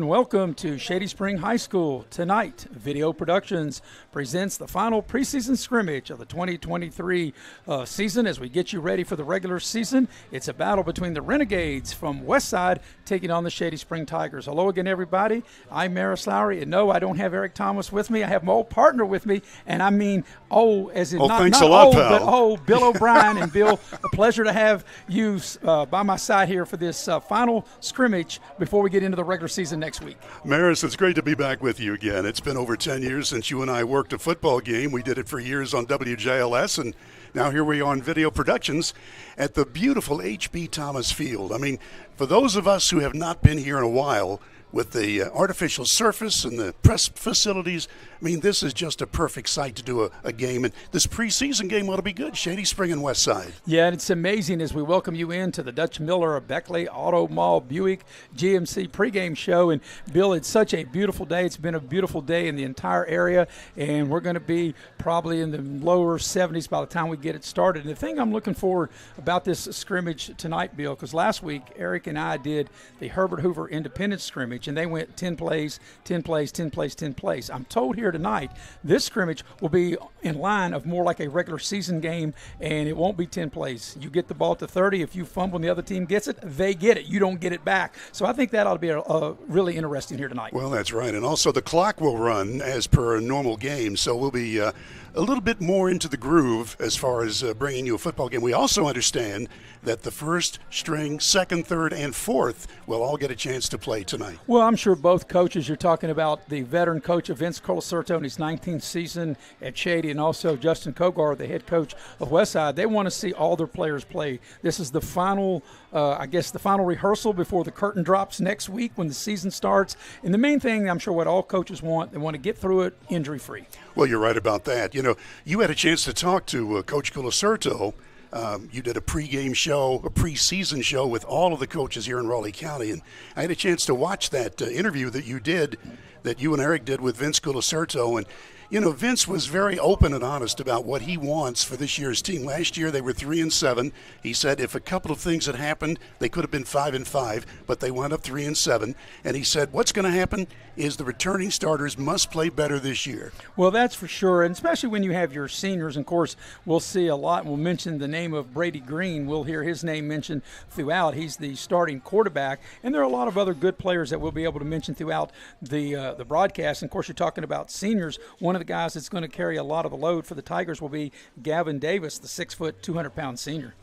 And welcome to Shady Spring High School. Tonight, Video Productions presents the final preseason scrimmage of the 2023 season. As we get you ready for the regular season, it's a battle between the Renegades from Westside taking on the Shady Spring Tigers. Hello again, everybody. I'm Maris Lowry, and no, I don't have Eric Thomas with me. I have my old partner with me, and I mean as in not old, but Bill O'Brien. And Bill, a pleasure to have you by my side here for this final scrimmage before we get into the regular season next week. Maris, it's great to be back with you again. It's been over 10 years since you and I worked a football game. We did it for years on WJLS, and now here we are on Video Productions at the beautiful H.B. Thomas Field. I mean, for those of us who have not been here in a while, with the artificial surface and the press facilities, I mean, this is just a perfect site to do a game. And this preseason game ought to be good, Shady Spring and Westside. Yeah, and it's amazing as we welcome you into the Dutch Miller of Beckley Auto Mall Buick GMC pregame show. And, Bill, it's such a beautiful day. It's been a beautiful day in the entire area, and we're going to be probably in the lower 70s by the time we get it started. And the thing I'm looking forward about this scrimmage tonight, Bill, because last week Eric and I did the Herbert Hoover Independence scrimmage, and they went 10 plays, 10 plays, 10 plays, 10 plays. I'm told here tonight this scrimmage will be in line of more like a regular season game, and it won't be 10 plays. You get the ball to 30. If you fumble and the other team gets it, they get it. You don't get it back. So I think that ought to be a really interesting here tonight. Well, that's right. And also the clock will run as per a normal game, so we'll be a little bit more into the groove as far as bringing you a football game. We also understand that the first string, second, third, and fourth will all get a chance to play tonight. Well, I'm sure both coaches, you're talking about the veteran coach of Vince Colacerto in his 19th season at Shady, and also Justin Kogar, the head coach of Westside. They want to see all their players play. This is the final, the final rehearsal before the curtain drops next week when the season starts. And the main thing, I'm sure what all coaches want, they want to get through it injury-free. Well, you're right about that. You know, you had a chance to talk to Coach Colacerto. You did a pregame show, a preseason show with all of the coaches here in Raleigh County, and I had a chance to watch that interview that you and Eric did with Vince Colacerto. And you know, Vince was very open and honest about what he wants for this year's team. Last year they were 3-7. He said if a couple of things had happened, they could have been 5-5, but they wound up 3-7. And he said what's going to happen is the returning starters must play better this year. Well, that's for sure, and especially when you have your seniors. And of course, we'll see a lot. We'll mention the name of Brady Green. We'll hear his name mentioned throughout. He's the starting quarterback, and there are a lot of other good players that we'll be able to mention throughout the broadcast. And of course, you're talking about seniors. One of the guys that's going to carry a lot of the load for the Tigers will be Gavin Davis, the 6', 200-pound senior.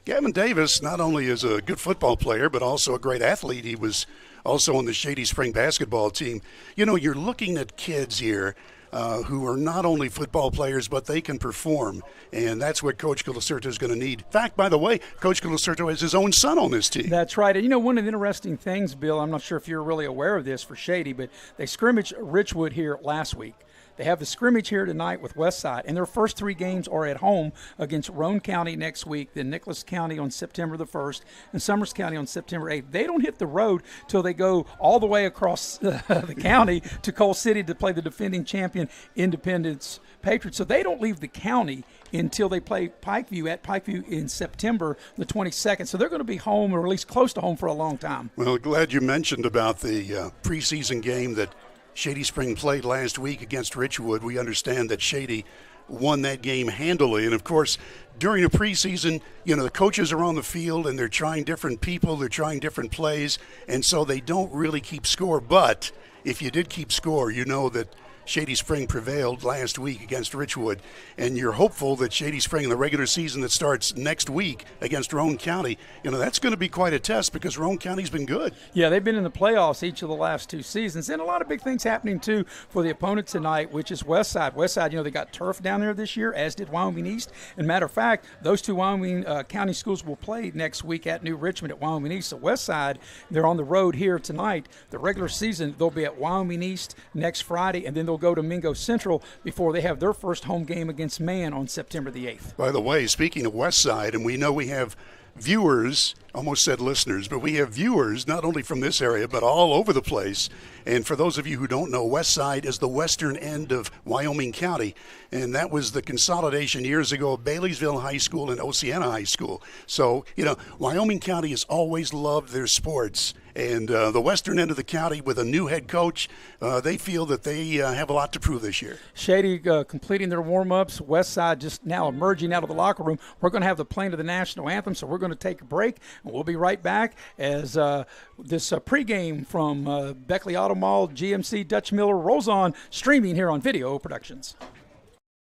Gavin Davis not only is a good football player, but also a great athlete. He was also on the Shady Spring basketball team. You know, you're looking at kids here who are not only football players, but they can perform. And that's what Coach Colacerto is going to need. In fact, by the way, Coach Colacerto has his own son on this team. That's right. And, you know, one of the interesting things, Bill, I'm not sure if you're really aware of this for Shady, but they scrimmaged Richwood here last week. They have the scrimmage here tonight with Westside, and their first three games are at home against Roane County next week, then Nicholas County on September the 1st, and Summers County on September 8th. They don't hit the road till they go all the way across the county to Coal City to play the defending champion Independence Patriots. So they don't leave the county until they play Pikeview at Pikeview in September the 22nd. So they're going to be home, or at least close to home, for a long time. Well, glad you mentioned about the preseason game that Shady Spring played last week against Richwood. We understand that Shady won that game handily. And, of course, during a preseason, you know, the coaches are on the field and they're trying different people, they're trying different plays, and so they don't really keep score. But if you did keep score, you know that Shady Spring prevailed last week against Richwood, and you're hopeful that Shady Spring in the regular season that starts next week against Roane County, you know, that's going to be quite a test because Roane County's been good. Yeah, they've been in the playoffs each of the last two seasons, and a lot of big things happening, too, for the opponent tonight, which is Westside. Westside, you know, they got turf down there this year, as did Wyoming East. And matter of fact, those two Wyoming County schools will play next week at New Richmond at Wyoming East. So Westside, they're on the road here tonight. The regular season, they'll be at Wyoming East next Friday, and then they'll go to Mingo Central before they have their first home game against Man on September the 8th. By the way, speaking of Westside, and we know we have viewers, almost said listeners, but we have viewers not only from this area but all over the place. And for those of you who don't know, Westside is the western end of Wyoming County, and that was the consolidation years ago of Baileysville High School and Oceana High School. So, you know, Wyoming County has always loved their sports, And the western end of the county with a new head coach, they feel that they have a lot to prove this year. Shady completing their warm-ups. Westside just now emerging out of the locker room. We're going to have the playing of the national anthem, so we're going to take a break, and we'll be right back as this pregame from Beckley Auto Mall, GMC Dutch Miller rolls on, streaming here on Video Productions.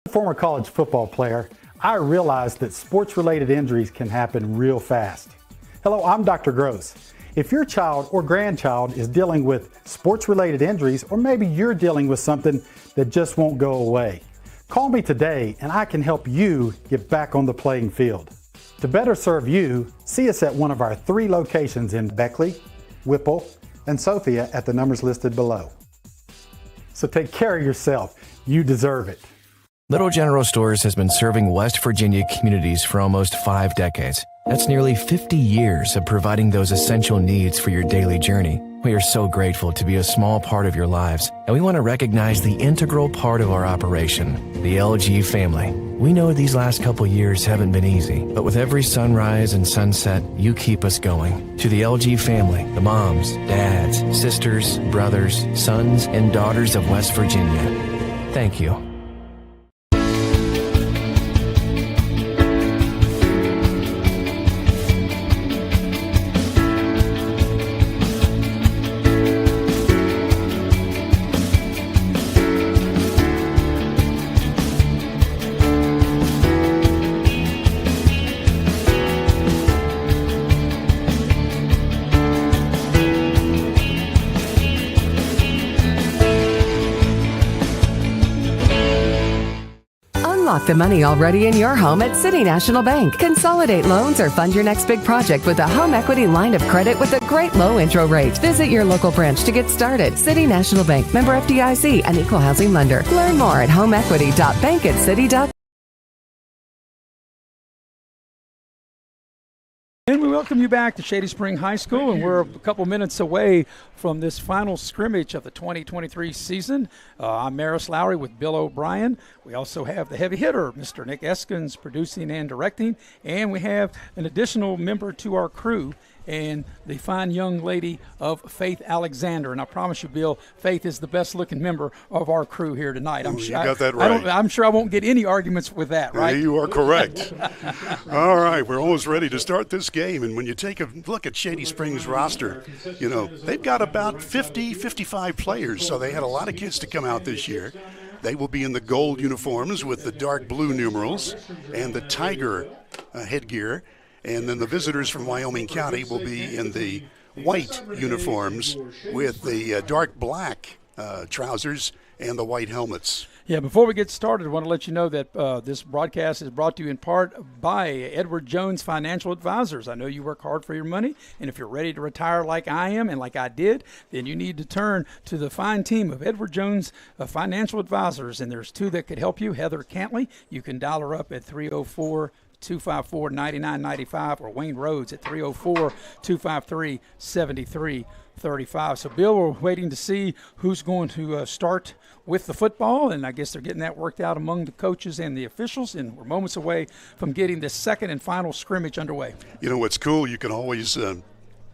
Former college football player, I realized that sports-related injuries can happen real fast. Hello, I'm Dr. Gross. If your child or grandchild is dealing with sports-related injuries, or maybe you're dealing with something that just won't go away, call me today and I can help you get back on the playing field. To better serve you, see us at one of our 3 locations in Beckley, Whipple, and Sophia at the numbers listed below. So take care of yourself. You deserve it. Little General Stores has been serving West Virginia communities for almost 5 decades. That's nearly 50 years of providing those essential needs for your daily journey. We are so grateful to be a small part of your lives, and we want to recognize the integral part of our operation, the LG family. We know these last couple years haven't been easy, but with every sunrise and sunset, you keep us going. To the LG family, the moms, dads, sisters, brothers, sons, and daughters of West Virginia, thank you. Unlock the money already in your home at City National Bank. Consolidate loans or fund your next big project with a home equity line of credit with a great low intro rate. Visit your local branch to get started. City National Bank, member FDIC, an equal housing lender. Learn more at homeequity.bankatcity.com. And we welcome you back to Shady Spring High School, and we're a couple minutes away from this final scrimmage of the 2023 season. I'm Maris Lowry with Bill O'Brien. We also have the heavy hitter, Mr. Nick Eskins, producing and directing, and we have an additional member to our crew, and the fine young lady of Faith Alexander. And I promise you, Bill, Faith is the best-looking member of our crew here tonight. You got that right. I'm sure I won't get any arguments with that, right? You are correct. All right, we're almost ready to start this game. And when you take a look at Shady Springs' roster, you know, they've got about 50, 55 players, so they had a lot of kids to come out this year. They will be in the gold uniforms with the dark blue numerals and the tiger headgear. And then the visitors from Wyoming County will be in the white uniforms with the dark black trousers and the white helmets. Yeah, before we get started, I want to let you know that this broadcast is brought to you in part by Edward Jones Financial Advisors. I know you work hard for your money, and if you're ready to retire like I am and like I did, then you need to turn to the fine team of Edward Jones Financial Advisors, and there's 2 that could help you. Heather Cantley, you can dial her up at 304-254-9995, or Wayne Rhodes at 304-253-7335. So, Bill, we're waiting to see who's going to start with the football, and I guess they're getting that worked out among the coaches and the officials, and we're moments away from getting the second and final scrimmage underway. You know what's cool? You can always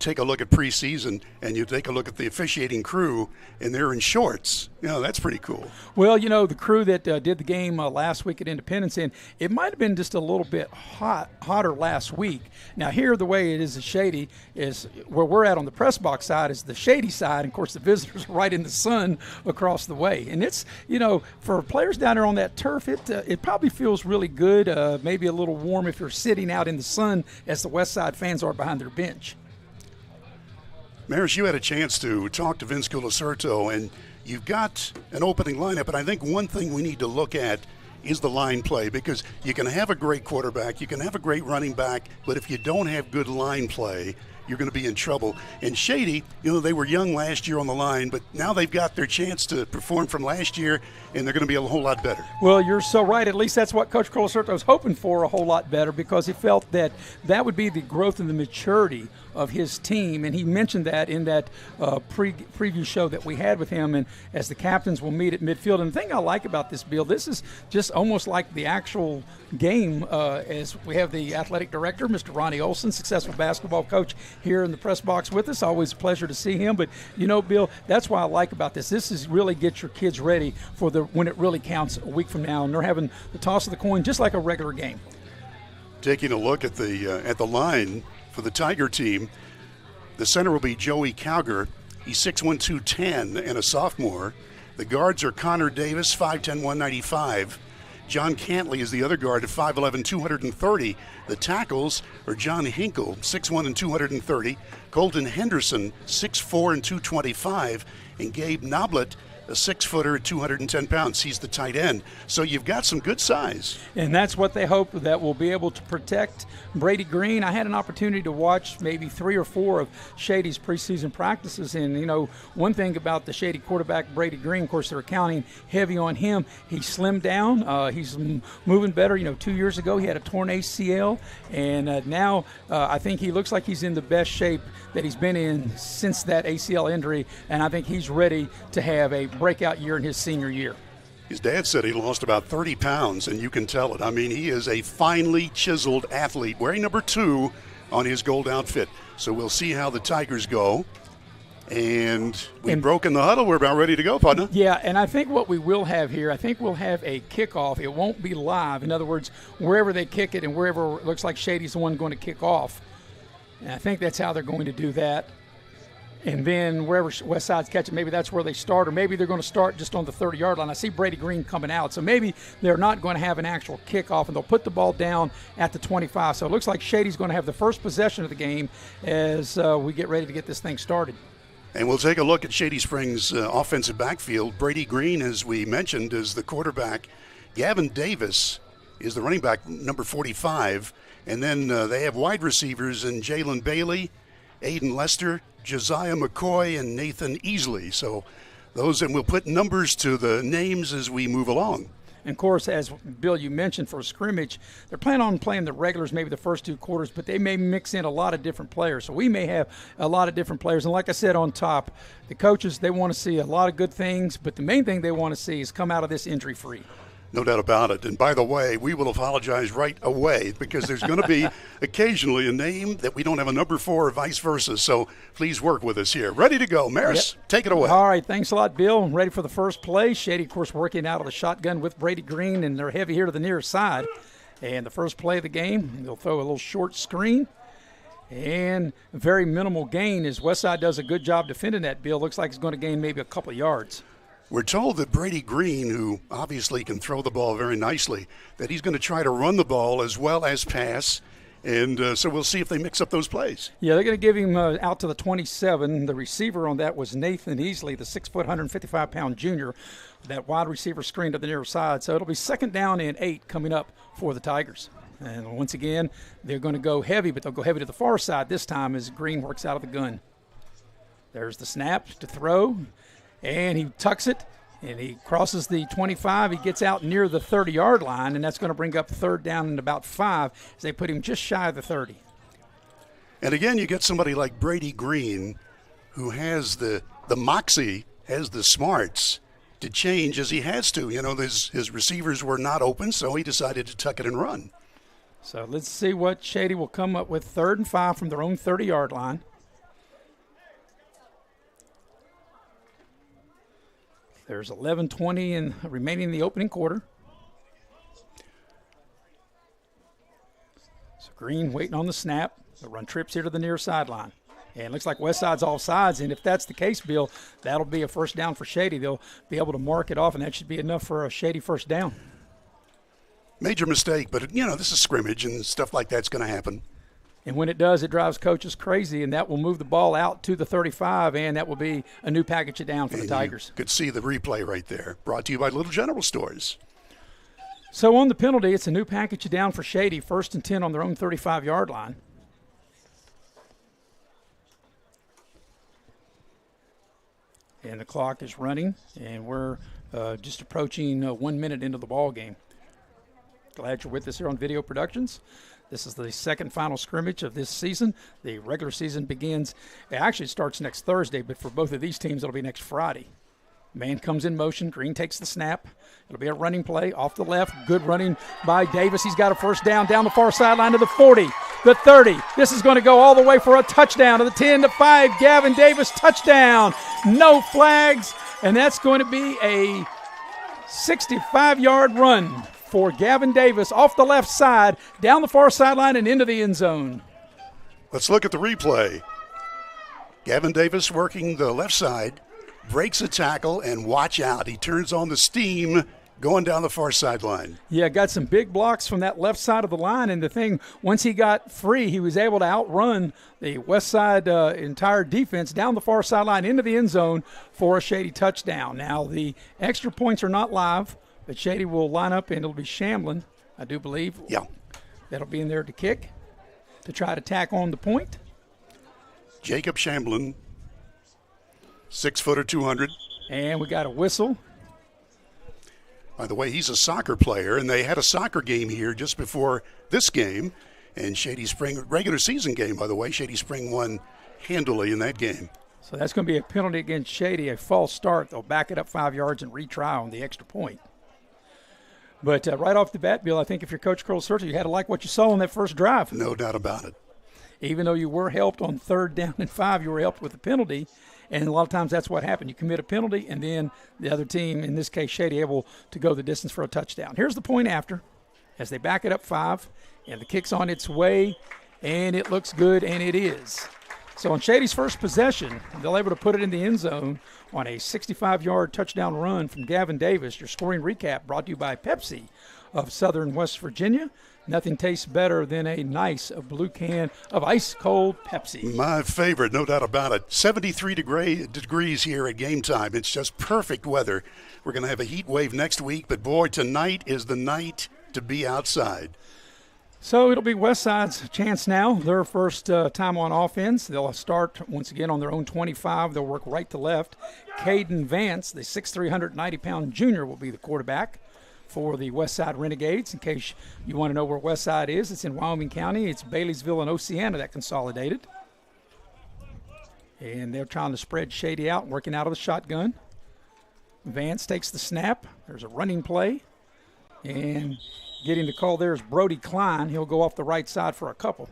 take a look at preseason, and you take a look at the officiating crew, and they're in shorts. You know, that's pretty cool. Well, you know, the crew that did the game last week at Independence, and it might have been just a little bit hotter last week. Now, here, the way it is at Shady is where we're at on the press box side is the Shady side. And, of course, the visitors are right in the sun across the way. And it's, you know, for players down there on that turf, it probably feels really good, maybe a little warm if you're sitting out in the sun as the Westside fans are behind their bench. Maris, you had a chance to talk to Vince Culacerto, and you've got an opening lineup, and I think one thing we need to look at is the line play, because you can have a great quarterback, you can have a great running back, but if you don't have good line play, you're going to be in trouble. And Shady, you know, they were young last year on the line, but now they've got their chance to perform from last year, and they're going to be a whole lot better. Well, you're so right. At least that's what Coach Colacerto was hoping for, a whole lot better, because he felt that that would be the growth and the maturity of his team. And he mentioned that in that preview show that we had with him, and as the captains will meet at midfield. And the thing I like about this, Bill, this is just almost like the actual game, as we have the athletic director, Mr. Ronnie Olson, successful basketball coach here in the press box with us. Always a pleasure to see him. But, you know, Bill, that's what I like about this. This is really get your kids ready for when it really counts a week from now. And they're having the toss of the coin just like a regular game. Taking a look at the line for the Tiger team, the center will be Joey Cowger. He's 6'1", 210 and a sophomore. The guards are Connor Davis, 5'10", 195. John Cantley is the other guard at 5'11", 230. The tackles are John Hinkle, 6'1" and 230. Colton Henderson, 6'4" and 225. And Gabe Noblet, a 6-footer at 210 pounds. He's the tight end. So you've got some good size. And that's what they hope, that will be able to protect Brady Green. I had an opportunity to watch maybe 3 or 4 of Shady's preseason practices. And, you know, one thing about the Shady quarterback, Brady Green, of course, they're counting heavy on him. He slimmed down. He's moving better. You know, 2 years ago he had a torn ACL. And now I think he looks like he's in the best shape that he's been in since that ACL injury. And I think he's ready to have a breakout year in his senior year. His dad said he lost about 30 pounds, and you can tell it. I mean, he is a finely chiseled athlete, wearing number 2 on his gold outfit. So we'll see how the Tigers go. And we've broken the huddle. We're about ready to go, partner. Yeah, and I think what we will have here, I think we'll have a kickoff. It won't be live. In other words, wherever they kick it and wherever it looks like Shady's the one going to kick off. And I think that's how they're going to do that. And then wherever Westside's catching, maybe that's where they start, or maybe they're going to start just on the 30-yard line. I see Brady Green coming out, so maybe they're not going to have an actual kickoff, and they'll put the ball down at the 25. So it looks like Shady's going to have the first possession of the game as we get ready to get this thing started. And we'll take a look at Shady Springs' offensive backfield. Brady Green, as we mentioned, is the quarterback. Gavin Davis is the running back, number 45. And then they have wide receivers in Jalen Bailey, Aiden Lester, Josiah McCoy, and Nathan Easley. So those, and we'll put numbers to the names as we move along. And, of course, as Bill, you mentioned, for a scrimmage, they're planning on playing the regulars maybe the first 2 quarters, but they may mix in a lot of different players. So we may have a lot of different players. And like I said on top, the coaches, they want to see a lot of good things, but the main thing they want to see is come out of this injury-free. No doubt about it. And by the way, we will apologize right away because there's going to be occasionally a name that we don't have a number for or vice versa. So please work with us here. Ready to go. Maris, Take it away. All right. Thanks a lot, Bill. Ready for the first play. Shady, of course, working out of the shotgun with Brady Green, and they're heavy here to the near side. And the first play of the game, they'll throw a little short screen. And very minimal gain as Westside does a good job defending that, Bill. Looks like it's going to gain maybe a couple of yards. We're told that Brady Green, who obviously can throw the ball very nicely, that he's going to try to run the ball as well as pass. And so we'll see if they mix up those plays. Yeah, they're going to give him out to the 27. The receiver on that was Nathan Easley, the 6', 155-pound junior. That wide receiver screen to the near side. So it'll be 2nd down and 8 coming up for the Tigers. And once again, they're going to go heavy, but they'll go heavy to the far side this time as Green works out of the gun. There's the snap to throw. And he tucks it, and he crosses the 25. He gets out near the 30-yard line, and that's going to bring up 3rd down and about 5 as they put him just shy of the 30. And again, you get somebody like Brady Green who has the moxie, has the smarts to change as he has to. You know, his receivers were not open, so he decided to tuck it and run. So let's see what Shady will come up with. 3rd and 5 from their own 30-yard line. There's 11:20 and remaining in the opening quarter. So Green waiting on the snap. The run trips here to the near sideline. And it looks like Westside's off sides. And if that's the case, Bill, that'll be a 1st down for Shady. They'll be able to mark it off, and that should be enough for a Shady 1st down. Major mistake, but, you know, this is scrimmage and stuff like that's going to happen. And when it does, it drives coaches crazy, and that will move the ball out to the 35, and that will be a new package it down for the Tigers. You could see the replay right there. Brought to you by Little General Stores. So on the penalty, it's a new package it down for Shady, 1st and 10 on their own 35-yard line. And the clock is running, and we're just approaching 1 minute into the ball game. Glad you're with us here on Video Productions. This is the 2nd final scrimmage of this season. The regular season begins, it actually starts next Thursday, but for both of these teams, it'll be next Friday. Man comes in motion. Green takes the snap. It'll be a running play off the left. Good running by Davis. He's got a 1st down the far sideline to the 40. the 30. This is going to go all the way for a touchdown to the 10 to 5. Gavin Davis touchdown. No flags, and that's going to be a 65-yard run for Gavin Davis off the left side, down the far sideline and into the end zone. Let's look at the replay. Gavin Davis working the left side, breaks a tackle, and watch out. He turns on the steam going down the far sideline. Yeah, got some big blocks from that left side of the line, and the thing, once he got free, he was able to outrun the Westside entire defense down the far sideline into the end zone for a Shady touchdown. Now, the extra points are not live, but Shady will line up, and it'll be Shamblin, I do believe. Yeah. That'll be in there to kick, to try to tack on the point. Jacob Shamblin, 6', 200. And we got a whistle. By the way, he's a soccer player, and they had a soccer game here just before this game. And Shady Spring, regular season game, by the way, Shady Spring won handily in that game. So that's going to be a penalty against Shady, a false start. They'll back it up 5 yards and retry on the extra point. But right off the bat, Bill, I think if you're Coach Carl Searcher, you had to like what you saw on that first drive. No doubt about it. Even though you were helped on 3rd down and 5, you were helped with a penalty. And a lot of times that's what happened. You commit a penalty, and then the other team, in this case Shady, able to go the distance for a touchdown. Here's the point after, as they back it up 5, and the kick's on its way, and it looks good, and it is. So on Shady's first possession, they're able to put it in the end zone on a 65-yard touchdown run from Gavin Davis. Your scoring recap brought to you by Pepsi of Southern West Virginia. Nothing tastes better than a nice blue can of ice-cold Pepsi. My favorite, no doubt about it. 73 degrees here at game time. It's just perfect weather. We're going to have a heat wave next week, but boy, tonight is the night to be outside. So it'll be Westside's chance now. Their first time on offense. They'll start once again on their own 25. They'll work right to left. Caden Vance, the 6'3", 190-pound junior, will be the quarterback for the Westside Renegades. In case you want to know where Westside is, it's in Wyoming County. It's Baileysville and Oceana that consolidated. And they're trying to spread Shady out, working out of the shotgun. Vance takes the snap. There's a running play. And getting the call there is Brody Klein. He'll go off the right side for a couple.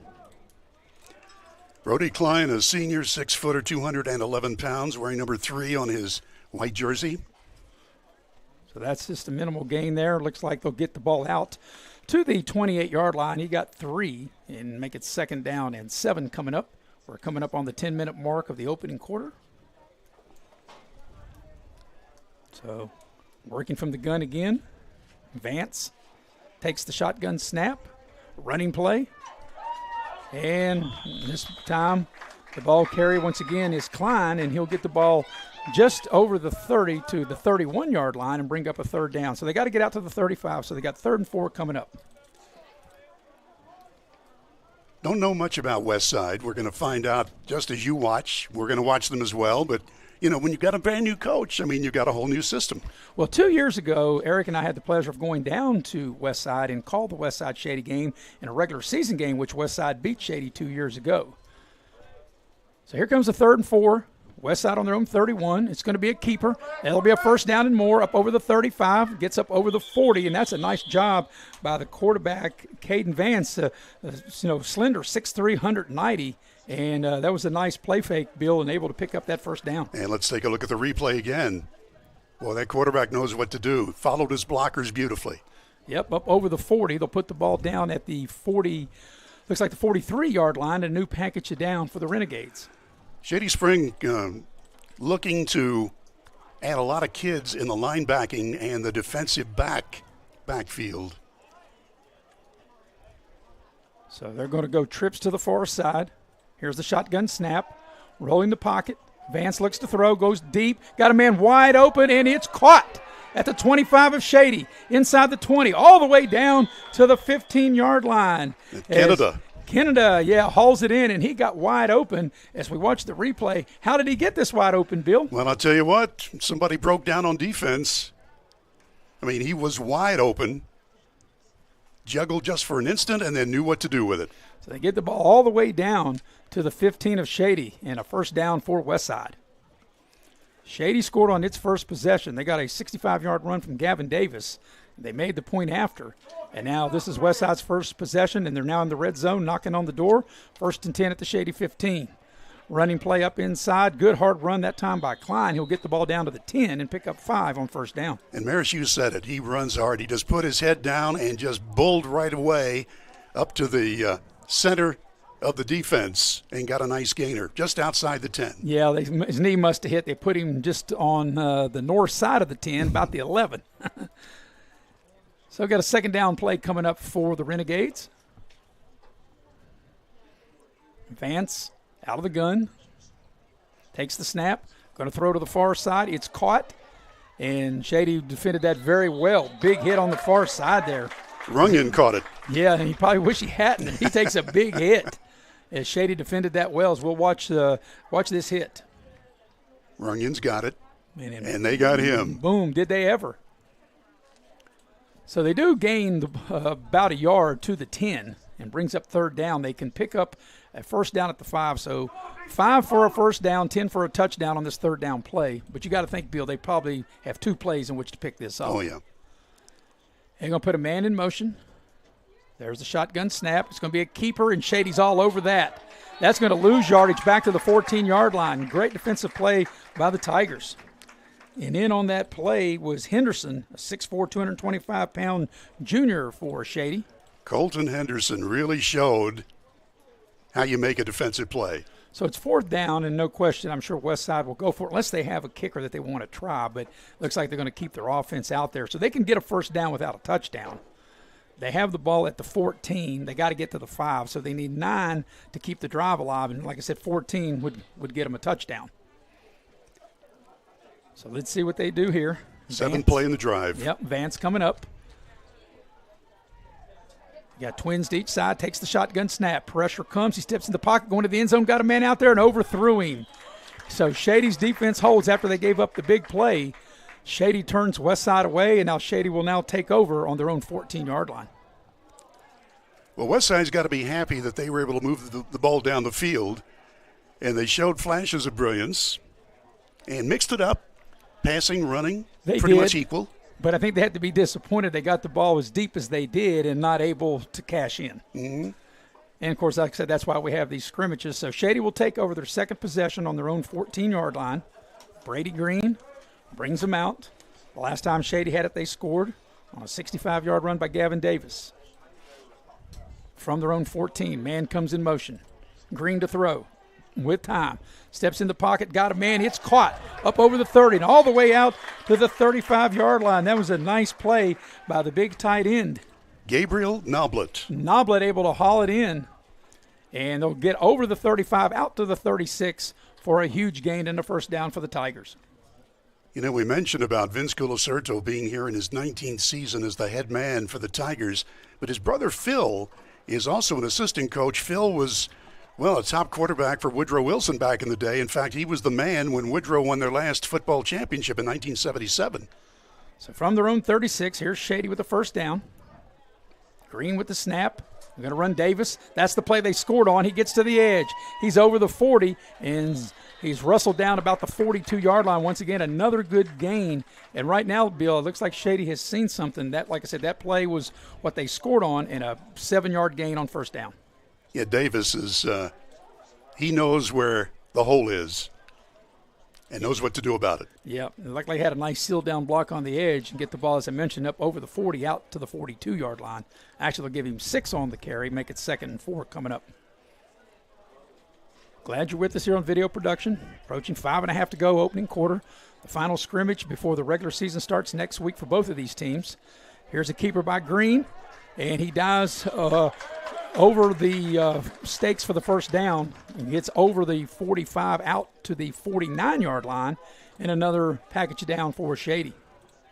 Brody Klein, a senior, 6', 211 pounds, wearing number 3 on his white jersey. So that's just a minimal gain there. Looks like they'll get the ball out to the 28-yard line. He got 3 and make it 2nd down and 7 coming up. We're coming up on the 10-minute mark of the opening quarter. So working from the gun again. Vance takes the shotgun snap, running play. And this time the ball carry once again is Klein, and he'll get the ball just over the 30 to the 31-yard line and bring up a 3rd down. So they got to get out to the 35, so they got 3rd and 4 coming up. Don't know much about Westside. We're going to find out just as you watch. We're going to watch them as well. But, you know, when you've got a brand new coach, I mean, you've got a whole new system. Well, 2 years ago, Eric and I had the pleasure of going down to Westside and called the Westside Shady game in a regular season game, which Westside beat Shady 2 years ago. So here comes the 3rd and 4. Westside on their own 31. It's going to be a keeper. That'll be a 1st down and more, up over the 35, gets up over the 40, and that's a nice job by the quarterback, Caden Vance, slender, 6'3", 190, and that was a nice play fake, Bill, and able to pick up that 1st down. And let's take a look at the replay again. Well, that quarterback knows what to do. Followed his blockers beautifully. Yep, up over the 40. They'll put the ball down at the 40, looks like the 43-yard line, and a new package it down for the Renegades. Shady Spring looking to add a lot of kids in the linebacking and the defensive backfield. So they're going to go trips to the far side. Here's the shotgun snap, rolling the pocket. Vance looks to throw, goes deep, got a man wide open, and it's caught at the 25 of Shady, inside the 20, all the way down to the 15-yard line. Canada, hauls it in, and he got wide open as we watch the replay. How did he get this wide open, Bill? Well, I'll tell you what, somebody broke down on defense. I mean, he was wide open, juggled just for an instant, and then knew what to do with it. So they get the ball all the way down to the 15 of Shady, and a 1st down for Westside. Shady scored on its first possession. They got a 65-yard run from Gavin Davis, They made the point after. And now this is Westside's first possession, and they're now in the red zone knocking on the door. 1st and 10 at the Shady 15. Running play up inside. Good hard run that time by Klein. He'll get the ball down to the 10 and pick up 5 on 1st down. And Maris, you said it. He runs hard. He just put his head down and just bowled right away up to the center of the defense and got a nice gainer just outside the 10. Yeah, his knee must have hit. They put him just on the north side of the 10, about the 11. So we've got a 2nd down play coming up for the Renegades. Vance out of the gun. Takes the snap. Going to throw to the far side. It's caught. And Shady defended that very well. Big hit on the far side there. Runyon caught it. Yeah, and he probably wish he hadn't. He takes a big hit. As Shady defended that well, as we'll watch this hit. Runyon's got it. And they got him. Boom, did they ever. So they do gain about a yard to the 10 and brings up 3rd down. They can pick up a 1st down at the 5. So 5 for a 1st down, 10 for a touchdown on this 3rd down play. But you got to think, Bill, they probably have 2 plays in which to pick this up. Oh, yeah. They're going to put a man in motion. There's the shotgun snap. It's going to be a keeper, and Shady's all over that. That's going to lose yardage back to the 14-yard line. Great defensive play by the Tigers. And in on that play was Henderson, a 6'4", 225-pound junior for Shady. Colton Henderson really showed how you make a defensive play. So it's 4th down, and no question, I'm sure Westside will go for it, unless they have a kicker that they want to try. But looks like they're going to keep their offense out there. So they can get a 1st down without a touchdown. They have the ball at the 14. They got to get to the 5, so they need 9 to keep the drive alive. And like I said, 14 would get them a touchdown. So let's see what they do here. 7th play in the drive. Yep, Vance coming up. You got twins to each side, takes the shotgun snap. Pressure comes. He steps in the pocket, going to the end zone, got a man out there and overthrew him. So Shady's defense holds after they gave up the big play. Shady turns Westside away, and now Shady will now take over on their own 14-yard line. Well, Westside's got to be happy that they were able to move the ball down the field, and they showed flashes of brilliance and mixed it up, passing, running, pretty much equal. But I think they had to be disappointed they got the ball as deep as they did and not able to cash in. Mm-hmm. And, of course, like I said, that's why we have these scrimmages. So Shady will take over their 2nd possession on their own 14-yard line. Brady Green brings them out. The last time Shady had it, they scored on a 65-yard run by Gavin Davis. From their own 14, man comes in motion. Green to throw with time. Steps in the pocket, got a man. It's caught up over the 30 and all the way out to the 35-yard line. That was a nice play by the big tight end. Gabriel Noblet. Noblet able to haul it in, and they'll get over the 35 out to the 36 for a huge gain and a 1st down for the Tigers. You know, we mentioned about Vince Colacerto being here in his 19th season as the head man for the Tigers, but his brother Phil is also an assistant coach. Phil was, well, a top quarterback for Woodrow Wilson back in the day. In fact, he was the man when Woodrow won their last football championship in 1977. So from their own 36, here's Shady with the 1st down. Green with the snap. They're going to run Davis. That's the play they scored on. He gets to the edge. He's over the 40, and he's wrestled down about the 42-yard line. Once again, another good gain. And right now, Bill, it looks like Shady has seen something. That, like I said, that play was what they scored on, and a 7-yard gain on 1st down. Yeah, Davis is he knows where the hole is and knows what to do about it. Yeah, it looked like he had a nice seal-down block on the edge and get the ball, as I mentioned, up over the 40 out to the 42-yard line. Actually, they'll give him 6 on the carry, make it 2nd and 4 coming up. Glad you're with us here on video production. Approaching 5.5 to go, opening quarter. The final scrimmage before the regular season starts next week for both of these teams. Here's a keeper by Green, and he dives over the stakes for the 1st down and gets over the 45 out to the 49-yard line, and another package down for Shady.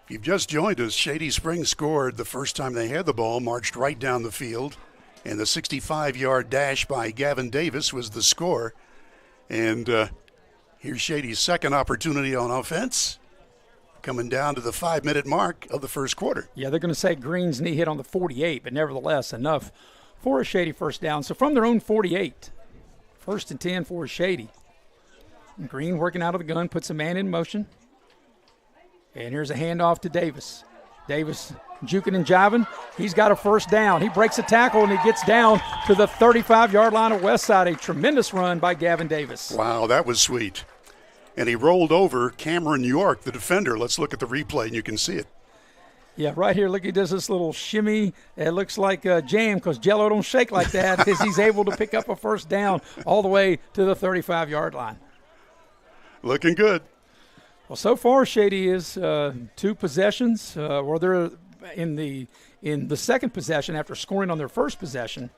If you've just joined us, Shady Springs scored the first time they had the ball, marched right down the field, and the 65-yard dash by Gavin Davis was the score. And here's Shady's 2nd opportunity on offense, coming down to the 5-minute mark of the 1st quarter. Yeah, they're going to say Green's knee hit on the 48, but nevertheless enough for a Shady 1st down. So from their own 48, 1st and 10 for Shady. Green working out of the gun, puts a man in motion. And here's a handoff to Davis. Davis juking and jiving. He's got a first down. He breaks a tackle, and he gets down to the 35-yard line of Westside. A tremendous run by Gavin Davis. Wow, that was sweet. And he rolled over Cameron York, the defender. Let's look at the replay, and you can see it. Yeah, right here, look, he does this little shimmy. It looks like jam because Jell-O don't shake like that as he's able to pick up a first down all the way to the 35-yard line. Looking good. Well, so far, Shady is 2 possessions. Where they're in the second possession after scoring on their first possession.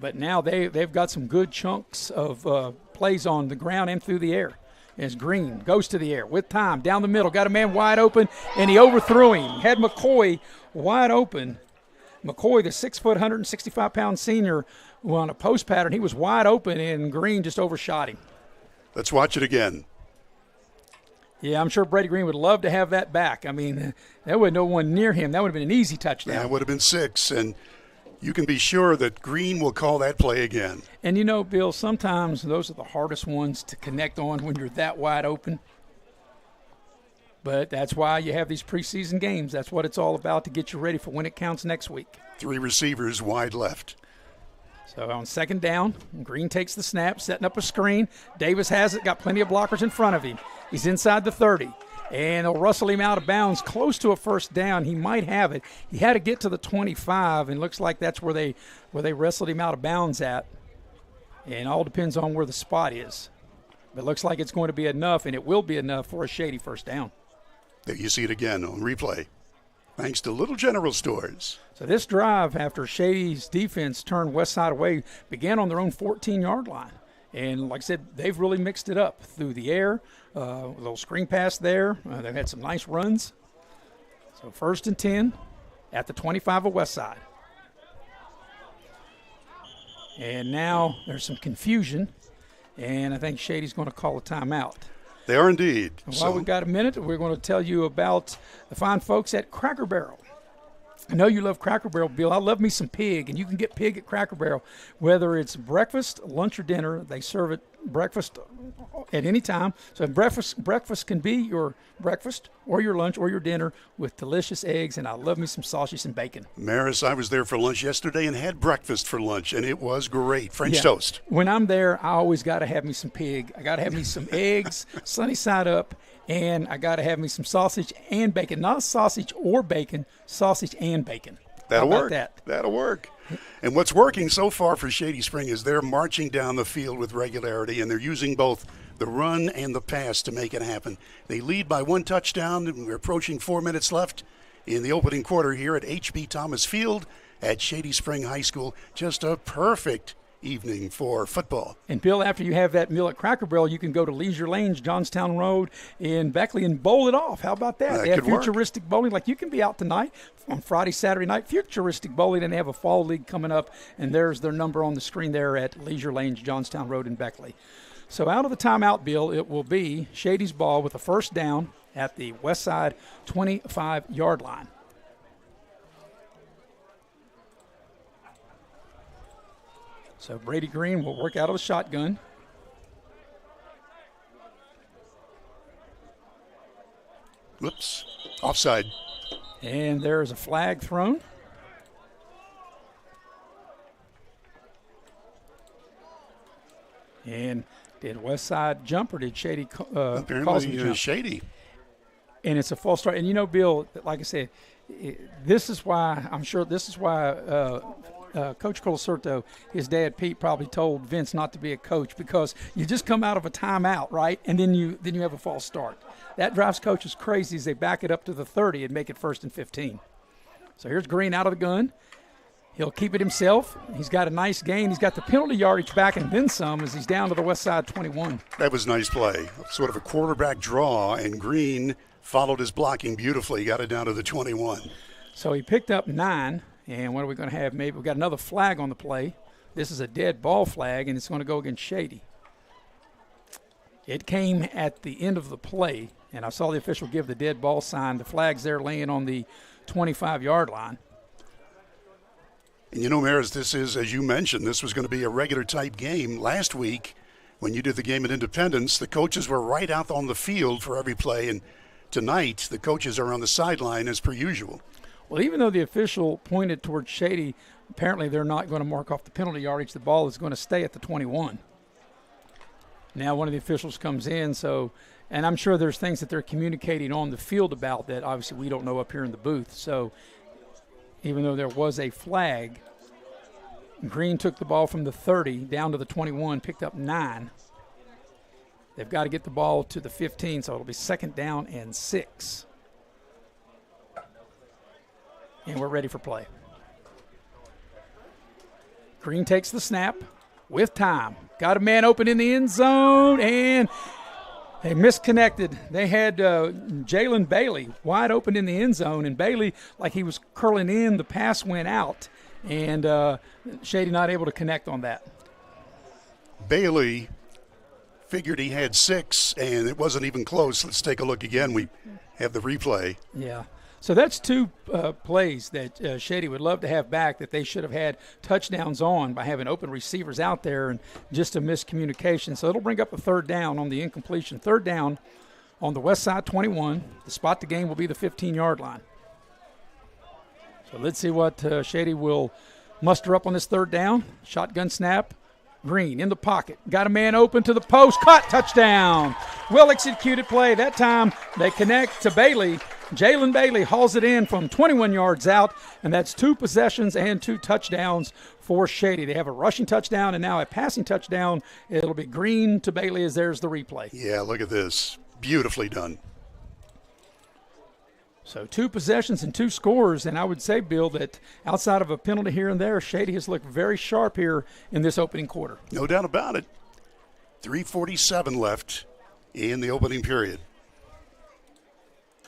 But now they've got some good chunks of plays on the ground and through the air. As Green goes to the air with time, down the middle, got a man wide open, and he overthrew him. Had McCoy wide open. McCoy, the 6', 165-pound senior, on a post pattern, he was wide open, and Green just overshot him. Let's watch it again. Yeah, I'm sure Brady Green would love to have that back. I mean, there would no one near him. That would have been an easy touchdown. That would have been 6, and you can be sure that Green will call that play again. And you know, Bill, sometimes those are the hardest ones to connect on when you're that wide open. But that's why you have these preseason games. That's what it's all about, to get you ready for when it counts next week. 3 receivers wide left. So on second down, Green takes the snap, setting up a screen. Davis has it, got plenty of blockers in front of him. He's inside the 30. And they'll rustle him out of bounds close to a first down. He might have it. He had to get to the 25, and looks like that's where they wrestled him out of bounds at. And all depends on where the spot is. But it looks like it's going to be enough, and it will be enough for a Shady first down. There you see it again on replay. Thanks to Little General Stores. So this drive, after Shady's defense turned Westside away, began on their own 14-yard line. And like I said, they've really mixed it up through the air. A little screen pass there. They've had some nice runs. So 1st and 10 at the 25 of Westside. And now there's some confusion, and I think Shady's going to call a timeout. They are indeed. And while we've got a minute, we're going to tell you about the fine folks at Cracker Barrel. I know you love Cracker Barrel, Bill. I love me some pig, and you can get pig at Cracker Barrel. Whether it's breakfast, lunch, or dinner, they serve it breakfast at any time. So breakfast can be your breakfast or your lunch or your dinner with delicious eggs, and I love me some sausage and bacon. Maris, I was there for lunch yesterday and had breakfast for lunch, and it was great. French toast. When I'm there, I always got to have me some pig. I got to have me some eggs, sunny side up, and I got to have me some sausage and bacon. Not sausage or bacon, sausage and bacon. That'll How about work. that? That'll work. And what's working so far for Shady Spring is they're marching down the field with regularity, and they're using both the run and the pass to make it happen. They lead by 1 touchdown, and we're approaching 4 minutes left in the opening quarter here at H.B. Thomas Field at Shady Spring High School. Just a perfect evening for football. And Bill, after you have that meal at Cracker Barrel, you can go to Leisure Lanes, Johnstown Road in Beckley, and bowl it off. How about that? That they have could work. futuristic bowling. Like, you can be out tonight on Friday, Saturday night, futuristic bowling, and they have a fall league coming up, and there's their number on the screen there at Leisure Lanes, Johnstown Road in Beckley. So out of the timeout, Bill, it will be Shady's ball with a first down at the Westside 25-yard line. So Brady Green will work out of the shotgun. Whoops. Offside. And there is a flag thrown. And did Westside jump or did Shady cause him to Apparently, jump? Shady. And it's a false start. And you know, Bill, like I said, this is why Coach Colasurto, his dad Pete, probably told Vince not to be a coach, because you just come out of a timeout, right, and then you have a false start. That drives coaches crazy as they back it up to the 30 and make it 1st and 15. So here's Green out of the gun. He'll keep it himself. He's got a nice gain. He's got the penalty yardage back and then some as he's down to the Westside 21. That was nice play. Sort of a quarterback draw, and Green followed his blocking beautifully, got it down to the 21. So he picked up 9, and what are we going to have? Maybe we've got another flag on the play. This is a dead ball flag, and it's going to go against Shady. It came at the end of the play, and I saw the official give the dead ball sign. The flag's there laying on the 25-yard line. And you know, Maris, this is, as you mentioned, this was going to be a regular type game. Last week, when you did the game at Independence, the coaches were right out on the field for every play, and tonight, the coaches are on the sideline as per usual. Well, even though the official pointed towards Shady, apparently they're not going to mark off the penalty yardage. The ball is going to stay at the 21. Now one of the officials comes in, and I'm sure there's things that they're communicating on the field about that obviously we don't know up here in the booth. So even though there was a flag, Green took the ball from the 30 down to the 21, picked up 9. They've got to get the ball to the 15, so it'll be 2nd down and 6. And we're ready for play. Green takes the snap with time. Got a man open in the end zone, and they misconnected. They had Jalen Bailey wide open in the end zone, and Bailey, like he was curling in, the pass went out, and Shady not able to connect on that. Bailey figured he had 6, and it wasn't even close. Let's take a look again. We have the replay. Yeah. So that's 2 plays that Shady would love to have back that they should have had touchdowns on by having open receivers out there and just a miscommunication. So it'll bring up a 3rd down on the incompletion. 3rd down on the Westside 21. The spot to gain will be the 15-yard line. So let's see what Shady will muster up on this 3rd down. Shotgun snap. Green in the pocket. Got a man open to the post. Caught. Touchdown. Well executed play. That time they connect to Bailey. Jalen Bailey hauls it in from 21 yards out, and that's 2 possessions and 2 touchdowns for Shady. They have a rushing touchdown and now a passing touchdown. It'll be Green to Bailey as there's the replay. Yeah, look at this. Beautifully done. So 2 possessions and 2 scores, and I would say, Bill, that outside of a penalty here and there, Shady has looked very sharp here in this opening quarter. No doubt about it. 3:47 left in the opening period.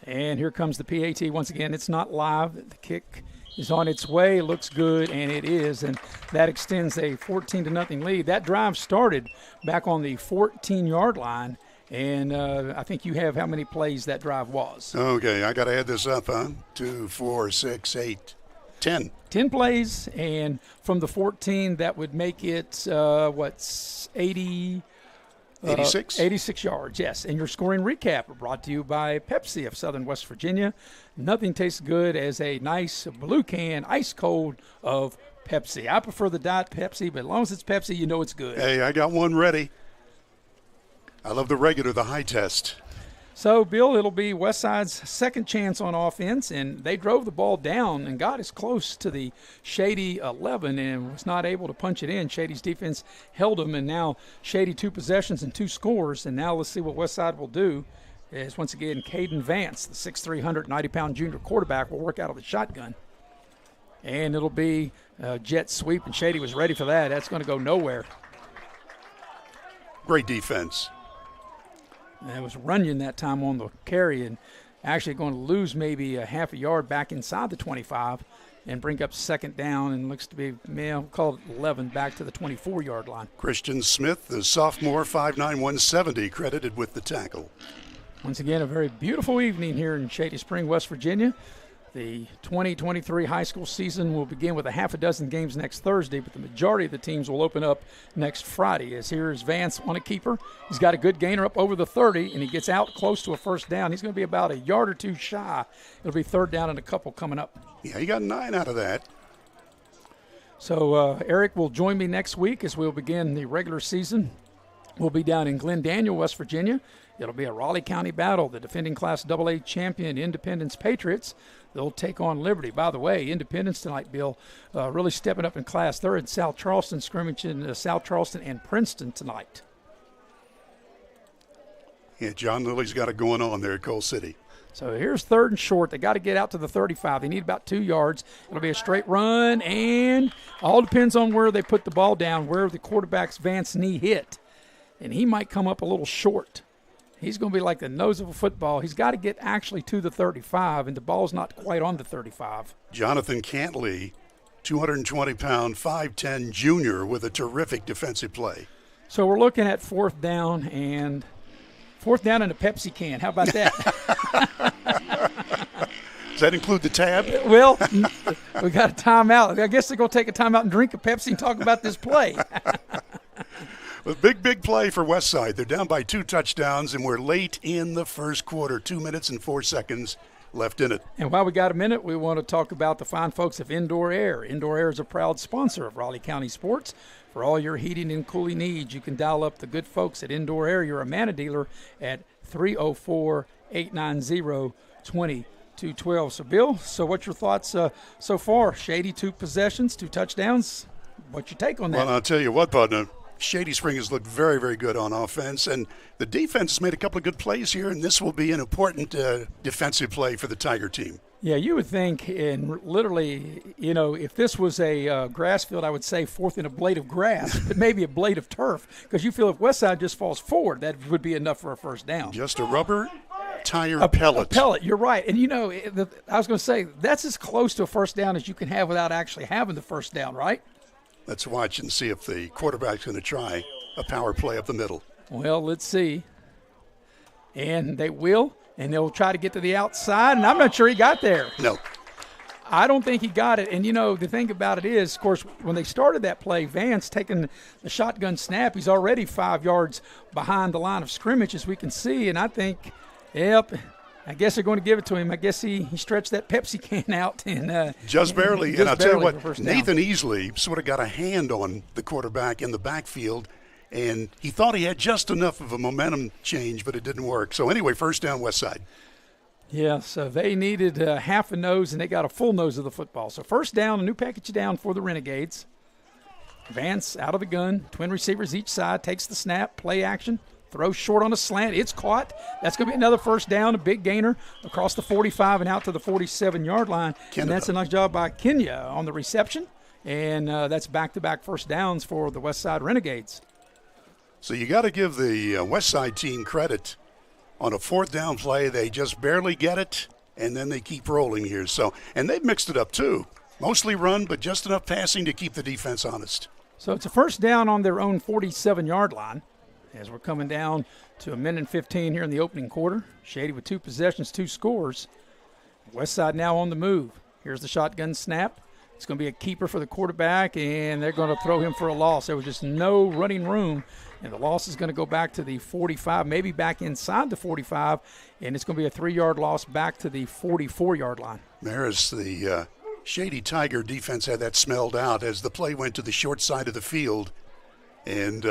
And here comes the PAT. Once again, it's not live. The kick is on its way. It looks good, and it is. And that extends a 14-0 lead. That drive started back on the 14-yard line. And I think you have how many plays that drive was. Okay, I got to add this up, huh? 2, 4, 6, 8, 10. 10 plays, and from the 14, that would make it, 80? 86? 86 yards, yes. And your scoring recap brought to you by Pepsi of Southern West Virginia. Nothing tastes good as a nice blue can, ice cold of Pepsi. I prefer the Diet Pepsi, but as long as it's Pepsi, you know it's good. Hey, I got one ready. I love the regular, the high test. So, Bill, it'll be Westside's second chance on offense, and they drove the ball down and got as close to the Shady 11 and was not able to punch it in. Shady's defense held them, and now Shady 2 possessions and 2 scores. And now let's see what Westside will do. As once again, Caden Vance, the 6'3", 190-pound junior quarterback, will work out of the shotgun. And it'll be a jet sweep, and Shady was ready for that. That's going to go nowhere. Great defense. And it was Runyon that time on the carry, and actually going to lose maybe a half a yard back inside the 25 and bring up 2nd down, and looks to be, we'll call it 11, back to the 24-yard line. Christian Smith, the sophomore, 5'9", 170, credited with the tackle. Once again, a very beautiful evening here in Shady Spring, West Virginia. The 2023 high school season will begin with a half a dozen games next Thursday, but the majority of the teams will open up next Friday. As here is Vance on a keeper. He's got a good gainer up over the 30, and he gets out close to a 1st down. He's going to be about a yard or 2 shy. It'll be 3rd down and a couple coming up. Yeah, he got 9 out of that. So Eric will join me next week as we'll begin the regular season. We'll be down in Glen Daniel, West Virginia. It'll be a Raleigh County battle. The defending Class AA champion Independence Patriots, they'll take on Liberty. By the way, Independence tonight, Bill, really stepping up in class. They're in South Charleston, scrimmaging South Charleston and Princeton tonight. Yeah, John Lilly's got it going on there at Coal City. So here's 3rd and short. They got to get out to the 35. They need about 2 yards. It'll be a straight run, and all depends on where they put the ball down, where the quarterback's Vance knee hit. And he might come up a little short. He's going to be like the nose of a football. He's got to get actually to the 35, and the ball's not quite on the 35. Jonathan Cantley, 220-pound, 5'10" junior with a terrific defensive play. So we're looking at 4th down and a Pepsi can. How about that? Does that include the tab? Well, we got a timeout. I guess they're going to take a timeout and drink a Pepsi and talk about this play. A big play for Westside. They're down by 2 touchdowns, and we're late in the first quarter, 2 minutes and 4 seconds left in it. And while we got a minute, we want to talk about the fine folks of Indoor Air. Indoor Air is a proud sponsor of Raleigh County Sports. For all your heating and cooling needs, you can dial up the good folks at Indoor Air, your Amana dealer, at 304-890-2212. So, Bill, what's your thoughts so far? Shady, 2 possessions, 2 touchdowns. What's your take on that? Well, I'll tell you what, partner. Shady Spring has looked very, very good on offense, and the defense has made a couple of good plays here, and this will be an important defensive play for the Tiger team. Yeah, you would think, and literally, if this was a grass field, I would say fourth in a blade of grass, but maybe a blade of turf, because you feel if Westside just falls forward, that would be enough for a first down. Just a rubber tire pellet. A pellet, you're right. And, I was going to say, that's as close to a first down as you can have without actually having the first down, right? Let's watch and see if the quarterback's going to try a power play up the middle. Well, let's see. And they will, and they'll try to get to the outside, and I'm not sure he got there. No. I don't think he got it. And, the thing about it is, of course, when they started that play, Vance taking the shotgun snap, he's already 5 yards behind the line of scrimmage, as we can see. And I think, I guess they're going to give it to him. I guess he stretched that Pepsi can out. And just barely. And I'll tell you what, Nathan down. Easley sort of got a hand on the quarterback in the backfield, and he thought he had just enough of a momentum change, but it didn't work. So anyway, first down, Westside. Yeah, so they needed half a nose, and they got a full nose of the football. So first down, a new package down for the Renegades. Vance out of the gun, twin receivers each side, takes the snap, play action. Throws short on a slant. It's caught. That's going to be another first down, a big gainer across the 45 and out to the 47-yard line. And that's a nice job by Kenya on the reception. And that's back-to-back first downs for the Westside Renegades. So you got to give the Westside team credit. On a fourth down play, they just barely get it, and then they keep rolling here. And they've mixed it up too. Mostly run, but just enough passing to keep the defense honest. So it's a first down on their own 47-yard line. As we're coming down to a minute and 15 here in the opening quarter. Shady with 2 possessions, 2 scores. Westside now on the move. Here's the shotgun snap. It's going to be a keeper for the quarterback, and they're going to throw him for a loss. There was just no running room, and the loss is going to go back to the 45, maybe back inside the 45, and it's going to be a 3-yard loss back to the 44-yard line. There's the Shady Tiger defense had that smelled out as the play went to the short side of the field, and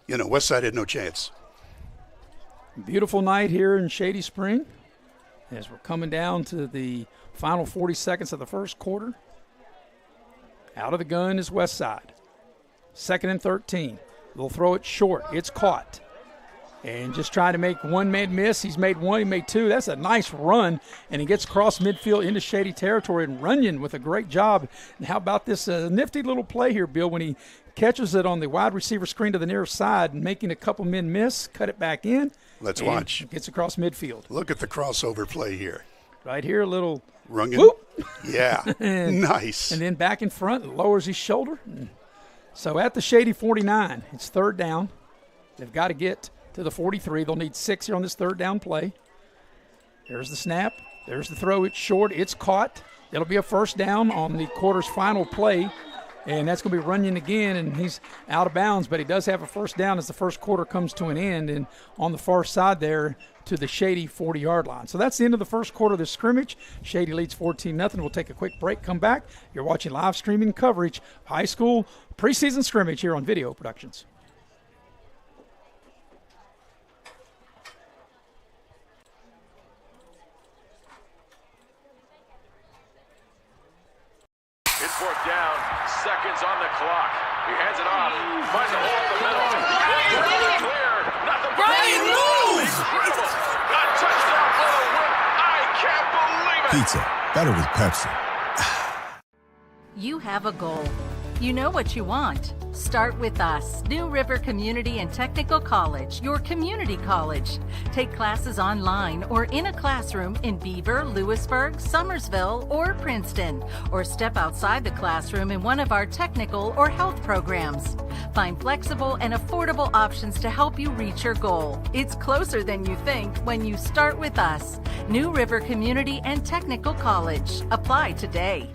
Westside had no chance. Beautiful night here in Shady Spring as we're coming down to the final 40 seconds of the first quarter. Out of the gun is Westside. 2nd and 13. They'll throw it short. It's caught. And just trying to make one man miss. He's made one. He made 2. That's a nice run. And he gets across midfield into Shady territory. And Runyon with a great job. And how about this nifty little play here, Bill, when he catches it on the wide receiver screen to the near side and making a couple men miss, cut it back in. Let's watch. Gets across midfield. Look at the crossover play here. Right here, a little Runyon. whoop. Yeah, nice. And then back in front, lowers his shoulder. So at the Shady 49, it's 3rd down. They've got to get to the 43. They'll need 6 here on this 3rd down play. There's the snap. There's the throw. It's short. It's caught. It'll be a first down on the quarter's final play. And that's going to be Runyon again, and he's out of bounds, but he does have a first down as the first quarter comes to an end, and on the far side there to the Shady 40-yard line. So that's the end of the first quarter of the scrimmage. Shady leads 14-0. We'll take a quick break, come back. You're watching live streaming coverage of high school preseason scrimmage here on Video Productions. It's 4th down, seconds on the clock. He hands it off, finds a hole in the middle. Clear, nothing but incredible. A touchdown for the win. I can't believe it. Pizza, better with Pepsi. You have a goal. You know what you want. Start with us, New River Community and Technical College, your community college. Take classes online or in a classroom in Beaver, Lewisburg, Summersville, or Princeton, or step outside the classroom in one of our technical or health programs. Find flexible and affordable options to help you reach your goal. It's closer than you think when you start with us, New River Community and Technical College. Apply today.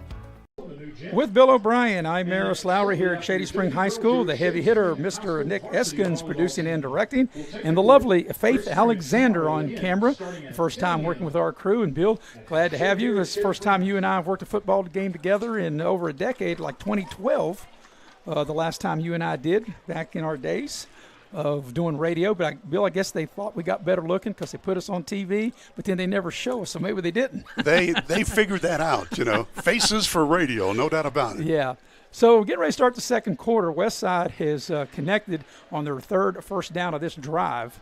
With Bill O'Brien, I'm Maris Lowry here at Shady Spring High School. The heavy hitter, Mr. Nick Eskins, producing and directing, and the lovely Faith Alexander on camera. First time working with our crew. And Bill, glad to have you. This is the first time you and I have worked a football game together in over a decade, like 2012. The last time you and I did back in our days of doing radio. But Bill, I guess they thought we got better looking because they put us on TV, but then they never show us, so maybe they didn't. They figured that out, Faces for radio, no doubt about it. Yeah. So getting ready to start the second quarter. Westside has connected on their third first down of this drive,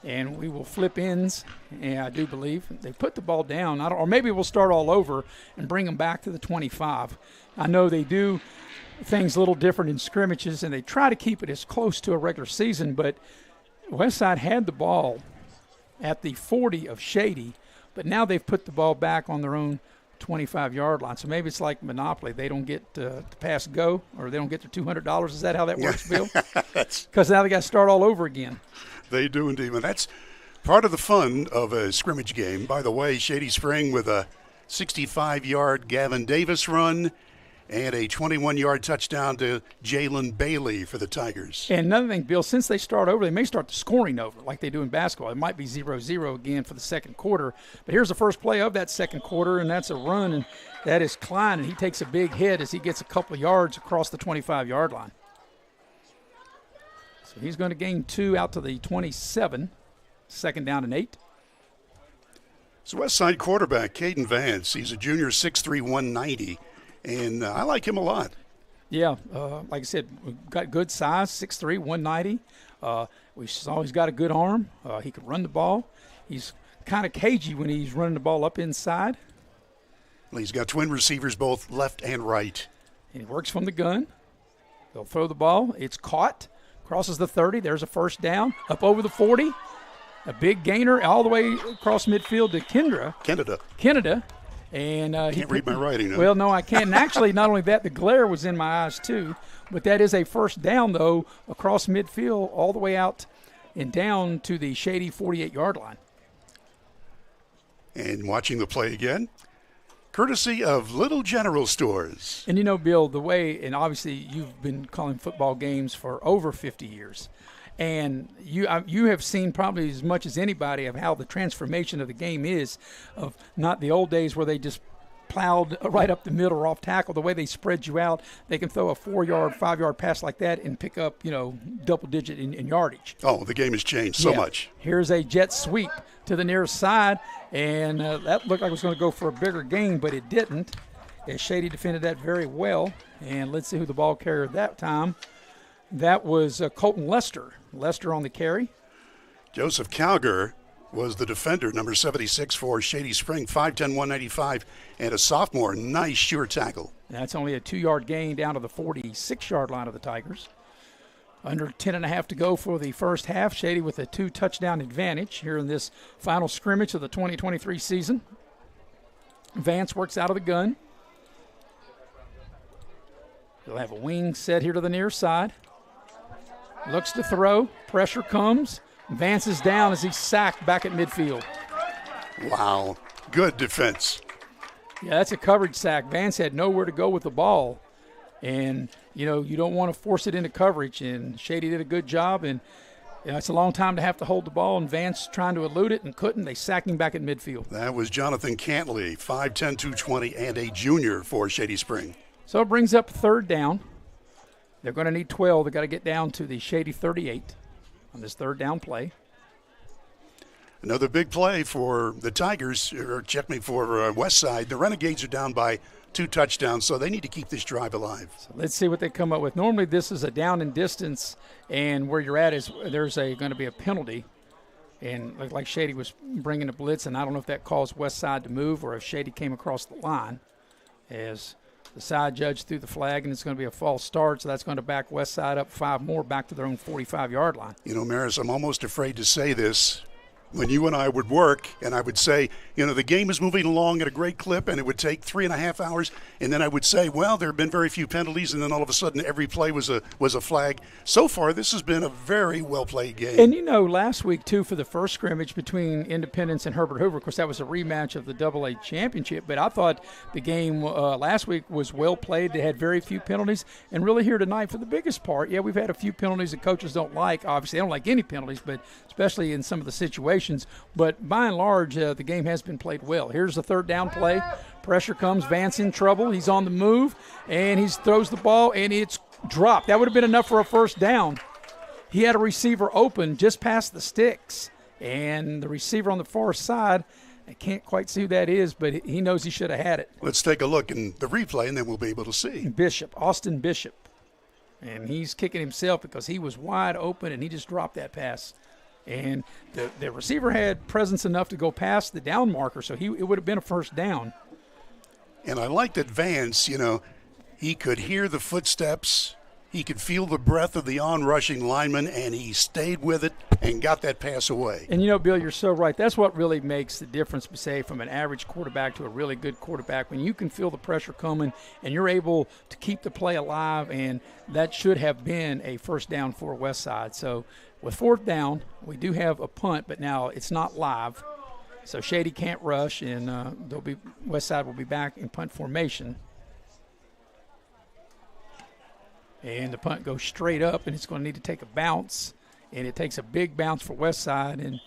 and we will flip ends, and I do believe. They put the ball down, or maybe we'll start all over and bring them back to the 25. I know they do things a little different in scrimmages, and they try to keep it as close to a regular season, but Westside had the ball at the 40 of Shady, but now they've put the ball back on their own 25-yard line. So maybe it's like Monopoly. They don't get to pass go, or they don't get their $200. Is that how that works, Bill? Because now they got to start all over again. They do indeed. And that's part of the fun of a scrimmage game. By the way, Shady Spring with a 65-yard Gavin Davis run and a 21-yard touchdown to Jalen Bailey for the Tigers. And another thing, Bill, since they start over, they may start the scoring over like they do in basketball. It might be 0-0 again for the second quarter. But here's the first play of that second quarter, and that's a run, and that is Klein, and he takes a big hit as he gets a couple of yards across the 25-yard line. So he's going to gain 2 out to the 27, second down and 8. So Westside quarterback Caden Vance, he's a junior, 6'3", 190. And I like him a lot. Yeah, like I said, we've got good size, 6'3", 190. We saw he's got a good arm. He can run the ball. He's kind of cagey when he's running the ball up inside. Well, he's got twin receivers, both left and right. And he works from the gun. They'll throw the ball. It's caught. Crosses the 30. There's a first down. Up over the 40. A big gainer all the way across midfield to Canada. And can't read my writing. No? Well, no, I can't. And actually, not only that, the glare was in my eyes too. But that is a first down, though, across midfield all the way out and down to the Shady 48-yard line. And watching the play again, courtesy of Little General Stores. And Bill, the way, and obviously you've been calling football games for over 50 years. And you have seen probably as much as anybody of how the transformation of the game is, of not the old days where they just plowed right up the middle or off tackle. The way they spread you out, they can throw a 4-yard, 5-yard pass like that and pick up, double-digit in yardage. Oh, the game has changed so much. Here's a jet sweep to the near side, and that looked like it was going to go for a bigger gain, but it didn't. As Shady defended that very well. And let's see who the ball carrier that time. That was Colton Lester. Lester on the carry. Joseph Calger was the defender, number 76 for Shady Spring, 5'10", 195, and a sophomore. Nice, sure tackle. That's only a 2-yard gain down to the 46-yard line of the Tigers. Under 10.5 to go for the first half. Shady with a 2-touchdown advantage here in this final scrimmage of the 2023 season. Vance works out of the gun. He'll have a wing set here to the near side. Looks to throw. Pressure comes. Vance is down as he's sacked back at midfield. Wow. Good defense. Yeah, that's a coverage sack. Vance had nowhere to go with the ball. And, you don't want to force it into coverage. And Shady did a good job. And it's a long time to have to hold the ball. And Vance trying to elude it and couldn't. They sacked him back at midfield. That was Jonathan Cantley, 5'10", 220, and a junior for Shady Spring. So it brings up third down. They're going to need 12. They've got to get down to the Shady 38 on this third down play. Another big play for the Tigers, for Westside. The Renegades are down by 2 touchdowns, so they need to keep this drive alive. So let's see what they come up with. Normally this is a down and distance, and where you're at is there's going to be a penalty. And like Shady was bringing a blitz, and I don't know if that caused Westside to move or if Shady came across the line as the side judge threw the flag, and it's going to be a false start, so that's going to back Westside up 5 more back to their own 45-yard line. Maris, I'm almost afraid to say this, when you and I would work, and I would say, the game is moving along at a great clip, and it would take 3.5 hours, and then I would say, well, there have been very few penalties, and then all of a sudden every play was a flag. So far, this has been a very well-played game. And, last week, too, for the first scrimmage between Independence and Herbert Hoover, of course, that was a rematch of the AA championship, but I thought the game last week was well played. They had very few penalties, and really here tonight, for the biggest part, yeah, we've had a few penalties that coaches don't like. Obviously, they don't like any penalties, but especially in some of the situations. But by and large, the game has been played well. Here's the third down play. Pressure comes. Vance in trouble. He's on the move, and he throws the ball, and it's dropped. That would have been enough for a first down. He had a receiver open just past the sticks, and the receiver on the far side, I can't quite see who that is, but he knows he should have had it. Let's take a look in the replay, and then we'll be able to see. Austin Bishop. And he's kicking himself because he was wide open, and he just dropped that pass. And the receiver had presence enough to go past the down marker, so it would have been a first down. And I like that Vance, he could hear the footsteps. He could feel the breath of the on-rushing lineman, and he stayed with it and got that pass away. And, Bill, you're so right. That's what really makes the difference, say, from an average quarterback to a really good quarterback. When you can feel the pressure coming and you're able to keep the play alive, and that should have been a first down for Westside. So with fourth down, we do have a punt, but now it's not live. So Shady can't rush, and Westside will be back in punt formation. And the punt goes straight up, and it's going to need to take a bounce. And it takes a big bounce for Westside, and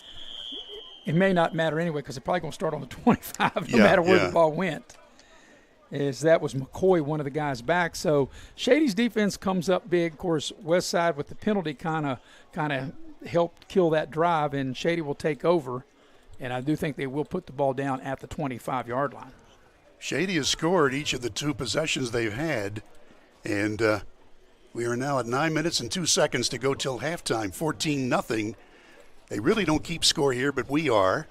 it may not matter anyway because it's probably going to start on the 25 no matter where the ball went. That was McCoy, one of the guys back. So Shady's defense comes up big. Of course, Westside with the penalty kind of helped kill that drive, and Shady will take over. And I do think they will put the ball down at the 25-yard line. Shady has scored each of the two possessions they've had, and we are now at 9 minutes and 2 seconds to go till halftime, 14-0. They really don't keep score here, but we are.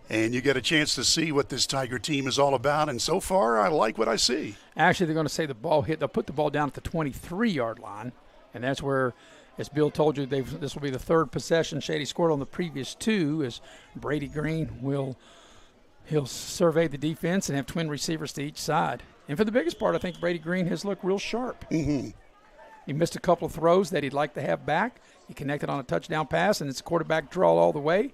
And you get a chance to see what this Tiger team is all about, and so far I like what I see. Actually, they're going to say they'll put the ball down at the 23-yard line, and that's where, as Bill told you, this will be the third possession. Shady scored on the previous two, as Brady Green he'll survey the defense and have twin receivers to each side. And for the biggest part, I think Brady Green has looked real sharp. Mm-hmm. He missed a couple of throws that he'd like to have back. He connected on a touchdown pass, and it's a quarterback draw all the way.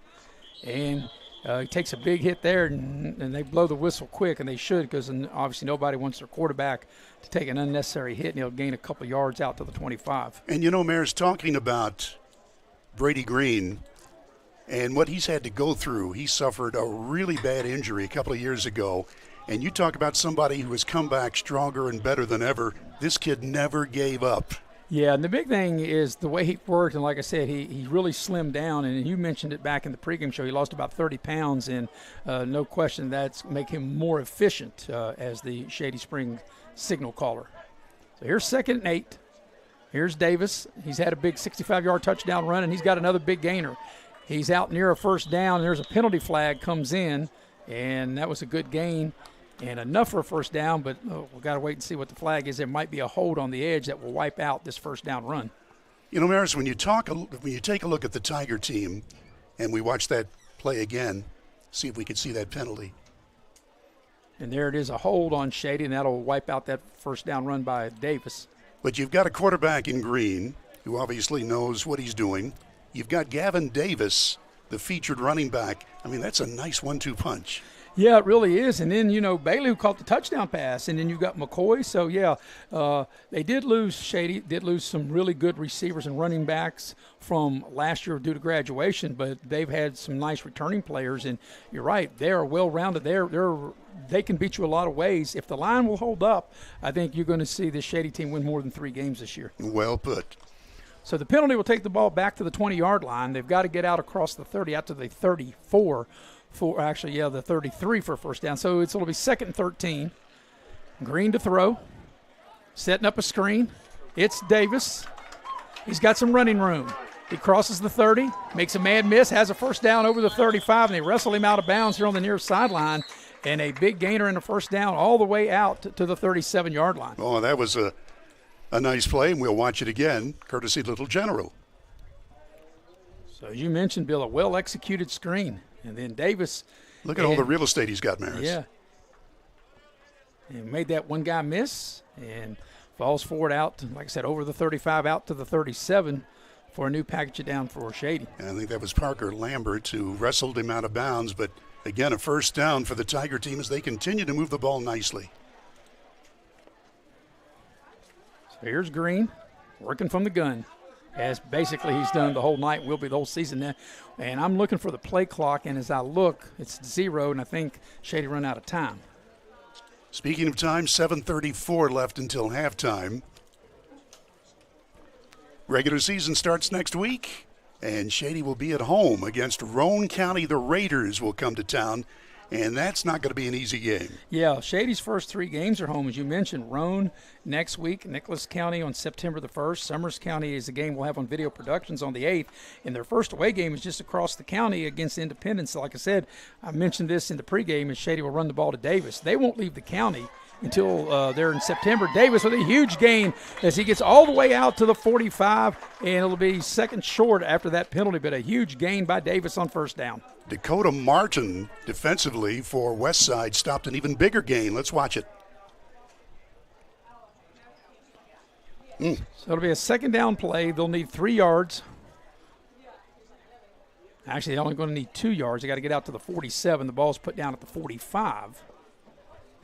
And he takes a big hit there, and they blow the whistle quick, and they should, because obviously nobody wants their quarterback to take an unnecessary hit, and he'll gain a couple yards out to the 25. And, Mayor's talking about Brady Green and what he's had to go through. He suffered a really bad injury a couple of years ago, and you talk about somebody who has come back stronger and better than ever. This kid never gave up. Yeah, and the big thing is the way he worked, and like I said, he really slimmed down, and you mentioned it back in the pregame show. He lost about 30 pounds, and no question that's make him more efficient as the Shady Spring signal caller. So here's 2nd and 8. Here's Davis. He's had a big 65-yard touchdown run, and he's got another big gainer. He's out near a first down, and there's a penalty flag comes in, and that was a good gain. And enough for a first down, but we've got to wait and see what the flag is. There might be a hold on the edge that will wipe out this first down run. Maris, when you take a look at the Tiger team, and we watch that play again, see if we can see that penalty. And there it is, a hold on Shady, and that'll wipe out that first down run by Davis. But you've got a quarterback in green who obviously knows what he's doing. You've got Gavin Davis, the featured running back. I mean, that's a nice 1-2 punch. Yeah, it really is. And then, Bailey, who caught the touchdown pass. And then you've got McCoy. So, they did lose, Shady did lose some really good receivers and running backs from last year due to graduation. But they've had some nice returning players. And you're right, they are well-rounded. They can beat you a lot of ways. If the line will hold up, I think you're going to see this Shady team win more than 3 games this year. Well put. So the penalty will take the ball back to the 20-yard line. They've got to get out across the 30, out to the 34. The 33 for a first down. So it'll be 2nd and 13. Green to throw. Setting up a screen. It's Davis. He's got some running room. He crosses the 30, makes a mad miss, has a first down over the 35, and they wrestle him out of bounds here on the near sideline. And a big gainer in a first down all the way out to the 37-yard line. Oh, that was a nice play, and we'll watch it again, courtesy Little General. So as you mentioned, Bill, a well-executed screen. And then Davis. Look at all the real estate he's got, Maris. Yeah. And made that one guy miss and falls forward out, like I said, over the 35 out to the 37 for a new package it down for Shady. And I think that was Parker Lambert who wrestled him out of bounds. But, again, a first down for the Tiger team as they continue to move the ball nicely. So here's Green working from the gun, as basically he's done the whole night, will be the whole season now. And I'm looking for the play clock, and as I look, it's 0, and I think Shady run out of time. Speaking of time, 7:34 left until halftime. Regular season starts next week, and Shady will be at home against Roane County. The Raiders will come to town, and that's not going to be an easy game. Yeah, Shady's first 3 games are home, as you mentioned. Roane next week, Nicholas County on September the 1st. Summers County is the game we'll have on Video Productions on the 8th. And their first away game is just across the county against Independence. So like I said, I mentioned this in the pregame, as Shady will run the ball to Davis. They won't leave the county until they're in September. Davis with a huge gain as he gets all the way out to the 45, and it'll be second short after that penalty, but a huge gain by Davis on first down. Dakota Martin, defensively for Westside, stopped an even bigger gain. Let's watch it. So it'll be a second down play. They'll need 3 yards. Actually, they're only going to need 2 yards. They got to get out to the 47. The ball's put down at the 45.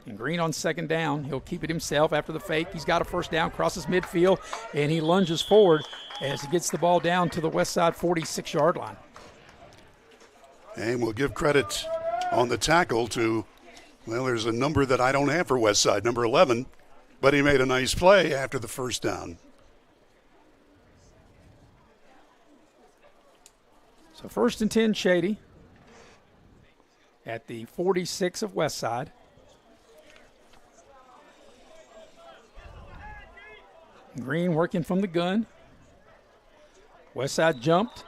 And Green on second down. He'll keep it himself after the fake. He's got a first down, crosses midfield, and he lunges forward as he gets the ball down to the Westside 46-yard line. And we'll give credit on the tackle to, well, there's a number that I don't have for Westside, number 11, but he made a nice play after the first down. So 1st and 10, Shady at the 46 of Westside. Green working from the gun. Westside jumped,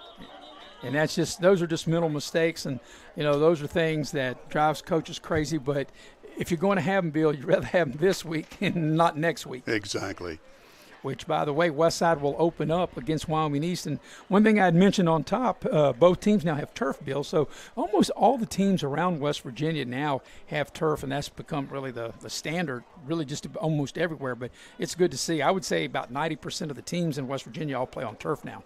and those are just mental mistakes, and those are things that drives coaches crazy. But if you're going to have them, Bill, you'd rather have them this week and not next week. Exactly. Which, by the way, Westside will open up against Wyoming East. And one thing I had mentioned on top, both teams now have turf, Bill. So almost all the teams around West Virginia now have turf, and that's become really the standard, really just almost everywhere. But it's good to see. I would say about 90% of the teams in West Virginia all play on turf now.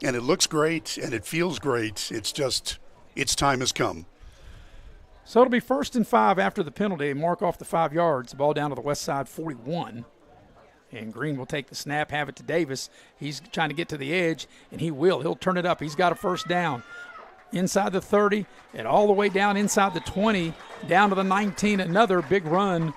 And it looks great, and it feels great. It's just, its time has come. So it'll be 1st and 5 after the penalty. Mark off the 5 yards. The ball down to the Westside 41. And Green will take the snap, have it to Davis. He's trying to get to the edge, and he will. He'll turn it up. He's got a first down inside the 30 and all the way down inside the 20, down to the 19. Another big run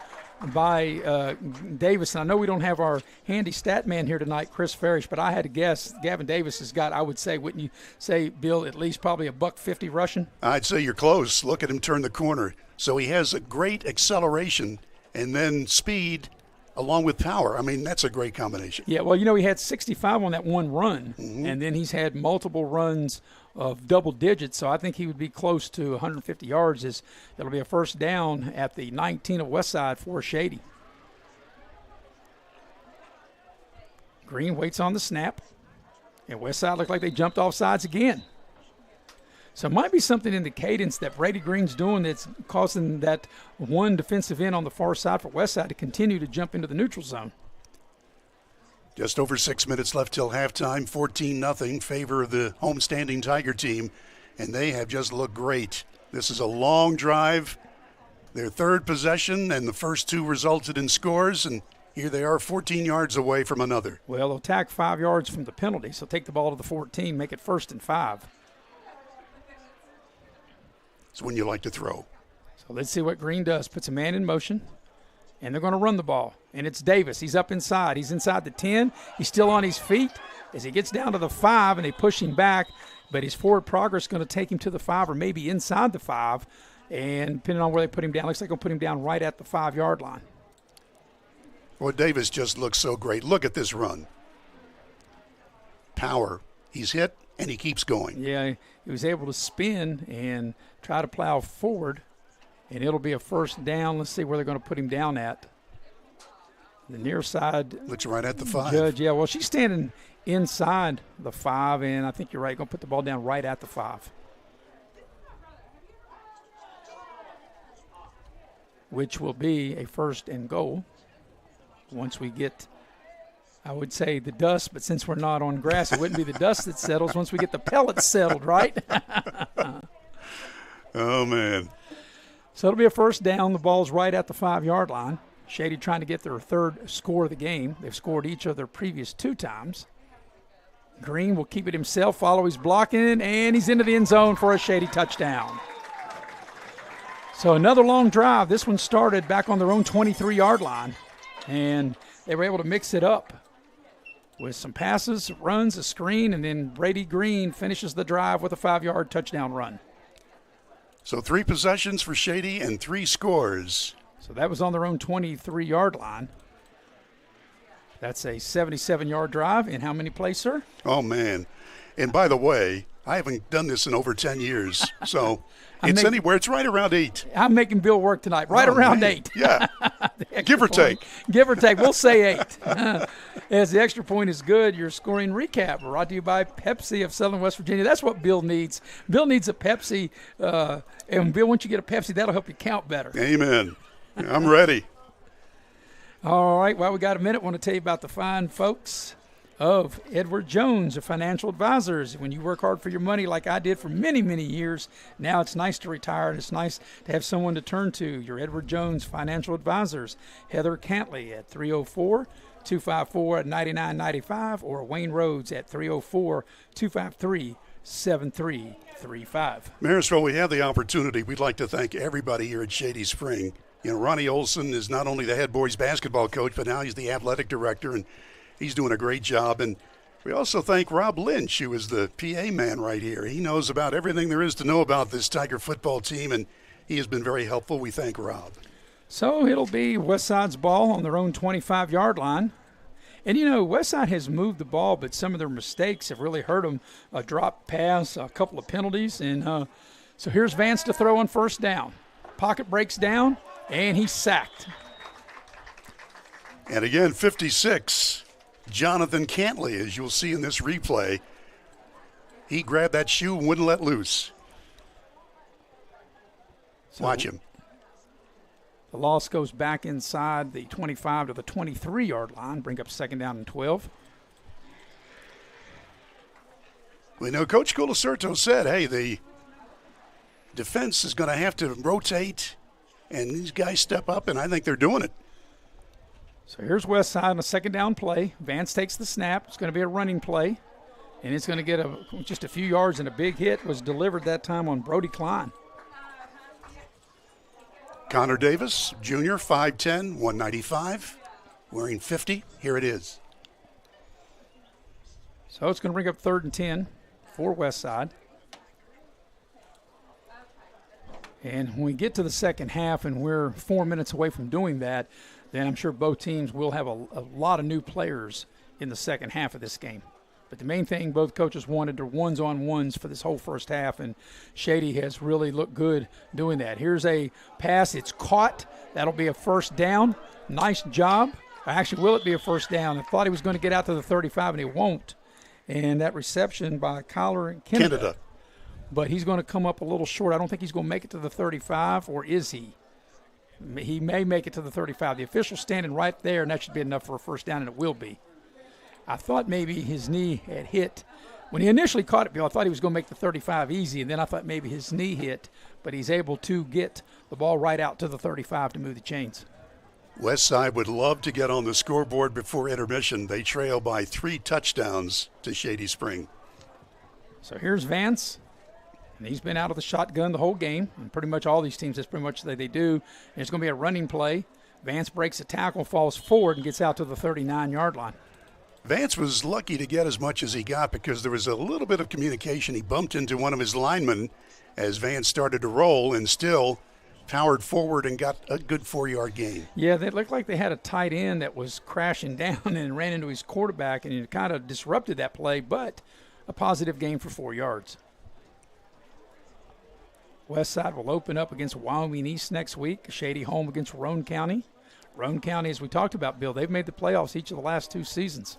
by Davis. And I know we don't have our handy stat man here tonight, Chris Farish, but I had to guess Gavin Davis has got, I would say, wouldn't you say, Bill, at least probably $150 rushing? I'd say you're close. Look at him turn the corner. So he has a great acceleration and then speed along with power. I mean, that's a great combination. Yeah, well, he had 65 on that one run, and then he's had multiple runs of double digits, so I think he would be close to 150 yards. It'll be a first down at the 19 of Westside for Shady. Green waits on the snap, and Westside looked like they jumped off sides again. So it might be something in the cadence that Brady Green's doing that's causing that one defensive end on the far side for Westside to continue to jump into the neutral zone. Just over 6 minutes left till halftime, 14-0, favor of the homestanding Tiger team, and they have just looked great. This is a long drive, their third possession, and the first 2 resulted in scores, and here they are 14 yards away from another. Well, they'll tack 5 yards from the penalty, so take the ball to the 14, make it 1st and 5. It's when you like to throw. So let's see what Green does. Puts a man in motion, and they're going to run the ball. And it's Davis. He's up inside. He's inside the 10. He's still on his feet as he gets down to the 5, and they push him back. But his forward progress is going to take him to the 5 or maybe inside the 5. And depending on where they put him down, looks like they'll put him down right at the 5-yard line. Well, Davis just looks so great. Look at this run. Power. He's hit, and he keeps going. Yeah, he was able to spin and try to plow forward, and it'll be a first down. Let's see where they're going to put him down at. The near side. Looks right at the 5. Judge, yeah. Well, she's standing inside the 5, and I think you're right. Going to put the ball down right at the 5. Which will be a 1st and goal once we get, I would say, the dust, but since we're not on grass, it wouldn't be the dust that settles once we get the pellets settled, right? Oh, man. So it'll be a 1st down. The ball's right at the 5-yard line. Shady trying to get their 3rd score of the game. They've scored each of their previous 2 times. Green will keep it himself, follow his blocking, and he's into the end zone for a Shady touchdown. So another long drive. This one started back on their own 23-yard line, and they were able to mix it up with some passes, runs, a screen, and then Brady Green finishes the drive with a 5-yard touchdown run. So 3 possessions for Shady and 3 scores. So that was on their own 23-yard line. That's a 77-yard drive. And how many plays, sir? Oh, man. And by the way, I haven't done this in over 10 years, so it's anywhere. It's right around 8. I'm making Bill work tonight, right around 8. Yeah, give or take. Give or take. We'll say 8. As the extra point is good, your scoring recap brought to you by Pepsi of Southern West Virginia. That's what Bill needs. Bill needs a Pepsi, and Bill, once you get a Pepsi, that'll help you count better. Amen. I'm ready. All right, well, we got a minute. I want to tell you about the fine folks of Edward Jones of Financial Advisors. When you work hard for your money like I did for many, many years, now it's nice to retire, and it's nice to have someone to turn to. Your Edward Jones Financial Advisors, Heather Cantley at 304-254-9995 or Wayne Rhodes at 304-253-7335. Marysville, we have the opportunity. We'd like to thank everybody here at Shady Spring. You know, Ronnie Olson is not only the head boys basketball coach, but now he's the athletic director, and he's doing a great job. And we also thank Rob Lynch, who is the PA man right here. He knows about everything there is to know about this Tiger football team, and he has been very helpful. We thank Rob. So it'll be Westside's ball on their own 25-yard line. And, you know, Westside has moved the ball, but some of their mistakes have really hurt them. A drop pass, a couple of penalties. And so here's Vance to throw on 1st down. Pocket breaks down, and he's sacked. And again, 56. Jonathan Cantley, as you'll see in this replay, he grabbed that shoe and wouldn't let loose. Watch him. The loss goes back inside the 25 to the 23-yard line, bring up 2nd down and 12. We know Coach Colacerto said, hey, the defense is going to have to rotate, and these guys step up, and I think they're doing it. So here's Westside on a 2nd down play. Vance takes the snap. It's going to be a running play, and it's going to get just a few yards, and a big hit was delivered that time on Brody Klein. Connor Davis, Jr., 5'10", 195, wearing 50. Here it is. So it's going to bring up 3rd and 10 for Westside. And when we get to the second half and we're 4 minutes away from doing that, then I'm sure both teams will have a lot of new players in the second half of this game. But the main thing both coaches wanted are ones-on-ones for this whole first half, and Shady has really looked good doing that. Here's a pass. It's caught. That'll be a 1st down. Nice job. Actually, will it be a 1st down? I thought he was going to get out to the 35, and he won't. And that reception by Kyler Canada. But he's going to come up a little short. I don't think he's going to make it to the 35, or is he? He may make it to the 35. The official's standing right there, and that should be enough for a 1st down, and it will be. I thought maybe his knee had hit. When he initially caught it, Bill, I thought he was going to make the 35 easy, and then I thought maybe his knee hit, but he's able to get the ball right out to the 35 to move the chains. Westside would love to get on the scoreboard before intermission. They trail by 3 touchdowns to Shady Spring. So here's Vance, and he's been out of the shotgun the whole game, and pretty much all these teams, that's pretty much what they do. And it's going to be a running play. Vance breaks a tackle, falls forward, and gets out to the 39-yard line. Vance was lucky to get as much as he got because there was a little bit of communication. He bumped into one of his linemen as Vance started to roll and still powered forward and got a good 4-yard gain. Yeah, they looked like they had a tight end that was crashing down and ran into his quarterback, and it kind of disrupted that play, but a positive gain for 4 yards. Westside will open up against Wyoming East next week. Shady home against Roane County. Roane County, as we talked about, Bill, they've made the playoffs each of the last 2 seasons.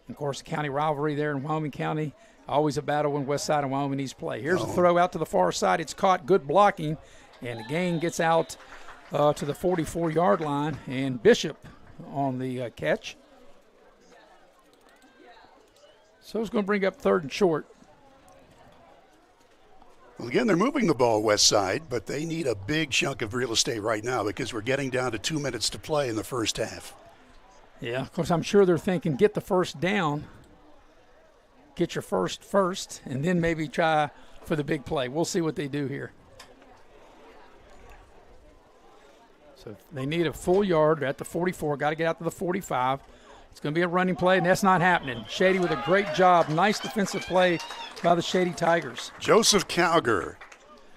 Of course, the county rivalry there in Wyoming County, always a battle when Westside and Wyoming East play. Here's a throw out to the far side. It's caught, good blocking, and the gain gets out to the 44-yard line, and Bishop on the catch. So it's going to bring up 3rd and short. Well, again, they're moving the ball west side, but they need a big chunk of real estate right now because we're getting down to 2 minutes to play in the first half. Yeah, of course, I'm sure they're thinking get the first down, get your first, and then maybe try for the big play. We'll see what they do here. So they need a full yard. They're at the 44, got to get out to the 45. It's going to be a running play, and that's not happening. Shady with a great job. Nice defensive play by the Shady Tigers. Joseph Calger,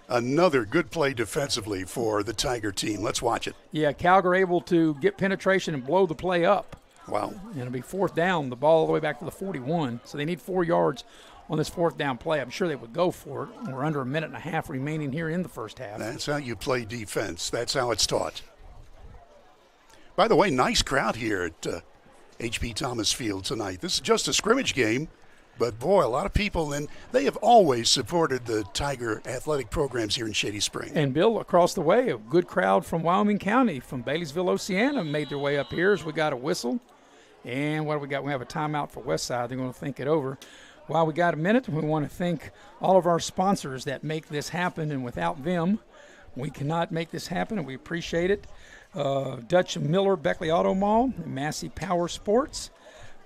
another good play defensively for the Tiger team. Let's watch it. Yeah, Calger able to get penetration and blow the play up. Wow. And it'll be 4th down, the ball all the way back to the 41. So they need 4 yards on this 4th down play. I'm sure they would go for it. We're under a minute and a half remaining here in the first half. That's how you play defense. That's how it's taught. By the way, nice crowd here at H.P. Thomas Field tonight. This is just a scrimmage game, but boy, a lot of people, and they have always supported the Tiger athletic programs here in Shady Spring. And Bill, across the way, a good crowd from Wyoming County, from Baileysville, Oceana, made their way up here as we got a whistle. And what do we got? We have a timeout for Westside. They're going to think it over. While we got a minute, we want to thank all of our sponsors that make this happen, and without them, we cannot make this happen, and we appreciate it. Dutch Miller Beckley Auto Mall, Massey Power Sports,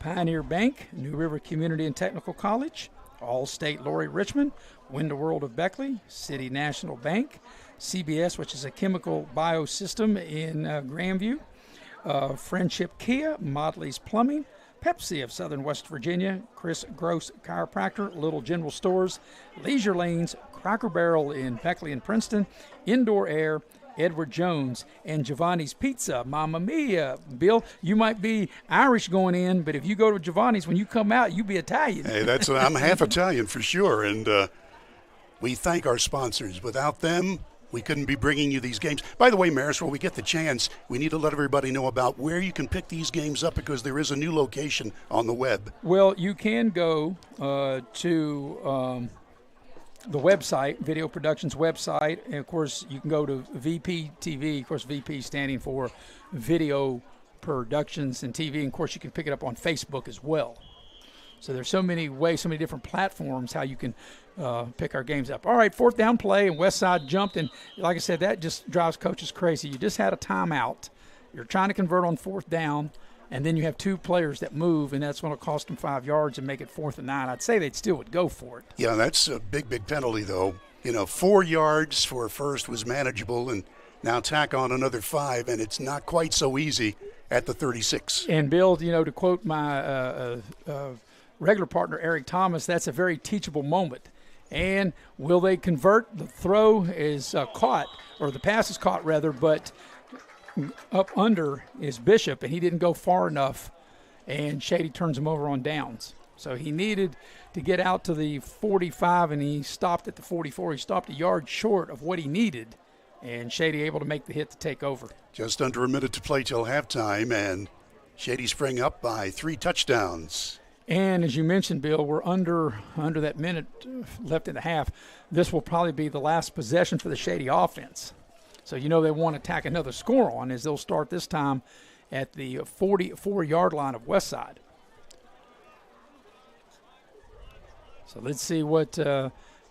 Pioneer Bank, New River Community and Technical College, Allstate Lori Richmond, Window World of Beckley, City National Bank, CBS, which is a chemical biosystem in Grandview, Friendship Kia, Modley's Plumbing, Pepsi of Southern West Virginia, Chris Gross Chiropractor, Little General Stores, Leisure Lanes, Cracker Barrel in Beckley and Princeton, Indoor Air, Edward Jones, and Giovanni's Pizza. Mamma mia. Bill, you might be Irish going in, but if you go to Giovanni's, when you come out, you be Italian. Hey, I'm half Italian for sure, and we thank our sponsors. Without them, we couldn't be bringing you these games. By the way, Maris, when we get the chance, we need to let everybody know about where you can pick these games up because there is a new location on the web. Well, you can go to the website, Video Productions website, and of course you can go to VP TV, of course VP standing for Video Productions and TV, and of course you can pick it up on Facebook as well. So there's so many ways, so many different platforms how you can pick our games up. All right, 4th down play, and Westside jumped, and like I said, that just drives coaches crazy. You just had a timeout. You're trying to convert on 4th down, and then you have 2 players that move, and that's going to cost them 5 yards and make it 4th and 9. I'd say they still would go for it. Yeah, that's a big penalty, though. 4 yards for first was manageable, and now tack on another 5, and it's not quite so easy at the 36. And, Bill, to quote my regular partner, Eric Thomas, that's a very teachable moment. And will they convert? The throw is caught, or the pass is caught, rather, but up under is Bishop, and he didn't go far enough, and Shady turns him over on downs. So he needed to get out to the 45, and he stopped at the 44. He stopped a yard short of what he needed, and Shady able to make the hit to take over. Just under a minute to play till halftime, and Shady sprang up by 3 touchdowns. And as you mentioned, Bill, we're under that minute left in the half. This will probably be the last possession for the Shady offense. So they want to tack another score on as they'll start this time at the 44-yard line of Westside. So let's see what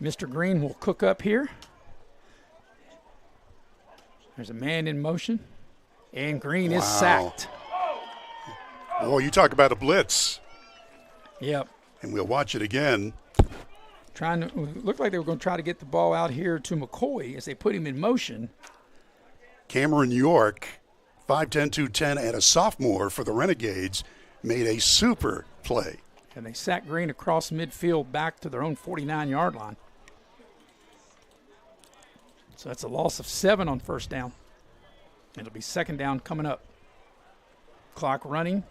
Mr. Green will cook up here. There's a man in motion, and Green is sacked. Oh, you talk about a blitz. Yep. And we'll watch it again. Looked like they were going to try to get the ball out here to McCoy as they put him in motion. Cameron York, 5'10", 210, and a sophomore for the Renegades, made a super play. And they sack Green across midfield back to their own 49-yard line. So that's a loss of 7 on 1st down. It'll be 2nd down coming up. Clock running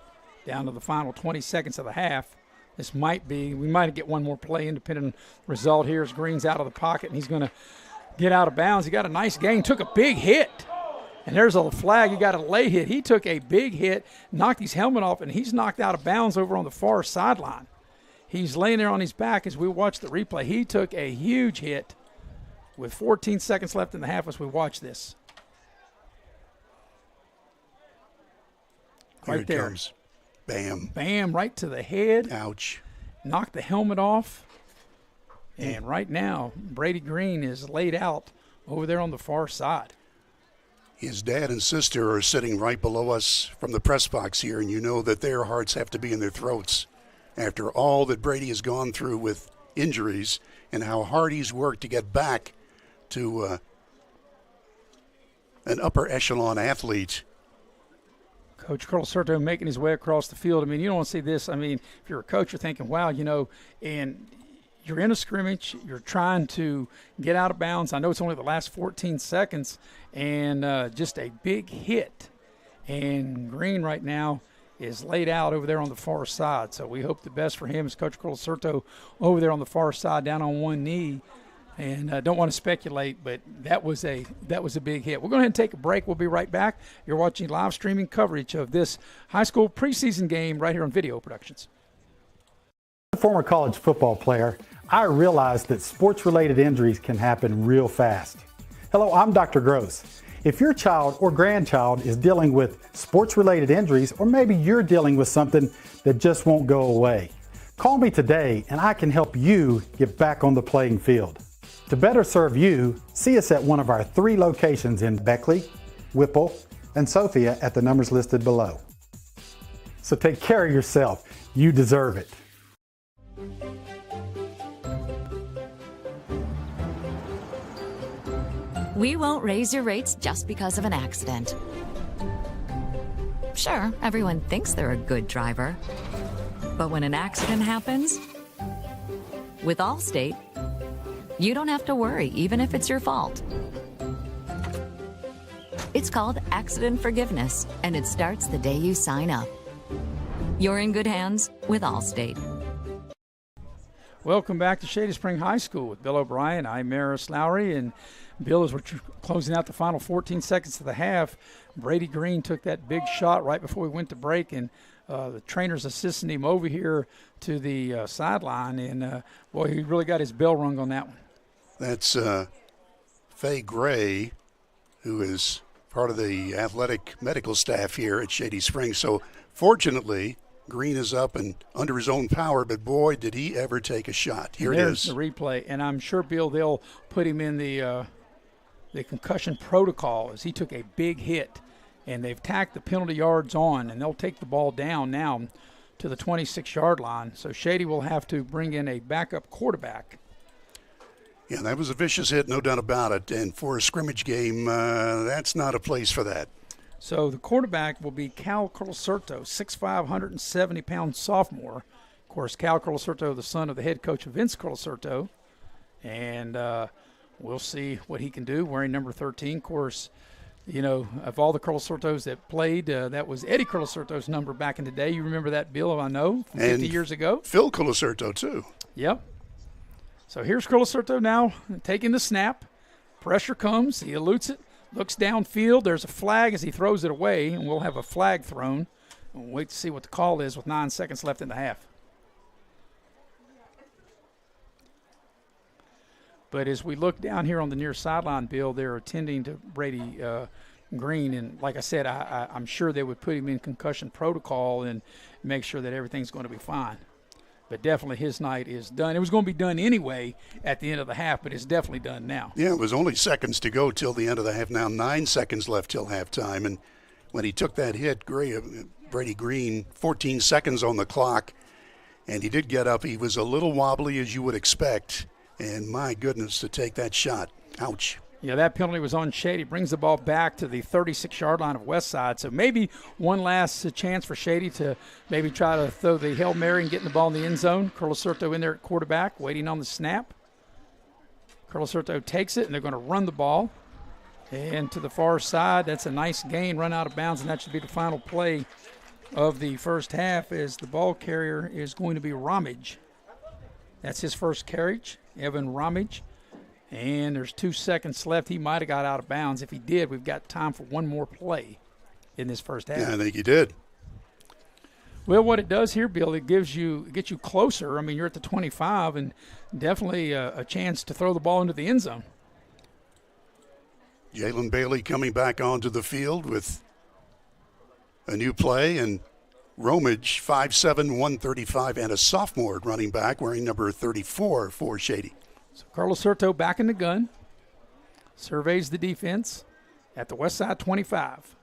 down to the final 20 seconds of the half. We might get one more play independent on the result here as Green's out of the pocket, and he's going to get out of bounds. He got a nice gain, took a big hit. And there's a flag. He got a lay hit. He took a big hit, knocked his helmet off, and he's knocked out of bounds over on the far sideline. He's laying there on his back as we watch the replay. He took a huge hit with 14 seconds left in the half as we watch this. Right there. It comes. Bam. Bam, right to the head. Ouch. Knocked the helmet off. And right now, Brady Green is laid out over there on the far side. His dad and sister are sitting right below us from the press box here, and you know that their hearts have to be in their throats after all that Brady has gone through with injuries and how hard he's worked to get back to an upper echelon athlete. Coach Curl Serto making his way across the field. I mean, you don't want to see this. I mean, if you're a coach, you're thinking, wow, you know, and you're in a scrimmage, you're trying to get out of bounds. I know it's only the last 14 seconds, and just a big hit. And Green right now is laid out over there on the far side. So we hope the best for him as Coach Curl Serto over there on the far side down on one knee. And don't want to speculate, but that was a big hit. We're going to and take a break. We'll be right back. You're watching live streaming coverage of this high school preseason game right here on Video Productions. As a former college football player, I realized that sports-related injuries can happen real fast. Hello, I'm Dr. Gross. If your child or grandchild is dealing with sports-related injuries, or maybe you're dealing with something that just won't go away, call me today and I can help you get back on the playing field. To better serve you, see us at one of our 3 locations in Beckley, Whipple, and Sophia at the numbers listed below. So take care of yourself. You deserve it. We won't raise your rates just because of an accident. Sure, everyone thinks they're a good driver. But when an accident happens, with Allstate, you don't have to worry, even if it's your fault. It's called accident forgiveness, and it starts the day you sign up. You're in good hands with Allstate. Welcome back to Shady Spring High School with Bill O'Brien. I'm Maris Lowry, and Bill, as we're closing out the final 14 seconds of the half, Brady Green took that big shot right before we went to break, and the trainer's assisting him over here to the sideline, and boy, he really got his bell rung on that one. That's Faye Gray, who is part of the athletic medical staff here at Shady Springs. So fortunately, Green is up and under his own power, but boy, did he ever take a shot. Here it is. There's the replay, and I'm sure, Bill, they'll put him in the concussion protocol as he took a big hit, and they've tacked the penalty yards on, and they'll take the ball down now to the 26-yard line. So Shady will have to bring in a backup quarterback. Yeah, that was a vicious hit, no doubt about it. And for a scrimmage game, that's not a place for that. So the quarterback will be Cal Curl-Serto, 6'5", 170-pound sophomore. Of course, Cal Curl-Serto, the son of the head coach of Vince Curl-Serto. And we'll see what he can do wearing number 13. Of course, you know, of all the Curl-Sertos that played, that was Eddie Curl-Serto's number back in the day. You remember that, Bill, I know, from 50 years ago. Phil Curl-Serto, too. Yep. So here's Curl-Serto now taking the snap. Pressure comes. He elutes it. Looks downfield. There's a flag as he throws it away, and we'll have a flag thrown. We'll wait to see what the call is with 9 seconds left in the half. But as we look down here on the near sideline, Bill, they're attending to Brady Green. And like I said, I'm sure they would put him in concussion protocol and make sure that everything's going to be fine. But definitely his night is done. It was going to be done anyway at the end of the half, but it's definitely done now. Yeah, it was only seconds to go till the end of the half. Now 9 seconds left till halftime. And when he took that hit, Brady Green, 14 seconds on the clock, and he did get up. He was a little wobbly, as you would expect. And my goodness, to take that shot. Ouch. Yeah, that penalty was on Shady. Brings the ball back to the 36-yard line of Westside. So maybe one last chance for Shady to maybe try to throw the Hail Mary and get the ball in the end zone. Curl-Serto in there at quarterback, waiting on the snap. Curl-Serto takes it, and they're going to run the ball. And to the far side, that's a nice gain, run out of bounds, and that should be the final play of the first half as the ball carrier is going to be Ramage. That's his first carriage, Evan Ramage. And there's 2 seconds left. He might have got out of bounds. If he did, we've got time for one more play in this first half. Yeah, I think he did. Well, what it does here, Bill, it gets you closer. I mean, you're at the 25 and definitely a chance to throw the ball into the end zone. Jalen Bailey coming back onto the field with a new play, and Romage, 5'7", 135, and a sophomore running back wearing number 34 for Shady. So Carlos Soto back in the gun, surveys the defense at the Westside 25.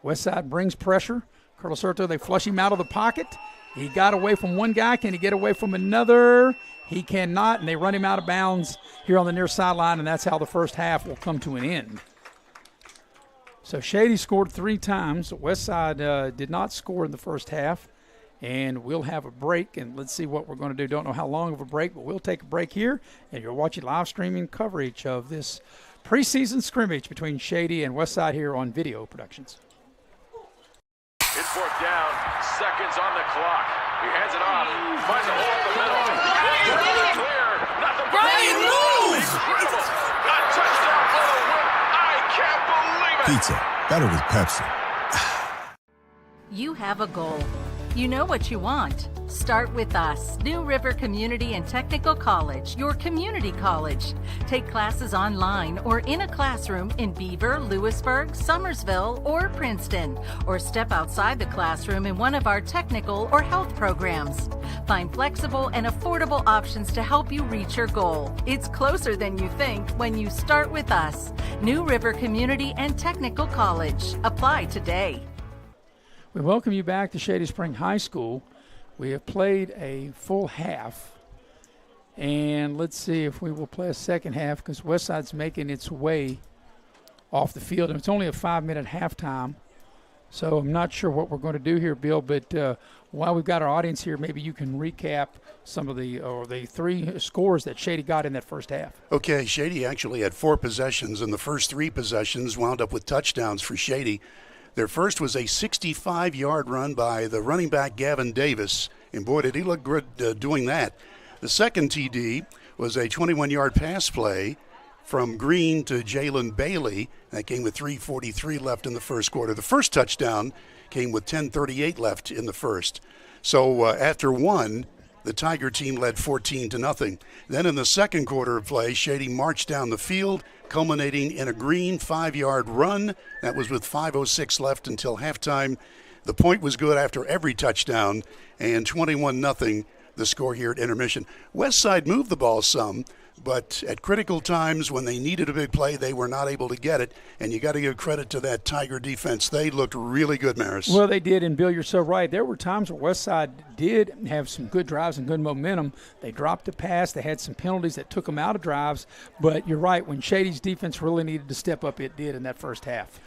Westside brings pressure. Carlos Soto, they flush him out of the pocket. He got away from one guy. Can he get away from another? He cannot, and they run him out of bounds here on the near sideline, and that's how the first half will come to an end. So Shady scored 3 times. Westside did not score in the first half, and we'll have a break, and let's see what we're going to do. Don't know how long of a break, but we'll take a break here, and you're watching live streaming coverage of this preseason scrimmage between Shady and Westside here on Video Productions. It's 4th down, seconds on the clock. He hands it off, finds a hole in the middle. Clear, nothing but incredible. A touchdown for the win. I can't believe it. Pizza, better with Pepsi. You have a goal. You know what you want. Start with us. New River Community and Technical College, your community college. Take classes online or in a classroom in Beaver, Lewisburg, Summersville, or Princeton. Or step outside the classroom in one of our technical or health programs. Find flexible and affordable options to help you reach your goal. It's closer than you think when you start with us. New River Community and Technical College. Apply today. We welcome you back to Shady Spring High School. We have played a full half, and let's see if we will play a second half because Westside's making its way off the field, and it's only a 5-minute halftime. So I'm not sure what we're going to do here, Bill, but while we've got our audience here, maybe you can recap some of the 3 scores that Shady got in that first half. Okay, Shady actually had 4 possessions, and the first 3 possessions wound up with touchdowns for Shady. Their first was a 65-yard run by the running back Gavin Davis, and boy, did he look good doing that. The second TD was a 21-yard pass play from Green to Jalen Bailey. That came with 3:43 left in the first quarter. The first touchdown came with 10:38 left in the first. So after one, the Tiger team led 14-0. Then in the second quarter of play, Shady marched down the field, culminating in a Green 5-yard run. That was with 5:06 left until halftime. The point was good after every touchdown, and 21-0 the score here at intermission. Westside moved the ball some, but at critical times when they needed a big play, they were not able to get it, and you got to give credit to that Tiger defense. They looked really good, Maris. Well, they did, and Bill, you're so right. There were times where Westside did have some good drives and good momentum. They dropped a pass. They had some penalties that took them out of drives, but you're right. When Shady's defense really needed to step up, it did in that first half.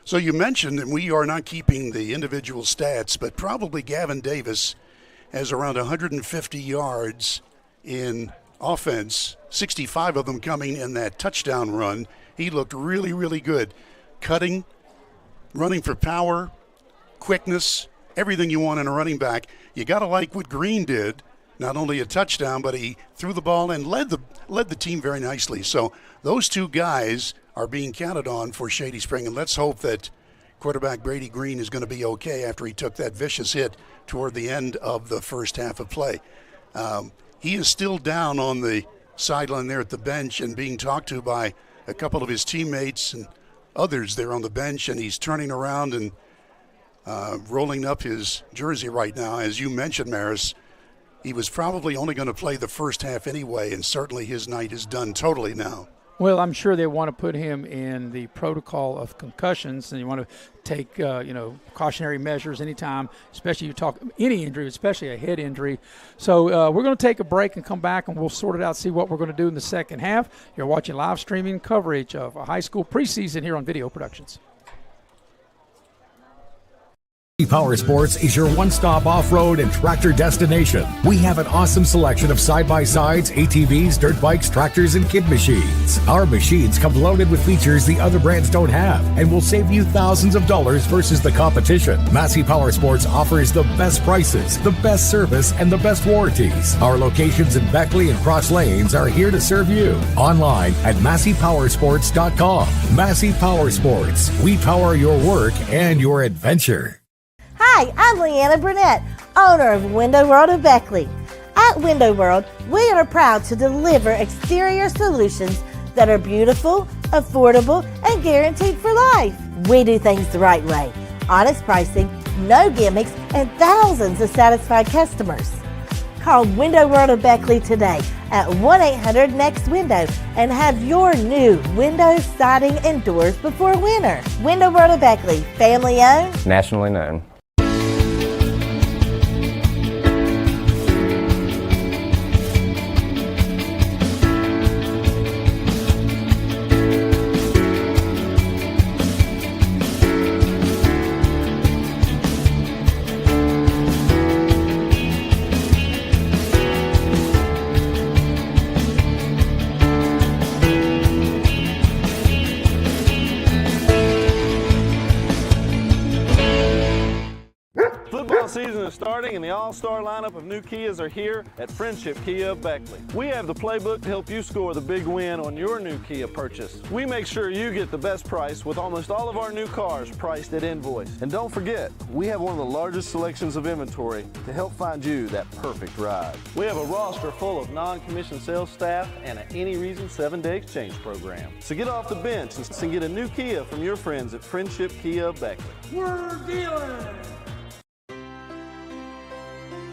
So you mentioned, and we are not keeping the individual stats, but probably Gavin Davis has around 150 yards in offense, 65 of them coming in that touchdown run. He looked really, really good. Cutting, running for power, quickness, everything you want in a running back. You got to like what Green did. Not only a touchdown, but he threw the ball and led the team very nicely. So those 2 guys are being counted on for Shady Spring, and let's hope that quarterback Brady Green is going to be okay after he took that vicious hit toward the end of the first half of play. He is still down on the sideline there at the bench and being talked to by a couple of his teammates and others there on the bench, and he's turning around and rolling up his jersey right now. As you mentioned, Maris, he was probably only going to play the first half anyway, and certainly his night is done totally now. Well, I'm sure they want to put him in the protocol of concussions, and you want to take, precautionary measures anytime, especially you talk any injury, especially a head injury. So we're going to take a break and come back, and we'll sort it out, see what we're going to do in the second half. You're watching live streaming coverage of a high school preseason here on Video Productions. Power Sports is your one-stop off-road and tractor destination. We have an awesome selection of side-by-sides, ATVs, dirt bikes, tractors, and kid machines. Our machines come loaded with features the other brands don't have and will save you thousands of dollars versus the competition. Massey Power Sports offers the best prices, the best service, and the best warranties. Our locations in Beckley and Cross Lanes are here to serve you. Online at MasseyPowersports.com. Massey Power Sports. We power your work and your adventure. Hi, I'm Leanna Burnett, owner of Window World of Beckley. At Window World, we are proud to deliver exterior solutions that are beautiful, affordable, and guaranteed for life. We do things the right way. Honest pricing, no gimmicks, and thousands of satisfied customers. Call Window World of Beckley today at 1-800-NEXT-WINDOW and have your new windows, siding, and doors before winter. Window World of Beckley, family owned, nationally known. Season is starting and the all-star lineup of new Kias are here at Friendship Kia of Beckley. We have the playbook to help you score the big win on your new Kia purchase. We make sure you get the best price with almost all of our new cars priced at invoice. And don't forget, we have one of the largest selections of inventory to help find you that perfect ride. We have a roster full of non-commissioned sales staff and an any reason 7-day exchange program. So get off the bench and get a new Kia from your friends at Friendship Kia of Beckley. we're dealing.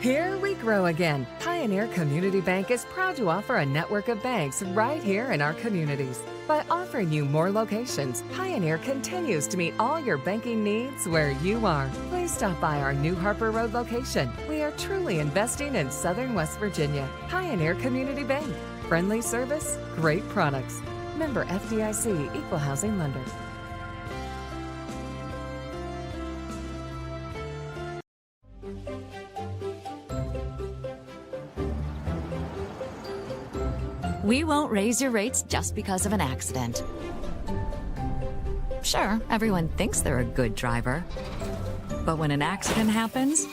Here we grow again. Pioneer Community Bank is proud to offer a network of banks right here in our communities. By offering you more locations, Pioneer continues to meet all your banking needs where you are. Please stop by our new Harper Road location. We are truly investing in Southern West Virginia. Pioneer Community Bank. Friendly service, great products. Member FDIC, Equal Housing Lender. We won't raise your rates just because of an accident. Sure, everyone thinks they're a good driver. But when an accident happens,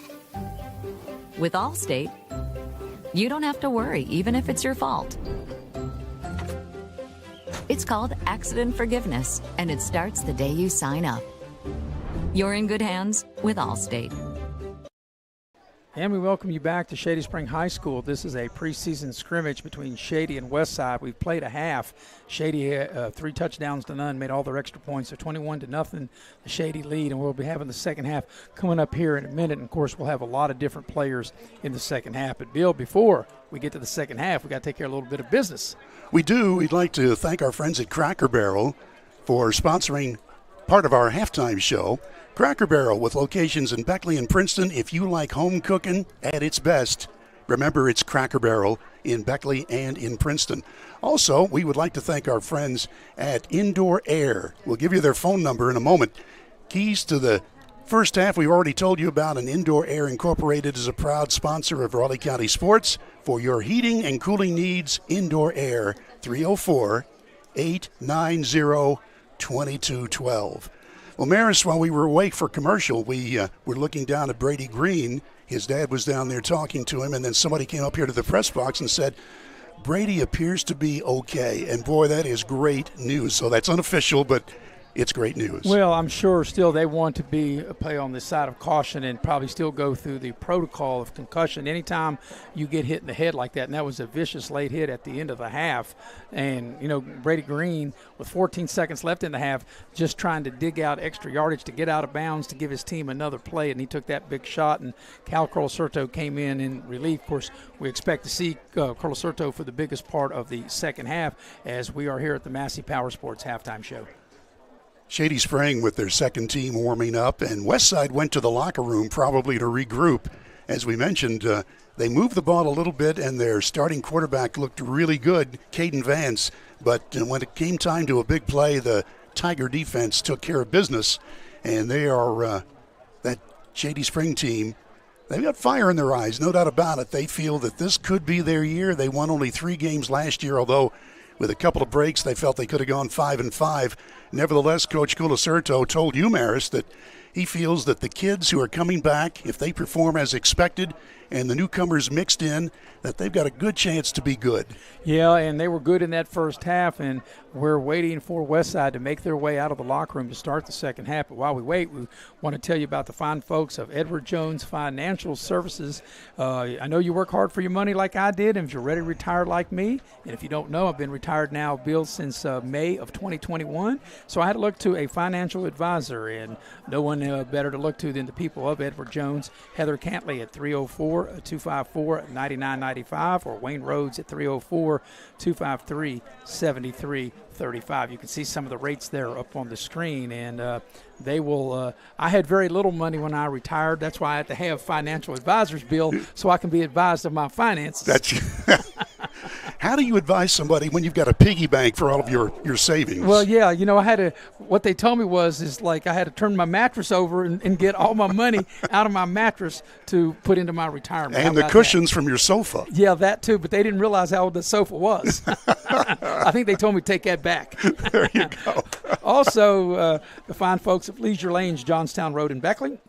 with Allstate, you don't have to worry, even if it's your fault. It's called accident forgiveness, and it starts the day you sign up. You're in good hands with Allstate. And we welcome you back to Shady Spring High School. This is a preseason scrimmage between Shady and Westside. We've played a half. Shady had 3 touchdowns to none, made all their extra points. So 21-0, the Shady lead. And we'll be having the second half coming up here in a minute. And, of course, we'll have a lot of different players in the second half. But, Bill, before we get to the second half, we've got to take care of a little bit of business. We do. We'd like to thank our friends at Cracker Barrel for sponsoring part of our halftime show. Cracker Barrel, with locations in Beckley and Princeton. If you like home cooking at its best, remember it's Cracker Barrel in Beckley and in Princeton. Also, we would like to thank our friends at Indoor Air. We'll give you their phone number in a moment. Keys to the first half we've already told you about, and Indoor Air Incorporated is a proud sponsor of Raleigh County Sports. For your heating and cooling needs, Indoor Air, 304-890-2212. Well, Maris, while we were away for commercial, we were looking down at Brady Green. His dad was down there talking to him, and then somebody came up here to the press box and said, Brady appears to be okay. And, boy, that is great news. So that's unofficial, but it's great news. Well, I'm sure still they want to play on the side of caution and probably still go through the protocol of concussion. Anytime you get hit in the head like that, and that was a vicious late hit at the end of the half. And, Brady Green, with 14 seconds left in the half, just trying to dig out extra yardage to get out of bounds to give his team another play, and he took that big shot, and Cal Curlicerto came in relief. Of course, we expect to see Curlicerto for the biggest part of the second half as we are here at the Massey Power Sports halftime show. Shady Spring with their second team warming up, and Westside went to the locker room probably to regroup. As we mentioned, they moved the ball a little bit, and their starting quarterback looked really good, Caden Vance. But when it came time to a big play, the Tiger defense took care of business, and they are that Shady Spring team, they've got fire in their eyes, no doubt about it. They feel that this could be their year. They won only 3 games last year, although with a couple of breaks, they felt they could have gone 5-5. Nevertheless, Coach Colacerto told UMaris that he feels that the kids who are coming back, if they perform as expected and the newcomers mixed in, that they've got a good chance to be good. Yeah, and they were good in that first half, and we're waiting for Westside to make their way out of the locker room to start the second half. But while we wait, we want to tell you about the fine folks of Edward Jones Financial Services. I know you work hard for your money like I did, and if you're ready to retire like me, and if you don't know, I've been retired now, Bill, since May of 2021. So I had to look to a financial advisor, and no one better to look to than the people of Edward Jones. Heather Cantley at 304-254-9995 or Wayne Rhodes at 304-253-7335. You can see some of the rates there up on the screen, and they will I had very little money when I retired. That's why I had to have financial advisors, Bill, so I can be advised of my finances. How do you advise somebody when you've got a piggy bank for all of your savings? Well, yeah, I had to, what they told me is like I had to turn my mattress over and get all my money out of my mattress to put into my retirement. And the cushions from your sofa. Yeah, that too, but they didn't realize how old the sofa was. I think they told me to take that back. There you go. Also, the fine folks at Leisure Lanes, Johnstown Road in Beckley.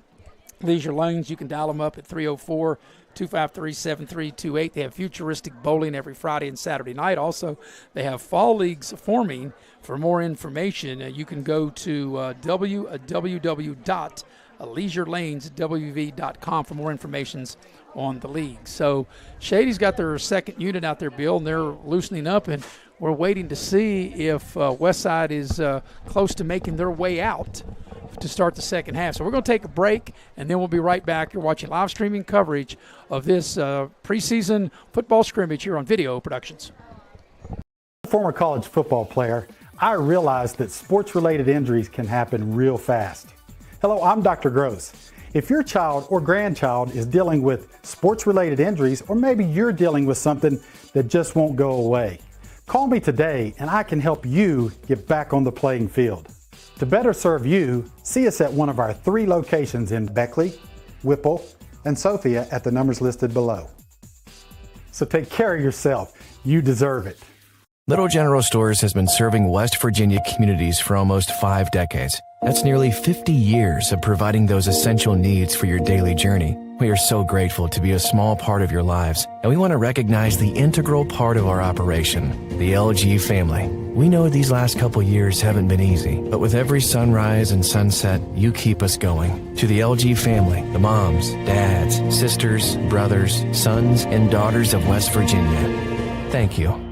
Leisure Lanes, you can dial them up at 304-253-7328. They have futuristic bowling every Friday and Saturday night. Also, they have fall leagues forming. For more information, you can go to www.leisurelaneswv.com for more information on the league. So Shady's got their second unit out there, Bill, and they're loosening up, and we're waiting to see if Westside is close to making their way out to start the second half. So we're going to take a break, and then we'll be right back. You're watching live streaming coverage of this preseason football scrimmage here on Video Productions. Former college football player, I realized that sports-related injuries can happen real fast. Hello, I'm Dr. Gross. If your child or grandchild is dealing with sports-related injuries, or maybe you're dealing with something that just won't go away, call me today and I can help you get back on the playing field. To better serve you, see us at one of our 3 locations in Beckley, Whipple, and Sophia at the numbers listed below. So take care of yourself. You deserve it. Little General Stores has been serving West Virginia communities for almost 5 decades. That's nearly 50 years of providing those essential needs for your daily journey. We are so grateful to be a small part of your lives, and we want to recognize the integral part of our operation, the LG family. We know these last couple years haven't been easy, but with every sunrise and sunset, you keep us going. To the LG family, the moms, dads, sisters, brothers, sons, and daughters of West Virginia, thank you.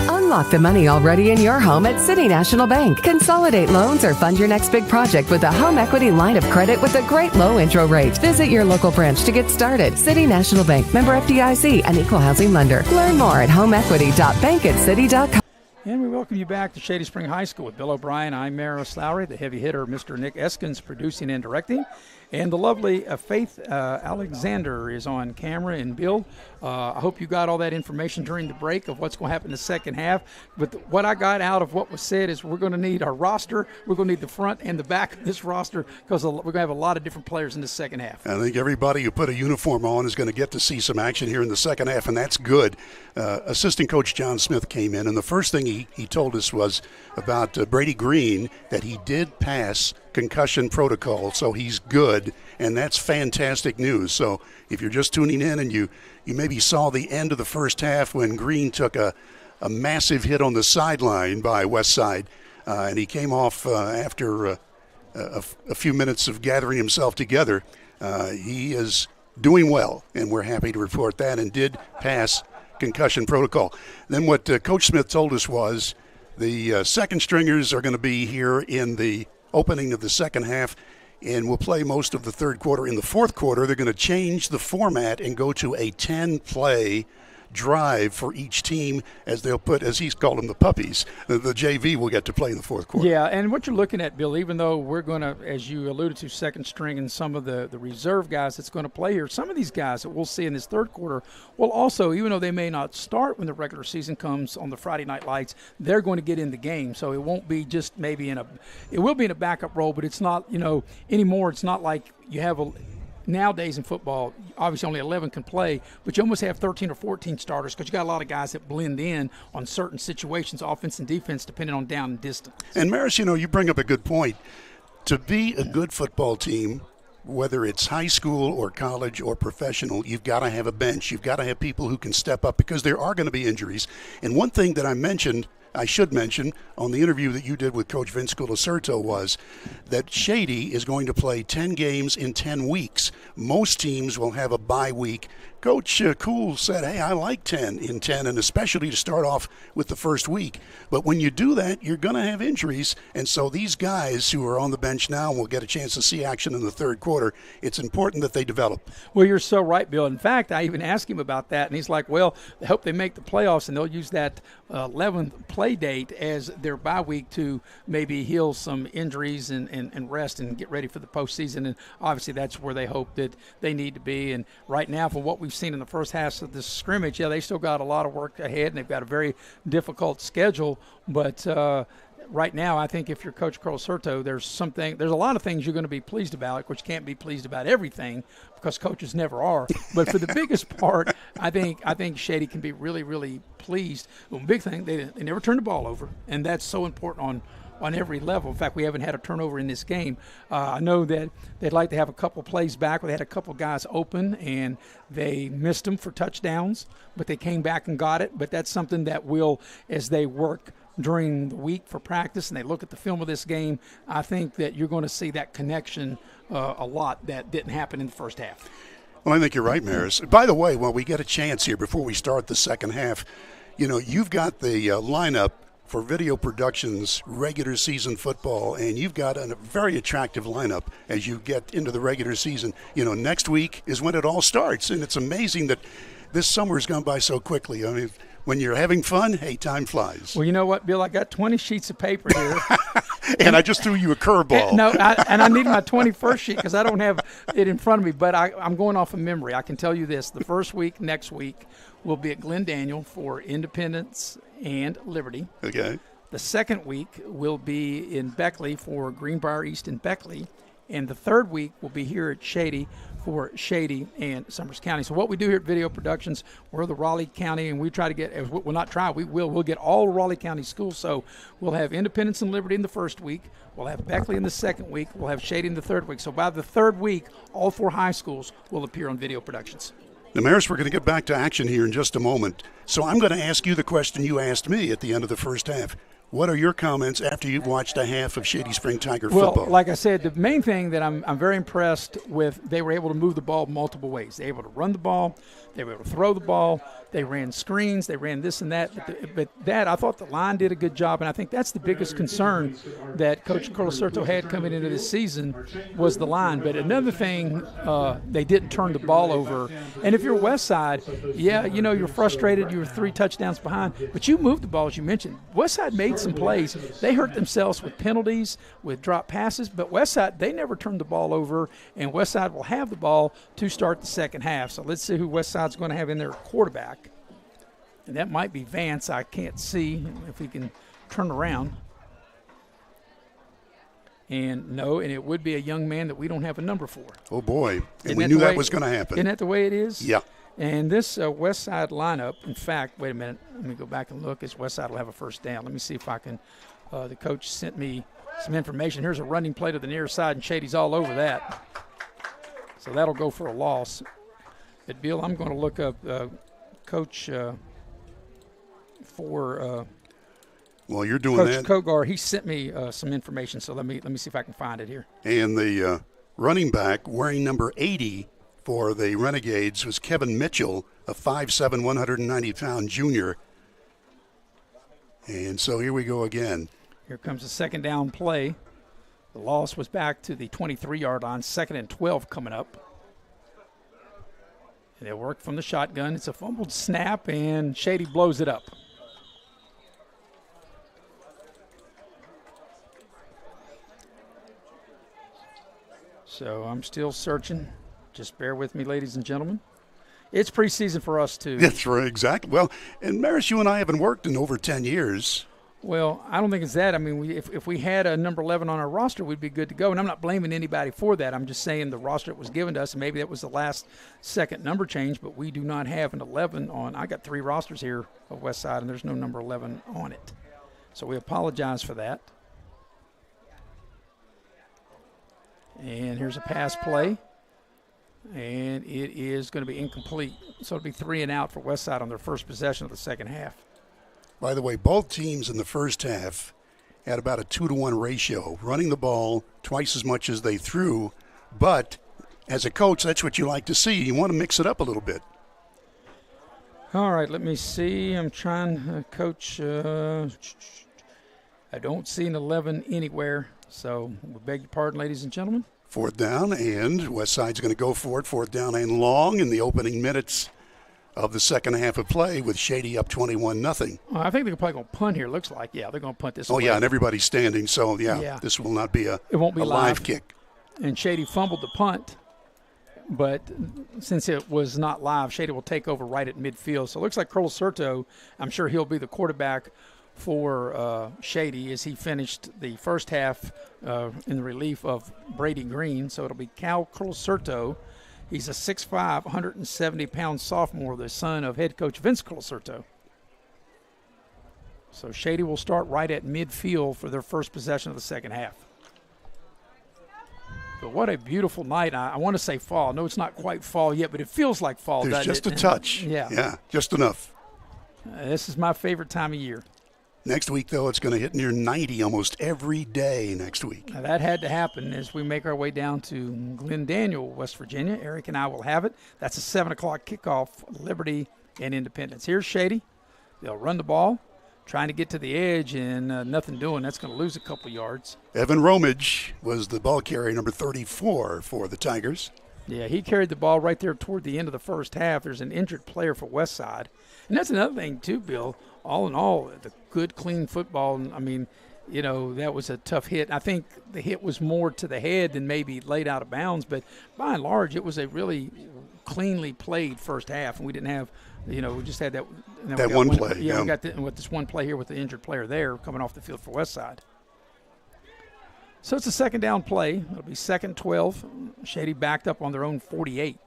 Unlock the money already in your home at City National Bank. Consolidate loans or fund your next big project with a home equity line of credit with a great low intro rate. Visit your local branch to get started. City National Bank, member FDIC, an equal housing lender. Learn more at homeequity.bankatcity.com. And we welcome you back to Shady Spring High School with Bill O'Brien. I'm Maris Lowry, the heavy hitter, Mr. Nick Eskins, producing and directing. And the lovely Faith Alexander is on camera. And Bill, I hope you got all that information during the break of what's going to happen in the second half. But what I got out of what was said is we're going to need our roster. We're going to need the front and the back of this roster because we're going to have a lot of different players in the second half. I think everybody who put a uniform on is going to get to see some action here in the second half, and that's good. Assistant Coach John Smith came in, and the first thing he told us was about Brady Green, that he did pass concussion protocol, so he's good, and that's fantastic news. So if you're just tuning in and you maybe saw the end of the first half when Green took a massive hit on the sideline by Westside, and he came off after a few minutes of gathering himself together, he is doing well, and we're happy to report that, and did pass concussion protocol. Then what Coach Smith told us was the second stringers are going to be here in the opening of the second half. and will play most of the third quarter. In the fourth quarter, they're going to change the format and go to a 10-play drive for each team, as they'll put, as he's called them, the puppies. The JV will get to play in the fourth quarter. Yeah, and what you're looking at, Bill, even though we're going to, as you alluded to, second string and some of the reserve guys that's going to play here, some of these guys that we'll see in this third quarter will also, even though they may not start when the regular season comes on the Friday night lights, they're going to get in the game. So it won't be just maybe it will be in a backup role, but it's not, anymore. It's not like you have nowadays in football, obviously only 11 can play, but you almost have 13 or 14 starters because you got a lot of guys that blend in on certain situations, offense and defense, depending on down and distance. And Maris, you bring up a good point. To be a good football team, whether it's high school or college or professional, you've got to have a bench. You've got to have people who can step up because there are going to be injuries. And one thing that I should mention on the interview that you did with Coach Vince Colacerto was that Shady is going to play 10 games in 10 weeks. Most teams will have a bye week. Coach Cool said, hey, I like 10 in 10, and especially to start off with the first week. But when you do that, you're going to have injuries. And so these guys who are on the bench now will get a chance to see action in the third quarter. It's important that they develop. Well, you're so right, Bill. In fact, I even asked him about that, and he's like, well, I hope they make the playoffs, and they'll use that 11th play date as their bye week to maybe heal some injuries and rest and get ready for the postseason. And obviously that's where they hope that they need to be. And right now, from what we've seen in the first half of this scrimmage, they still got a lot of work ahead, and they've got a very difficult schedule. But right now, I think if you're Coach Colacerto, there's a lot of things you're going to be pleased about. Of course, you can't be pleased about everything because coaches never are. But for the biggest part, I think Shady can be really, really pleased. Well, big thing, they never turn the ball over, and that's so important on every level. In fact, we haven't had a turnover in this game. I know that they'd like to have a couple plays back where they had a couple guys open and they missed them for touchdowns, but they came back and got it. But that's something that will, as they work during the week for practice and they look at the film of this game, I think that you're going to see that connection a lot that didn't happen in the first half. Well, I think you're right, Maris. By the way, when we get a chance here before we start the second half, you've got the lineup for Video Productions regular season football, and you've got a very attractive lineup as you get into the regular season. Next week is when it all starts, and it's amazing that this summer has gone by so quickly. I mean, when you're having fun, hey, time flies. Well, you know what, Bill? I got 20 sheets of paper here. And I just threw you a curveball. I need my 21st sheet because I don't have it in front of me, but I'm going off of memory. I can tell you this. The first week, next week, will be at Glen Daniel for Independence and Liberty. Okay. The second week will be in Beckley for Greenbrier East and Beckley. And the third week will be here at Shady for Shady and Summers County. So what we do here at Video Productions, we're the Raleigh County, and we try to get, we'll get all Raleigh County schools. So we'll have Independence and Liberty in the first week. We'll have Beckley in the second week. We'll have Shady in the third week. So by the third week, all 4 high schools will appear on Video Productions. Now, Maris, we're going to get back to action here in just a moment. So I'm going to ask you the question you asked me at the end of the first half. What are your comments after you've watched a half of Shady Spring Tiger football? Well, like I said, the main thing that I'm very impressed with, they were able to move the ball multiple ways. They were able to run the ball. They were able to throw the ball. They ran screens. They ran this and that. But that, I thought the line did a good job, and I think that's the biggest concern that Coach Colacerto had coming into this season was the line. But another thing, they didn't turn the ball over. And if you're Westside, you're frustrated. You were 3 touchdowns behind. But you moved the ball, as you mentioned. Westside made some plays. They hurt themselves with penalties, with drop passes. But Westside, they never turned the ball over, and Westside will have the ball to start the second half. So let's see who Westside's going to have in their quarterback. And that might be Vance. I can't see if he can turn around. And it would be a young man that we don't have a number for. Oh, boy. And we knew that was going to happen. Isn't that the way it is? Yeah. And this Westside lineup, in fact, wait a minute. Let me go back and look. Westside will have a first down. Let me see if I can. The coach sent me some information. Here's a running play to the near side, and Shady's all over that. So that'll go for a loss. But, Bill, I'm going to look up Coach for well, you're doing Coach that. Kogar. He sent me some information, so let me see if I can find it here. And the running back wearing number 80 for the Renegades was Kevin Mitchell, a 5'7", 190-pound junior. And so here we go again. Here comes a second down play. The loss was back to the 23-yard line, 2nd and 12 coming up. And they'll work from the shotgun. It's a fumbled snap, and Shady blows it up. So I'm still searching. Just bear with me, ladies and gentlemen. It's preseason for us, too. That's right, exactly. Well, and Maris, you and I haven't worked in over 10 years. Well, I don't think it's that. I mean, if we had a number 11 on our roster, we'd be good to go. And I'm not blaming anybody for that. I'm just saying the roster that was given to us, and maybe that was the last second number change, but we do not have an 11 on. I got 3 rosters here of Westside, and there's no number 11 on it. So we apologize for that. And here's a pass play. And it is going to be incomplete. So it'll be 3 and out for Westside on their first possession of the second half. By the way, both teams in the first half had about a 2-to-1 ratio, running the ball twice as much as they threw. But as a coach, that's what you like to see. You want to mix it up a little bit. All right, let me see. I'm trying, Coach. I don't see an 11 anywhere. So we beg your pardon, ladies and gentlemen. 4th down, and Westside's going to go for it. 4th down and long in the opening minutes of the second half of play with Shady up 21-0. I think they're probably going to punt here, looks like. Yeah, they're going to punt this. Oh, yeah, and everybody's standing, so, yeah, this will not be a live kick. And Shady fumbled the punt, but since it was not live, Shady will take over right at midfield. So it looks like Curl Serto, I'm sure he'll be the quarterback for Shady as he finished the first half in the relief of Brady Green. So it'll be Cal Curl-Serto. He's a 6'5", 170-pound sophomore, the son of head coach Vince Curl-Serto. So Shady will start right at midfield for their first possession of the second half. But what a beautiful night. I want to say fall. No, it's not quite fall yet, but it feels like fall, There's just a touch. Yeah, just enough. This is my favorite time of year. Next week, though, it's going to hit near 90 almost every day next week. Now, that had to happen as we make our way down to Glen Daniel, West Virginia. Eric and I will have it. That's a 7 o'clock kickoff, Liberty and Independence. Here's Shady. They'll run the ball, trying to get to the edge, and nothing doing. That's going to lose a couple yards. Evan Romage was the ball carrier, number 34 for the Tigers. Yeah, he carried the ball right there toward the end of the first half. There's an injured player for Westside. And that's another thing, too, Bill. All in all, the good, clean football, I mean, you know, that was a tough hit. I think the hit was more to the head than maybe laid out of bounds. But by and large, it was a really cleanly played first half. And we didn't have, you know, we just had that. That one play. Yeah, we got with this one play here with the injured player there coming off the field for Westside. So it's a second down play. It'll be 2nd 12. Shady backed up on their own 48.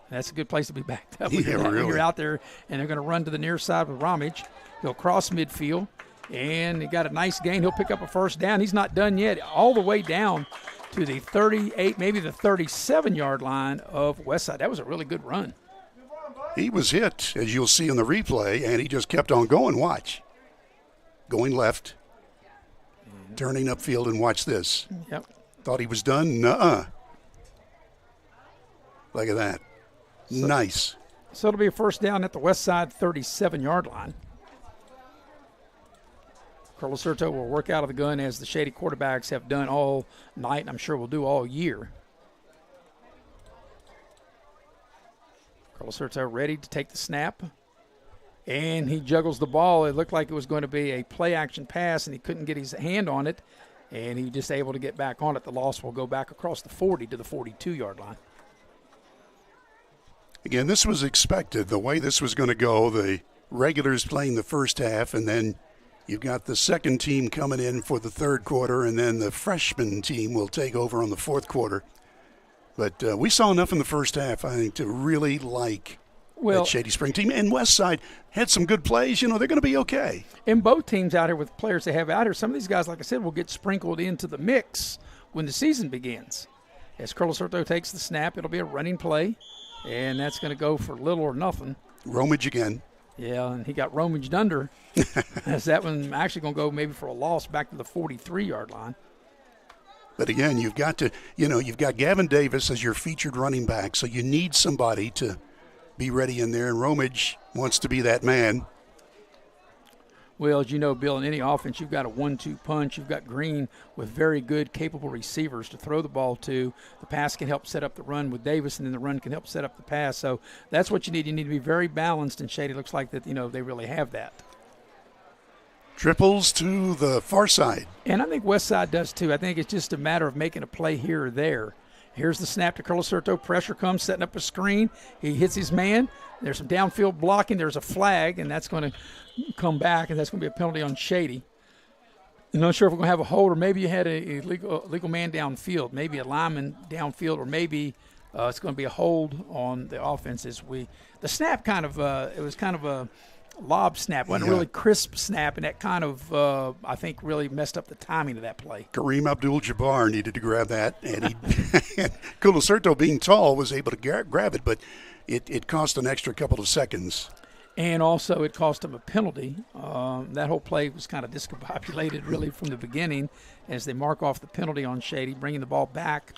That's a good place to be backed up. Yeah, really. You're out there, and they're going to run to the near side with Ramage. He'll cross midfield, and he got a nice gain. He'll pick up a first down. He's not done yet. All the way down to the 38, maybe the 37-yard line of Westside. That was a really good run. He was hit, as you'll see in the replay, and he just kept on going. Watch. Going left. Turning upfield, and watch this. Yep. Thought he was done? Nuh-uh. Look at that. Nice. So it'll be a first down at the Westside 37-yard line. Carlos Serto will work out of the gun as the Shady quarterbacks have done all night, and I'm sure will do all year. Carlos Serto ready to take the snap. And he juggles the ball. It looked like it was going to be a play-action pass, and he couldn't get his hand on it. And he just able to get back on it. The loss will go back across the 40 to the 42-yard line. Again, this was expected, the way this was going to go. The regulars playing the first half, and then you've got the second team coming in for the third quarter, and then the freshman team will take over on the fourth quarter. But we saw enough in the first half, I think, to really like that Shady Spring team. And Westside had some good plays. You know, they're going to be okay. And both teams out here with players they have out here, some of these guys, like I said, will get sprinkled into the mix when the season begins. As Carlos Serto takes the snap, it'll be a running play, and that's going to go for little or nothing. Romage again. Yeah, and he got Romaged under. As that one actually going to go maybe for a loss back to the 43-yard line. But again, you've got to, you've got Gavin Davis as your featured running back, so you need somebody to be ready in there, and Romage wants to be that man. Well, as you know, Bill, in any offense, you've got a 1-2 punch. You've got Green with very good, capable receivers to throw the ball to. The pass can help set up the run with Davis, and then the run can help set up the pass. So that's what you need. You need to be very balanced, and Shady looks like that, they really have that. Triples to the far side. And I think Westside does too. I think it's just a matter of making a play here or there. Here's the snap to Curlicerto. Pressure comes, setting up a screen. He hits his man. There's some downfield blocking. There's a flag, and that's going to come back, and that's going to be a penalty on Shady. I'm not sure if we're going to have a hold, or maybe you had a legal man downfield, maybe a lineman downfield, or maybe it's going to be a hold on the offense. The snap it was kind of a lob snap. It wasn't a really crisp snap, and that kind of, I think, really messed up the timing of that play. Kareem Abdul-Jabbar needed to grab that, and Curlicerto, being tall, was able to grab it, but it cost an extra couple of seconds. And also it cost him a penalty. That whole play was kind of discombobulated really from the beginning as they mark off the penalty on Shady, bringing the ball back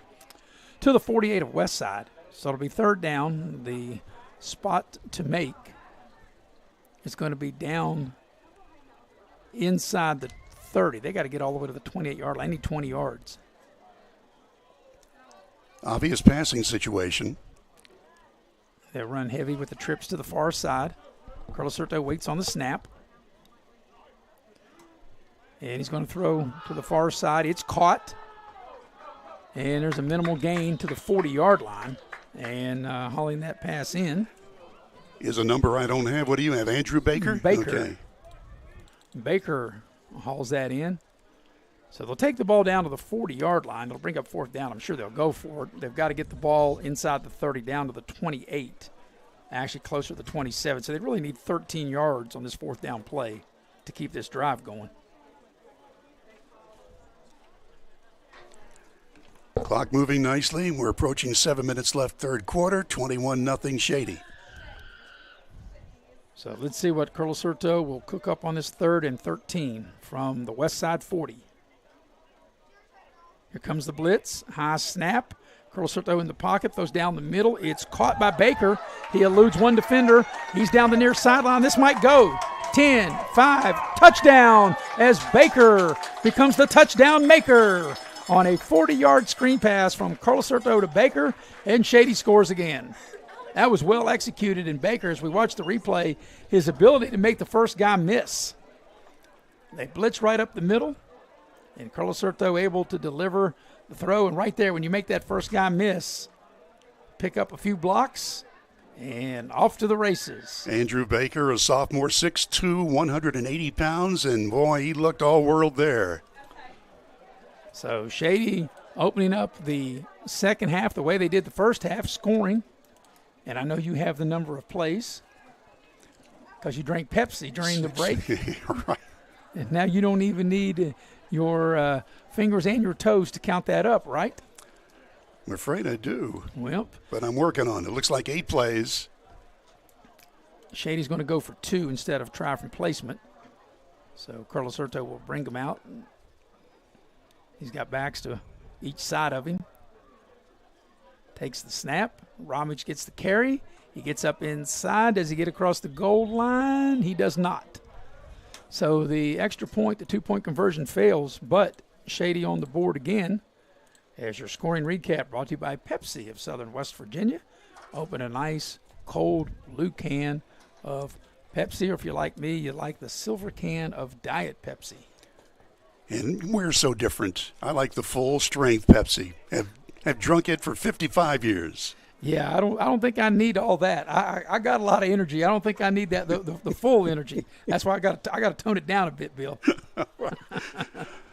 to the 48 of Westside. So it'll be third down. The spot to make is going to be down inside the 30. They got to get all the way to the 28-yard line. They need 20 yards. Obvious passing situation. They run heavy with the trips to the far side. Curlicerto waits on the snap. And he's going to throw to the far side. It's caught. And there's a minimal gain to the 40-yard line. And hauling that pass in is a number I don't have. What do you have, Andrew Baker? Baker. Okay. Baker hauls that in. So they'll take the ball down to the 40-yard line. They'll bring up fourth down. I'm sure they'll go for it. They've got to get the ball inside the 30 down to the 28, actually closer to the 27. So they really need 13 yards on this fourth down play to keep this drive going. Clock moving nicely. We're approaching 7 minutes left, third quarter, 21-0 Shady. So let's see what Curlicerto will cook up on this 3rd and 13 from the Westside 40. Here comes the blitz. High snap. Curlicerto in the pocket, throws down the middle. It's caught by Baker. He eludes one defender. He's down the near sideline. This might go. 10, 5, touchdown as Baker becomes the touchdown maker on a 40-yard screen pass from Curlicerto to Baker, and Shady scores again. That was well executed in Baker. As we watch the replay, his ability to make the first guy miss. They blitz right up the middle, and Curlicerto able to deliver the throw. And right there, when you make that first guy miss, pick up a few blocks, and off to the races. Andrew Baker, a sophomore, 6'2", 180 pounds, and boy, he looked all world there. So Shady opening up the second half the way they did the first half, scoring. And I know you have the number of plays because you drank Pepsi during the break. Right. And now you don't even need your fingers and your toes to count that up, right? I'm afraid I do. Well, but I'm working on it. It looks like 8 plays. Shady's going to go for 2 instead of try from placement. So Curlicerto will bring him out. He's got backs to each side of him. Takes the snap. Ramage gets the carry. He gets up inside. Does he get across the goal line? He does not. So the extra point, the 2-point conversion fails, but Shady on the board again. As your scoring recap brought to you by Pepsi of Southern West Virginia. Open a nice cold blue can of Pepsi, or if you're like me, you like the silver can of Diet Pepsi. And we're so different. I like the full strength Pepsi. Have drunk it for 55 years. Yeah, I don't think I need all that. I got a lot of energy. I don't think I need that the full energy. That's why I got to tone it down a bit, Bill.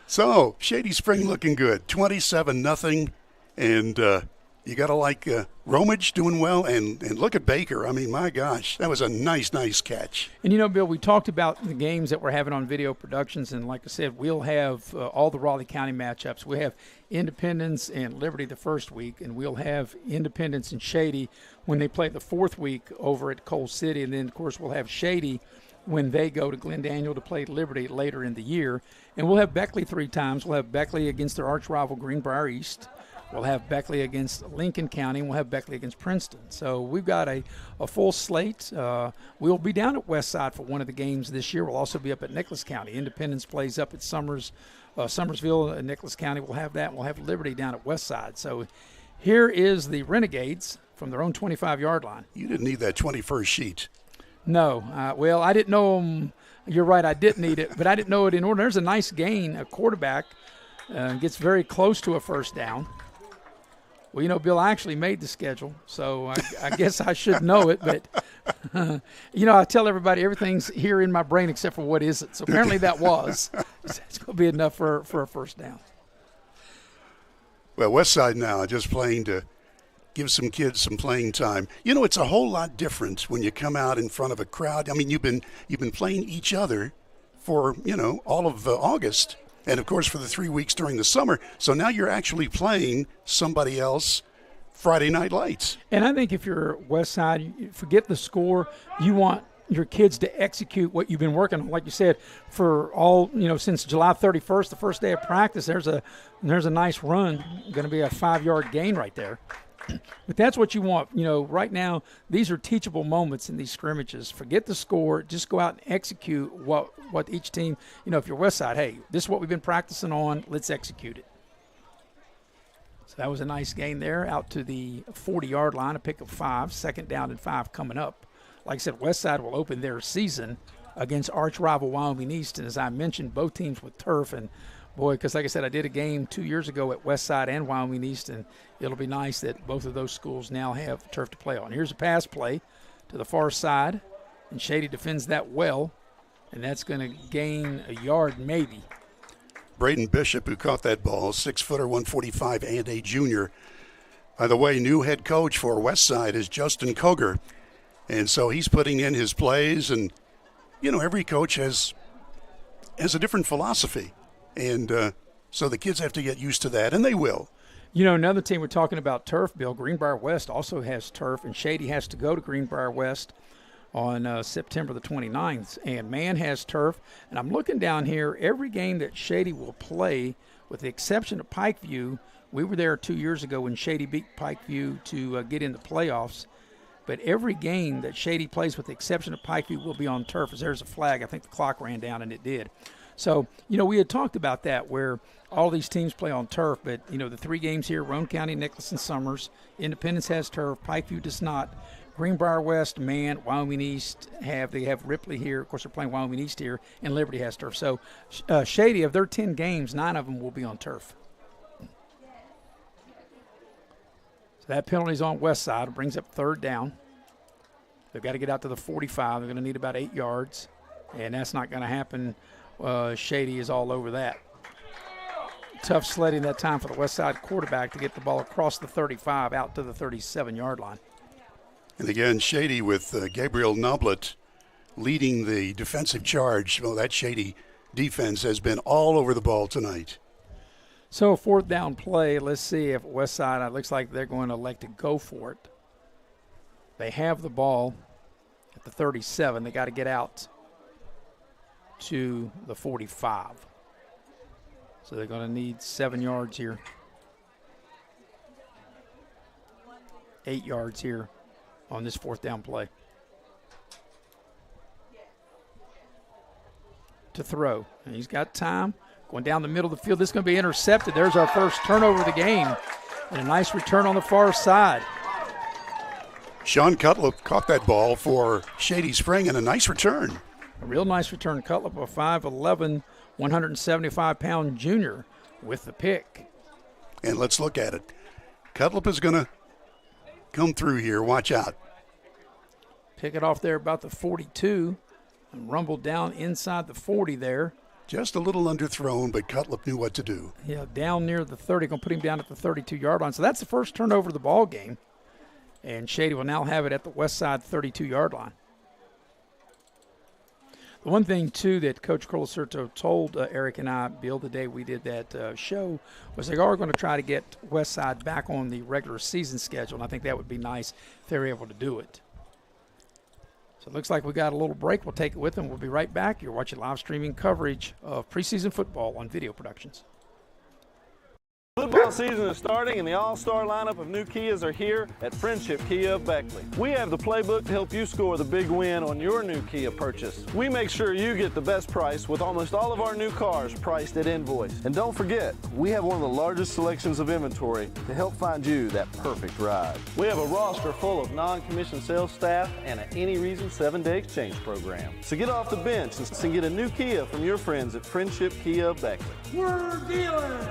So Shady Spring looking good, 27-0, and you got to like Romage doing well, and look at Baker. I mean, my gosh, that was a nice catch. And you know, Bill, we talked about the games that we're having on Video Productions, and like I said, we'll have all the Raleigh County matchups. We have Independence and Liberty the first week, and we'll have Independence and Shady when they play the fourth week over at Coal City, and then, of course, we'll have Shady when they go to Glen Daniel to play Liberty later in the year. And we'll have Beckley 3 times. We'll have Beckley against their arch rival Greenbrier East. We'll have Beckley against Lincoln County, and we'll have Beckley against Princeton. So we've got a full slate. We'll be down at Westside for one of the games this year. We'll also be up at Nicholas County. Independence plays up at Summersville, and Nicholas County will have that. We'll have Liberty down at Westside. So here is the Renegades from their own 25-yard line. You didn't need that 21st sheet. No. Well, I didn't know you're right, I didn't need it, but I didn't know it in order. There's a nice gain. A quarterback gets very close to a first down. Well, you know, Bill, I actually made the schedule, so I guess I should know it. But, you know, I tell everybody everything's here in my brain except for what isn't. So apparently that was. It's going to be enough for a first down. Well, Westside now just playing to give some kids some playing time. You know, it's a whole lot different when you come out in front of a crowd. I mean, you've been playing each other for, you know, all of August. And, of course, for the 3 weeks during the summer. So now you're actually playing somebody else Friday Night Lights. And I think if you're Westside, you forget the score. You want your kids to execute what you've been working on. Like you said, for all, you know, since July 31st, the first day of practice, there's a nice run. Going to be a 5-yard gain right there. But that's what you want. You know, right now, these are teachable moments in these scrimmages. Forget the score. Just go out and execute what each team, you know, if you're Westside, hey, this is what we've been practicing on. Let's execute it. So that was a nice gain there out to the 40-yard line, a pick of 5, second down and 5 coming up. Like I said, Westside will open their season against arch rival Wyoming East. And as I mentioned, both teams with turf. And, boy, because like I said, I did a game 2 years ago at Westside and Wyoming East, and it'll be nice that both of those schools now have turf to play on. Here's a pass play to the far side, and Shady defends that well, and that's going to gain a yard maybe. Braden Bishop, who caught that ball, 6-footer, 145, and a junior. By the way, new head coach for Westside is Justin Koger, and so he's putting in his plays, and, you know, every coach has a different philosophy. And so the kids have to get used to that, and they will. You know, another team we're talking about turf, Bill, Greenbrier West also has turf, and Shady has to go to Greenbrier West on September the 29th. And Man has turf. And I'm looking down here, every game that Shady will play, with the exception of Pikeview, we were there 2 years ago when Shady beat Pikeview to get in the playoffs. But every game that Shady plays, with the exception of Pikeview, will be on turf. As there's a flag, I think the clock ran down, and it did. So, you know, we had talked about that where all these teams play on turf, but, you know, the 3 games here, Roane County, Nicholas, and Summers, Independence has turf, Pikeview does not. Greenbrier West, Man, Wyoming East they have Ripley here. Of course, they're playing Wyoming East here, and Liberty has turf. So, Shady, of their 10 games, 9 of them will be on turf. So that penalty's on Westside. It brings up third down. They've got to get out to the 45. They're going to need about 8 yards, and that's not going to happen. Shady is all over that. Tough sledding that time for the Westside quarterback to get the ball across the 35 out to the 37-yard line. And again, Shady with Gabriel Noblet leading the defensive charge. Well, that Shady defense has been all over the ball tonight. So fourth down play, let's see if Westside, it looks like they're going to elect to go for it. They have the ball at the 37. They got to get out to the 45. So they're going to need 7 yards here. 8 yards here on this fourth down play. To throw. And he's got time. Going down the middle of the field. This is going to be intercepted. There's our first turnover of the game. And a nice return on the far side. Sean Cutlip caught that ball for Shady Spring, and a nice return. A real nice return. Cutlip, a 5'11", 175-pound junior with the pick. And let's look at it. Cutlip is going to come through here. Watch out. Pick it off there about the 42 and rumbled down inside the 40 there. Just a little underthrown, but Cutlip knew what to do. Yeah, down near the 30. Going to put him down at the 32-yard line. So that's the first turnover of the ball game. And Shady will now have it at the Westside 32-yard line. The one thing, too, that Coach Colasurto told Eric and I, Bill, the day we did that show, was they are going to try to get Westside back on the regular season schedule, and I think that would be nice if they were able to do it. So it looks like we got a little break. We'll take it with them. We'll be right back. You're watching live streaming coverage of preseason football on Video Productions. Football season is starting and the all-star lineup of new Kias are here at Friendship Kia of Beckley. We have the playbook to help you score the big win on your new Kia purchase. We make sure you get the best price with almost all of our new cars priced at invoice. And don't forget, we have one of the largest selections of inventory to help find you that perfect ride. We have a roster full of non-commissioned sales staff and an any reason 7-day exchange program. So get off the bench and get a new Kia from your friends at Friendship Kia of Beckley. We're dealing.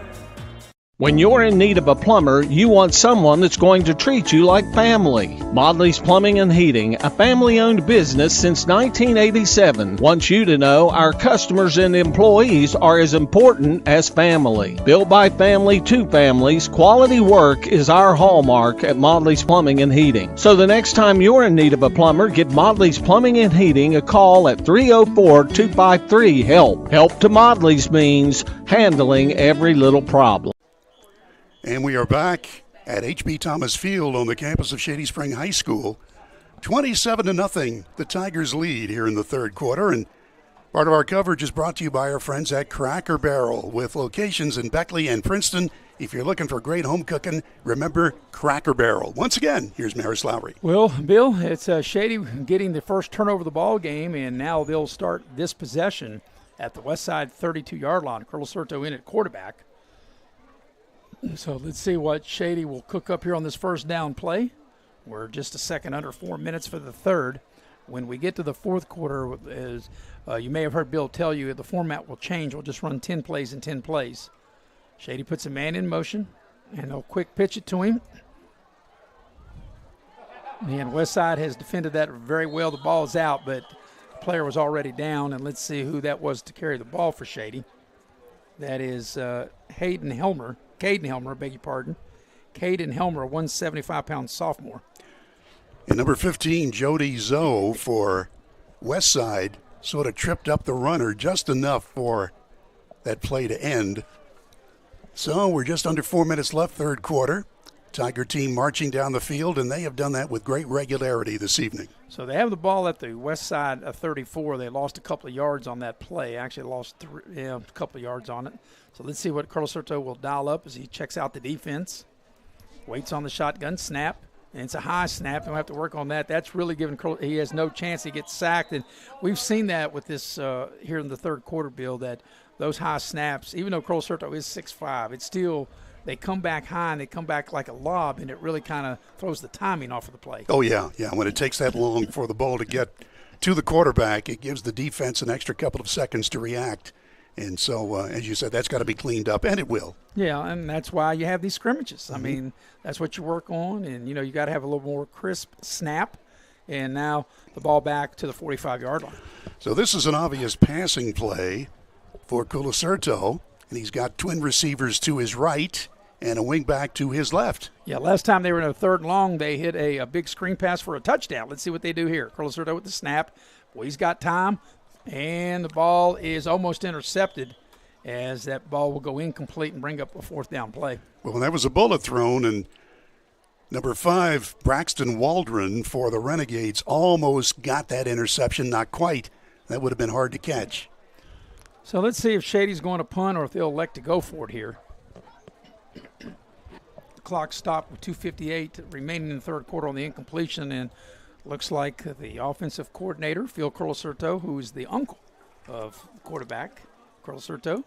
When you're in need of a plumber, you want someone that's going to treat you like family. Modley's Plumbing and Heating, a family-owned business since 1987, wants you to know our customers and employees are as important as family. Built by family to families, quality work is our hallmark at Modley's Plumbing and Heating. So the next time you're in need of a plumber, give Modley's Plumbing and Heating a call at 304-253-HELP. Help to Modley's means handling every little problem. And we are back at H.B. Thomas Field on the campus of Shady Spring High School. 27-0, the Tigers lead here in the third quarter. And part of our coverage is brought to you by our friends at Cracker Barrel, with locations in Beckley and Princeton. If you're looking for great home cooking, remember Cracker Barrel. Once again, here's Maris Lowry. Well, Bill, it's Shady getting the first turnover of the ball game, and now they'll start this possession at the Westside 32-yard line. Curl Serto in at quarterback. So let's see what Shady will cook up here on this first down play. We're just a second under 4 minutes for the third. When we get to the fourth quarter, as you may have heard Bill tell you, the format will change. We'll just run 10 plays in 10 plays. Shady puts a man in motion, and they'll quick pitch it to him. And Westside has defended that very well. The ball is out, but the player was already down. And let's see who that was to carry the ball for Shady. That is Caden Helmer, beg your pardon. Caden Helmer, a 175-pound sophomore. And number 15, Jody Zoe for Westside, sort of tripped up the runner just enough for that play to end. So we're just under 4 minutes left, third quarter. Tiger team marching down the field, and they have done that with great regularity this evening. So they have the ball at the west side of 34. They lost a couple of yards on that play. Actually lost a couple of yards on it. So let's see what Curl Serto will dial up as he checks out the defense. Waits on the shotgun, snap. And it's a high snap, and we'll have to work on that. That's really giving Curl – he has no chance he gets sacked. And we've seen that with this here in the third quarter, Bill, that those high snaps, even though Curl Serto is 6'5", it's still – they come back high and they come back like a lob, and it really kind of throws the timing off of the play. Oh, yeah. When it takes that long for the ball to get to the quarterback, it gives the defense an extra couple of seconds to react. And so, as you said, that's got to be cleaned up, and it will. Yeah, and that's why you have these scrimmages. I mean, that's what you work on, and, you got to have a little more crisp snap. And now the ball back to the 45-yard line. So this is an obvious passing play for Culacerto, and he's got twin receivers to his right and a wingback to his left. Yeah, last time they were in a third and long, they hit a big screen pass for a touchdown. Let's see what they do here. Culacerto with the snap. Well, he's got time, and the ball is almost intercepted as that ball will go incomplete and bring up a fourth down play. Well, there was a bullet thrown, and number 5, Braxton Waldron for the Renegades almost got that interception. Not quite. That would have been hard to catch. So let's see if Shady's going to punt or if they'll elect to go for it here. The clock stopped with 2:58 remaining in the third quarter on the incompletion, and looks like the offensive coordinator, Phil Culacerto, who is the uncle of the quarterback, Culacerto.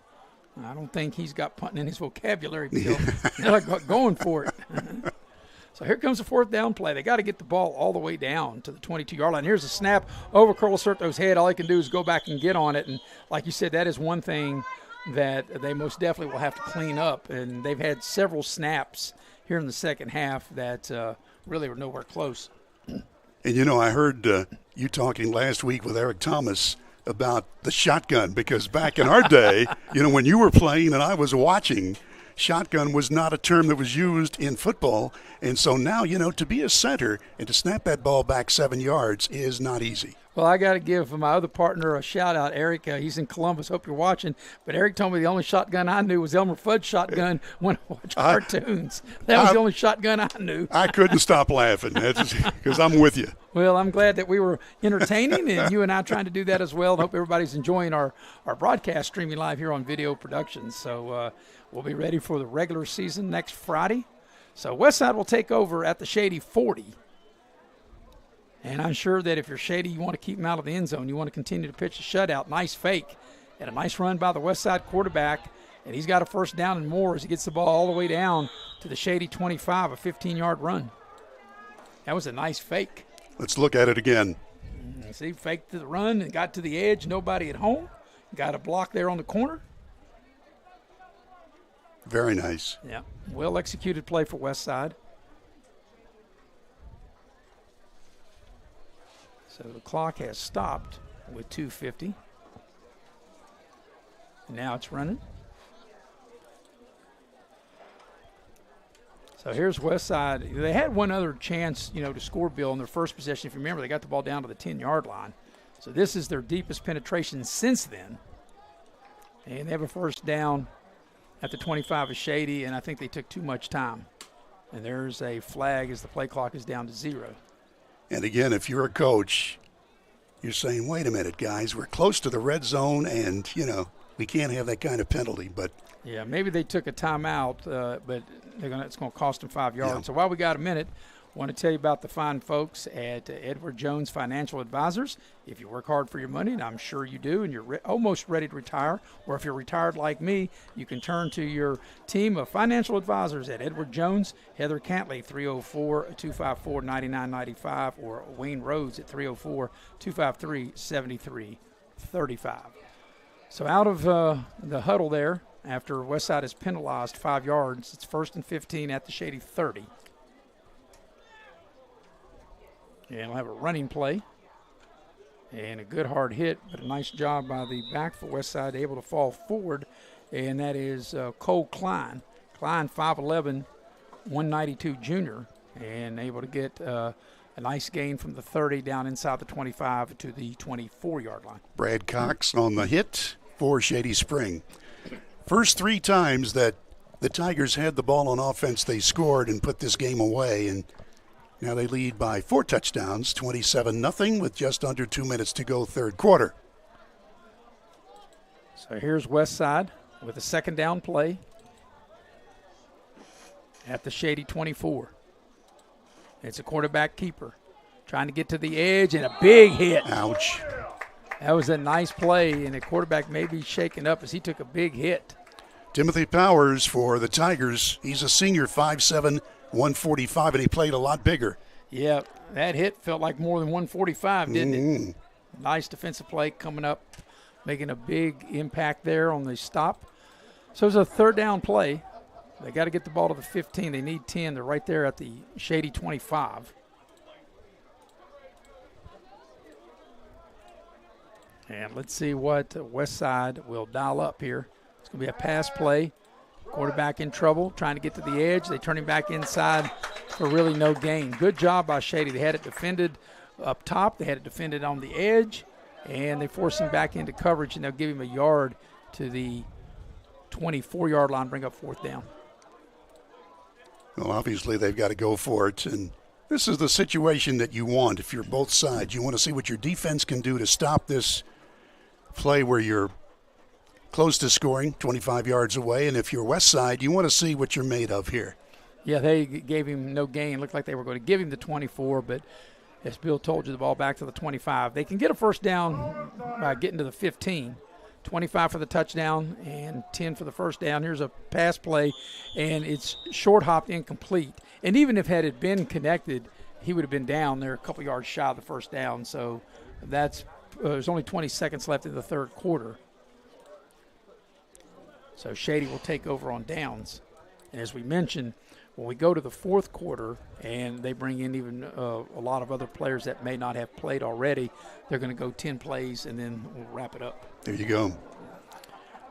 I don't think he's got punting in his vocabulary, Phil. They're going for it. So here comes the fourth down play. They got to get the ball all the way down to the 22-yard line. Here's a snap over Culacerto's head. All he can do is go back and get on it. And like you said, that is one thing that they most definitely will have to clean up. And they've had several snaps here in the second half that really were nowhere close. And, I heard you talking last week with Eric Thomas about the shotgun, because back in our day, when you were playing and I was watching, shotgun was not a term that was used in football. And so now, to be a center and to snap that ball back 7 yards is not easy. Well, I got to give my other partner a shout-out, Eric. He's in Columbus. Hope you're watching. But Eric told me the only shotgun I knew was Elmer Fudd's shotgun when I watched cartoons. That was the only shotgun I knew. I couldn't stop laughing because I'm with you. Well, I'm glad that we were entertaining, and you and I trying to do that as well. And hope everybody's enjoying our broadcast streaming live here on Video Productions. So We'll be ready for the regular season next Friday. So Westside will take over at the Shady 40. And I'm sure that if you're Shady, you want to keep him out of the end zone. You want to continue to pitch a shutout. Nice fake and a nice run by the Westside quarterback. And he's got a first down and more as he gets the ball all the way down to the Shady 25, a 15-yard run. That was a nice fake. Let's look at it again. See, faked the run and got to the edge. Nobody at home. Got a block there on the corner. Very nice. Yeah, well-executed play for Westside. So the clock has stopped with 2:50. Now it's running. So here's Westside. They had one other chance, to score, Bill, in their first possession. If you remember, they got the ball down to the 10-yard line. So this is their deepest penetration since then. And they have a first down at the 25 of Shady, and I think they took too much time. And there's a flag as the play clock is down to 0. And again, if you're a coach, you're saying, wait a minute, guys, we're close to the red zone, and, we can't have that kind of penalty. But yeah, maybe they took a timeout, but it's going to cost them 5 yards. Yeah. So while we got a minute, I want to tell you about the fine folks at Edward Jones Financial Advisors. If you work hard for your money, and I'm sure you do, and you're almost ready to retire, or if you're retired like me, you can turn to your team of financial advisors at Edward Jones. Heather Cantley, 304-254-9995, or Wayne Rhodes at 304-253-7335. So out of the huddle there, after Westside is penalized 5 yards, it's 1st and 15 at the Shady 30. And we'll have a running play. And a good hard hit, but a nice job by the back for Westside, able to fall forward. And that is Cole Klein. Klein, 5'11", 192 junior. And able to get a nice gain from the 30 down inside the 25 to the 24-yard line. Brad Cox on the hit for Shady Spring. First 3 times that the Tigers had the ball on offense, they scored and put this game away. And now they lead by 4 touchdowns, 27-0, with just under 2 minutes to go, third quarter. So here's Westside with a second down play at the Shady 24. It's a quarterback keeper trying to get to the edge, and a big hit. Ouch. That was a nice play, and the quarterback may be shaken up as he took a big hit. Timothy Powers for the Tigers. He's a senior, 5'7", 145, and he played a lot bigger. Yeah, that hit felt like more than 145, didn't it? Nice defensive play coming up, making a big impact there on the stop. So it's a third down play. They got to get the ball to the 15. They need 10. They're right there at the Shady 25. And let's see what Westside will dial up here. It's going to be a pass play. Quarterback in trouble, trying to get to the edge. They turn him back inside for really no gain. Good job by Shady. They had it defended up top. They had it defended on the edge, and they force him back into coverage, and they'll give him a yard to the 24-yard line, bring up fourth down. Well, obviously they've got to go for it, and this is the situation that you want if you're both sides. You want to see what your defense can do to stop this play where you're close to scoring, 25 yards away, and if you're Westside, you want to see what you're made of here. Yeah, they gave him no gain. Looked like they were going to give him the 24, but as Bill told you, the ball back to the 25. They can get a first down by getting to the 15. 25 for the touchdown and 10 for the first down. Here's a pass play, and it's short-hopped incomplete. And even if had it been connected, he would have been down there a couple yards shy of the first down. So that's there's only 20 seconds left in the third quarter. So Shady will take over on downs. And as we mentioned, when we go to the fourth quarter and they bring in even a lot of other players that may not have played already, they're going to go 10 plays, and then we'll wrap it up. There you go.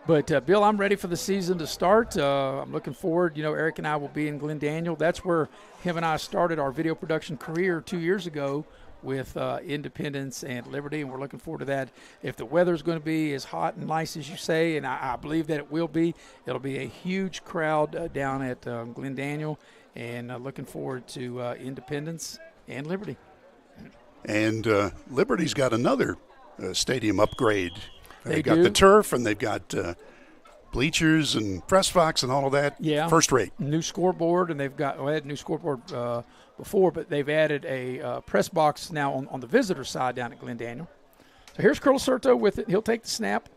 But, Bill, I'm ready for the season to start. I'm looking forward. Eric and I will be in Glen Daniel. That's where him and I started our video production career 2 years ago with Independence and Liberty, and we're looking forward to that. If the weather's going to be as hot and nice as you say, and I believe that it will be, it'll be a huge crowd down at Glen Daniel, and looking forward to Independence and Liberty. And Liberty's got another stadium upgrade. They've got do. the turf, and they've got, I bleachers and press box and all of that. Yeah. First rate. New scoreboard, and they've got had a new scoreboard before, but they've added a press box now on the visitor side down at Glen Daniel. So here's Curl Certo with it. He'll take the snap,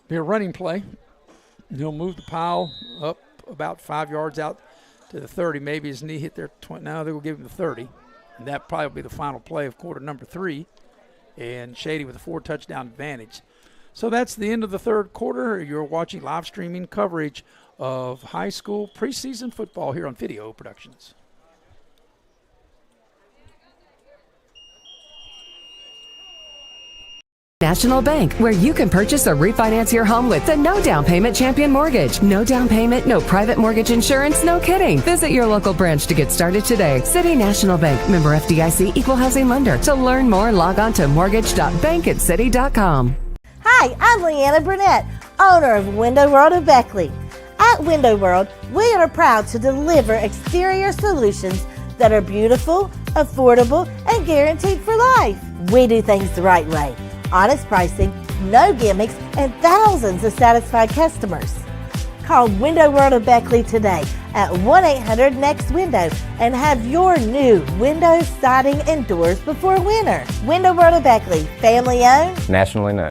be a running play. He'll move the pile up about 5 yards out to the 30. Maybe his knee hit there. Now they will give him the 30, and that probably will be the final play of quarter number 3. And Shady with a 4-touchdown advantage. So that's the end of the third quarter. You're watching live streaming coverage of high school preseason football here on Video Productions. National Bank, where you can purchase or refinance your home with the no down payment Champion Mortgage. No down payment, no private mortgage insurance, no kidding. Visit your local branch to get started today. City National Bank, member FDIC, equal housing lender. To learn more, log on to mortgage.bankatcity.com. Hi, I'm Leanna Burnett, owner of Window World of Beckley. At Window World, we are proud to deliver exterior solutions that are beautiful, affordable, and guaranteed for life. We do things the right way. Honest pricing, no gimmicks, and thousands of satisfied customers. Call Window World of Beckley today at 1-800-NEXT-WINDOW and have your new windows, siding, and doors before winter. Window World of Beckley, family owned, nationally known.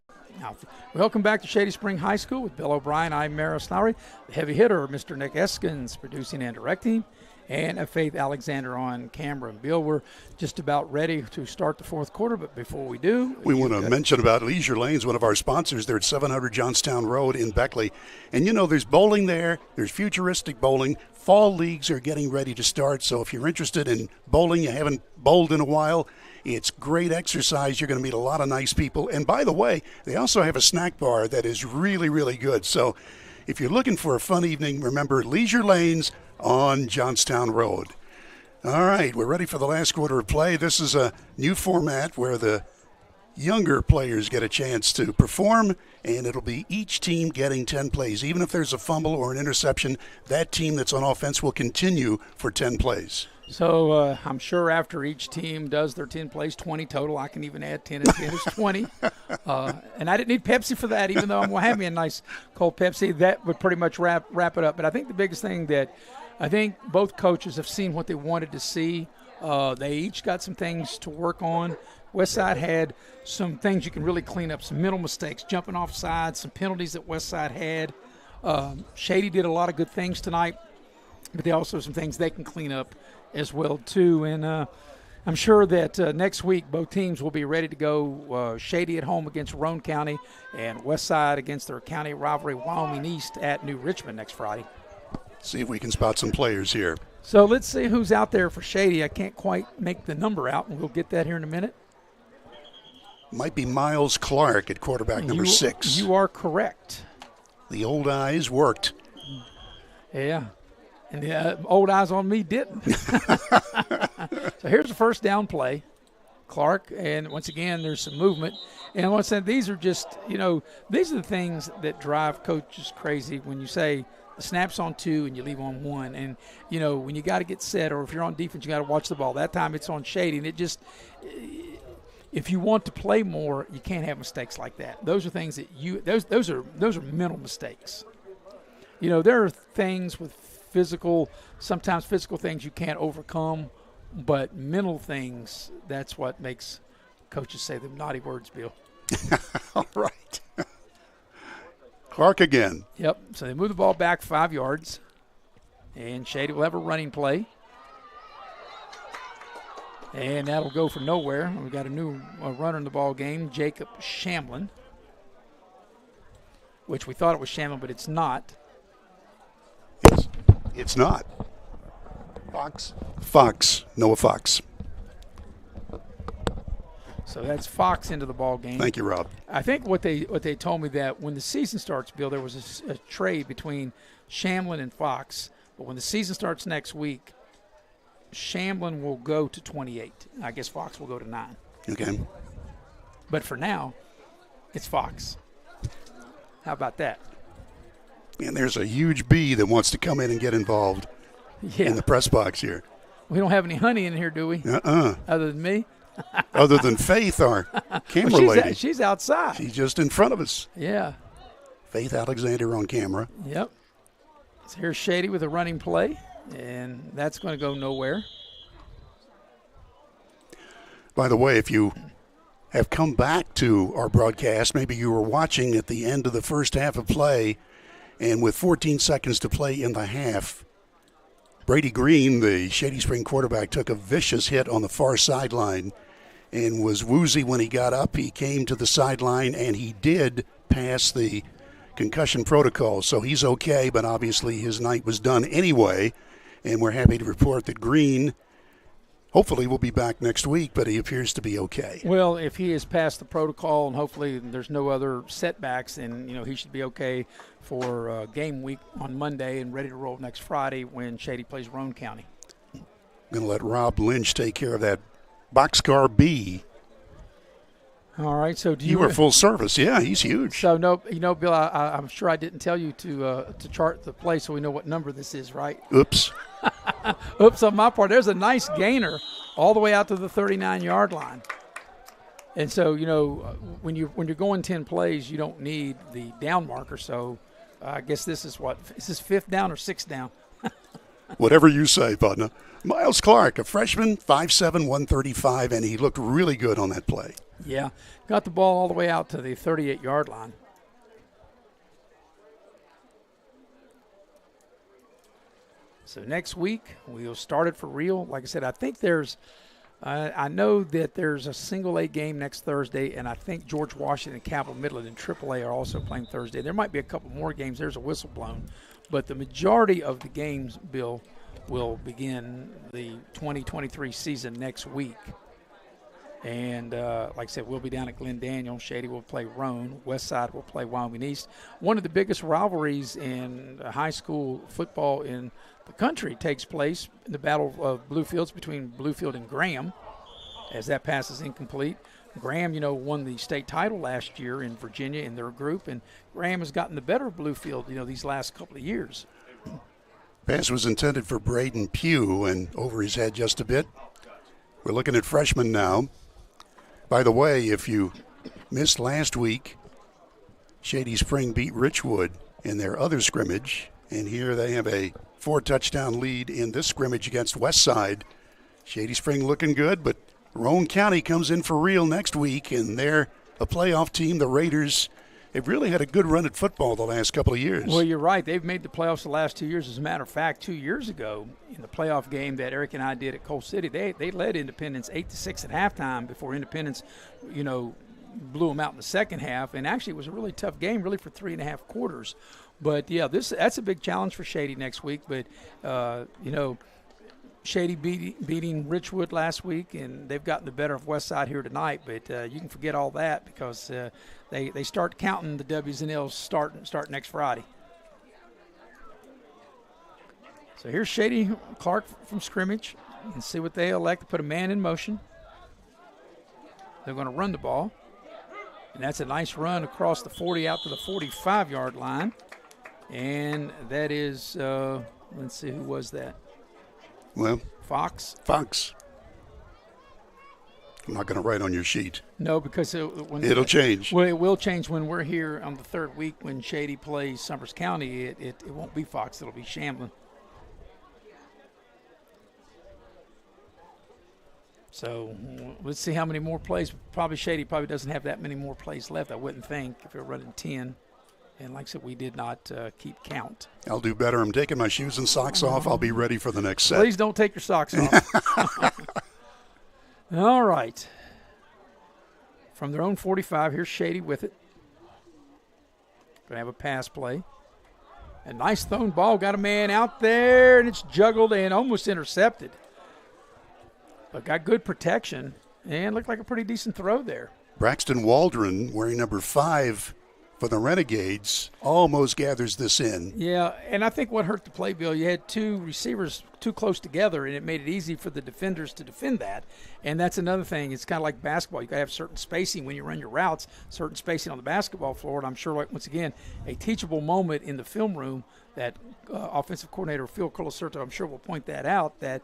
Welcome back to Shady Spring High School with Bill O'Brien. I'm Maris Lowry. The heavy hitter, Mr. Nick Eskins, producing and directing, and Faith Alexander on camera. And Bill, we're just about ready to start the fourth quarter, but before we do, we want to mention about Leisure Lanes, one of our sponsors. They're at 700 Johnstown Road in Beckley. And, you know, there's bowling there. There's futuristic bowling. Fall leagues are getting ready to start, so if you're interested in bowling, you haven't bowled in a while, it's great exercise. You're going to meet a lot of nice people. And by the way, they also have a snack bar that is really, really good. So if you're looking for a fun evening, remember Leisure Lanes on Johnstown Road. All right, we're ready for the last quarter of play. This is a new format where the younger players get a chance to perform, and it'll be each team getting 10 plays. Even if there's a fumble or an interception, that team that's on offense will continue for 10 plays. So I'm sure after each team does their 10 plays, 20 total. I can even add 10 and 10 is 20. And I didn't need Pepsi for that, even though I'm going to have me a nice cold Pepsi. That would pretty much wrap it up. But I think the biggest thing that I think both coaches have seen what they wanted to see. They each got some things to work on. Westside had some things you can really clean up, some mental mistakes, jumping off sides, some penalties that Westside had. Shady did a lot of good things tonight, but they also have some things they can clean up as well, too. And I'm sure that next week both teams will be ready to go. Shady at home against Roane County and Westside against their county rivalry, Wyoming East, at New Richmond next Friday. See if we can spot some players here. So let's see who's out there for Shady. I can't quite make the number out, and we'll get that here in a minute. Might be Miles Clark at quarterback number 6. You are correct. The old eyes worked. Yeah. And the old eyes on me didn't. So here's the first down play. Clark, and once again, there's some movement. And once again, these are just, these are the things that drive coaches crazy when you say the snap's on 2 and you leave on 1. And, when you got to get set, or if you're on defense, you got to watch the ball. That time it's on Shady. And it just, if you want to play more, you can't have mistakes like that. Those are things that those are mental mistakes. There are things with sometimes physical things you can't overcome, but mental things, that's what makes coaches say the naughty words, Bill. All right. Clark again. Yep. So they move the ball back 5 yards, and Shady will have a running play. And that'll go for nowhere. We've got a new runner in the ball game, Jacob Shamlin, which we thought it was Shamlin, but it's not. It's not. Fox. Noah Fox. So that's Fox into the ball game. Thank you, Rob. I think what they told me that when the season starts, Bill, there was a trade between Shamlin and Fox. But when the season starts next week, Shamlin will go to 28. I guess Fox will go to 9. Okay. But for now, it's Fox. How about that? And there's a huge bee that wants to come in and get involved in the press box here. We don't have any honey in here, do we? Other than me? Other than Faith, our camera lady. She's outside. She's just in front of us. Yeah. Faith Alexander on camera. Yep. So here's Shady with a running play, and that's going to go nowhere. By the way, if you have come back to our broadcast, maybe you were watching at the end of the first half of play, and with 14 seconds to play in the half, Brady Green, the Shady Spring quarterback, took a vicious hit on the far sideline and was woozy when he got up. He came to the sideline, and he did pass the concussion protocol, so he's okay, but obviously his night was done anyway, and we're happy to report that Green hopefully will be back next week, but he appears to be okay. Well, if he has passed the protocol and hopefully there's no other setbacks, then he should be okay for game week on Monday and ready to roll next Friday when Shady plays Roane County. I'm going to let Rob Lynch take care of that boxcar B. All right, so you were full service. Yeah, he's huge. So, no, Bill, I'm sure I didn't tell you to chart the play so we know what number this is, right? Oops. Oops on my part. There's a nice gainer all the way out to the 39-yard line. And so, when you're going 10 plays, you don't need the down marker. So I guess this is fifth down or sixth down? Whatever you say, partner. Miles Clark, a freshman, 5'7", 135, and he looked really good on that play. Yeah, got the ball all the way out to the 38-yard line. So next week, we'll start it for real. Like I said, I think I know that there's a single-A game next Thursday, and I think George Washington and Capital Midland in AAA are also playing Thursday. There might be a couple more games. There's a whistle blown. But the majority of the games, Bill, will begin the 2023 season next week. And like I said, we'll be down at Glen Daniel. Shady will play Roane. Westside will play Wyoming East. One of the biggest rivalries in high school football in the country takes place in the Battle of Bluefields between Bluefield and Graham, as that pass is incomplete. Graham, won the state title last year in Virginia in their group, and Graham has gotten the better of Bluefield, these last couple of years. Pass was intended for Braden Pugh and over his head just a bit. We're looking at freshmen now. By the way, if you missed last week, Shady Spring beat Richwood in their other scrimmage, and here they have a 4-touchdown lead in this scrimmage against Westside. Shady Spring looking good, but Roane County comes in for real next week, and they're a playoff team. The Raiders, they've really had a good run at football the last couple of years. Well, you're right. They've made the playoffs the last 2 years. As a matter of fact, 2 years ago, in the playoff game that Eric and I did at Coal City, they led Independence 8-6 at halftime before Independence, blew them out in the second half. And actually, it was a really tough game, really, for 3.5 quarters. But, yeah, that's a big challenge for Shady next week. But, Shady beating Richwood last week, and they've gotten the better of Westside here tonight. But you can forget all that because they start counting the W's and L's start next Friday. So here's Shady Clark from scrimmage. And see what they elect to put a man in motion. They're going to run the ball. And that's a nice run across the 40 out to the 45-yard line. And that is, let's see, who was that? Well, Fox. I'm not going to write on your sheet. No, because it'll change. Well, it will change when we're here on the third week when Shady plays Summers County. It won't be Fox. It'll be Shamblin. So let's see how many more plays. Shady doesn't have that many more plays left, I wouldn't think, if we're running 10. And like I said, we did not keep count. I'll do better. I'm taking my shoes and socks off. I'll be ready for the next set. Please don't take your socks off. All right. From their own 45, here's Shady with it. Going to have a pass play. A nice thrown ball. Got a man out there, and it's juggled and almost intercepted. But got good protection and looked like a pretty decent throw there. Braxton Waldron, wearing number 5 for the Renegades, almost gathers this in. Yeah, and I think what hurt the play, Bill, you had two receivers too close together, and it made it easy for the defenders to defend that. And that's another thing. It's kind of like basketball. You got to have certain spacing when you run your routes, certain spacing on the basketball floor. And I'm sure, once again, a teachable moment in the film room that offensive coordinator Phil Colacerto, I'm sure, will point that out, that,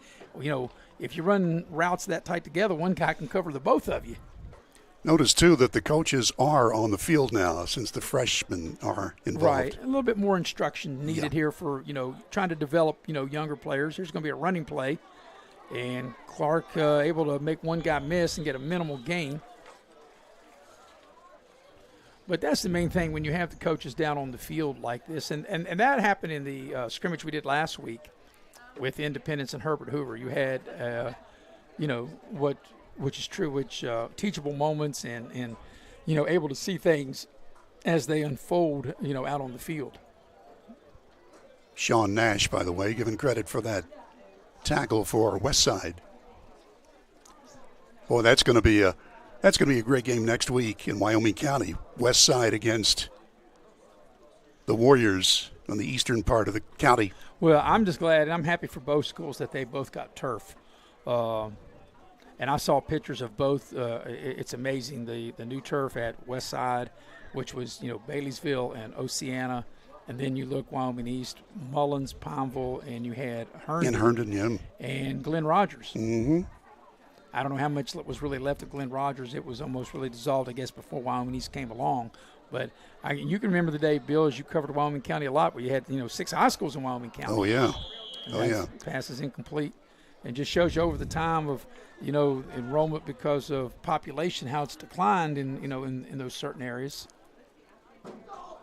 if you run routes that tight together, one guy can cover the both of you. Notice, too, that the coaches are on the field now since the freshmen are involved. Right. A little bit more instruction needed here for, trying to develop, younger players. Here's going to be a running play. And Clark able to make one guy miss and get a minimal gain. But that's the main thing when you have the coaches down on the field like this. And that happened in the scrimmage we did last week with Independence and Herbert Hoover. You had, which is true, teachable moments and able to see things as they unfold, out on the field. Sean Nash, by the way, given credit for that tackle for Westside. Boy, that's going to be a great game next week in Wyoming County. Westside against the Warriors on the eastern part of the county. Well, I'm just glad and I'm happy for both schools that they both got turf. And I saw pictures of both. It's amazing, the new turf at Westside, which was, Baileysville and Oceana. And then you look Wyoming East, Mullins, Pineville, and you had Herndon. And Herndon, yeah. And Glen Rogers. Mm-hmm. I don't know how much was really left of Glen Rogers. It was almost really dissolved, I guess, before Wyoming East came along. But you can remember the day, Bill, as you covered Wyoming County a lot, where you had 6 high schools in Wyoming County. Oh, yeah. Passes incomplete. And just shows you over the time of, enrollment because of population, how it's declined in those certain areas.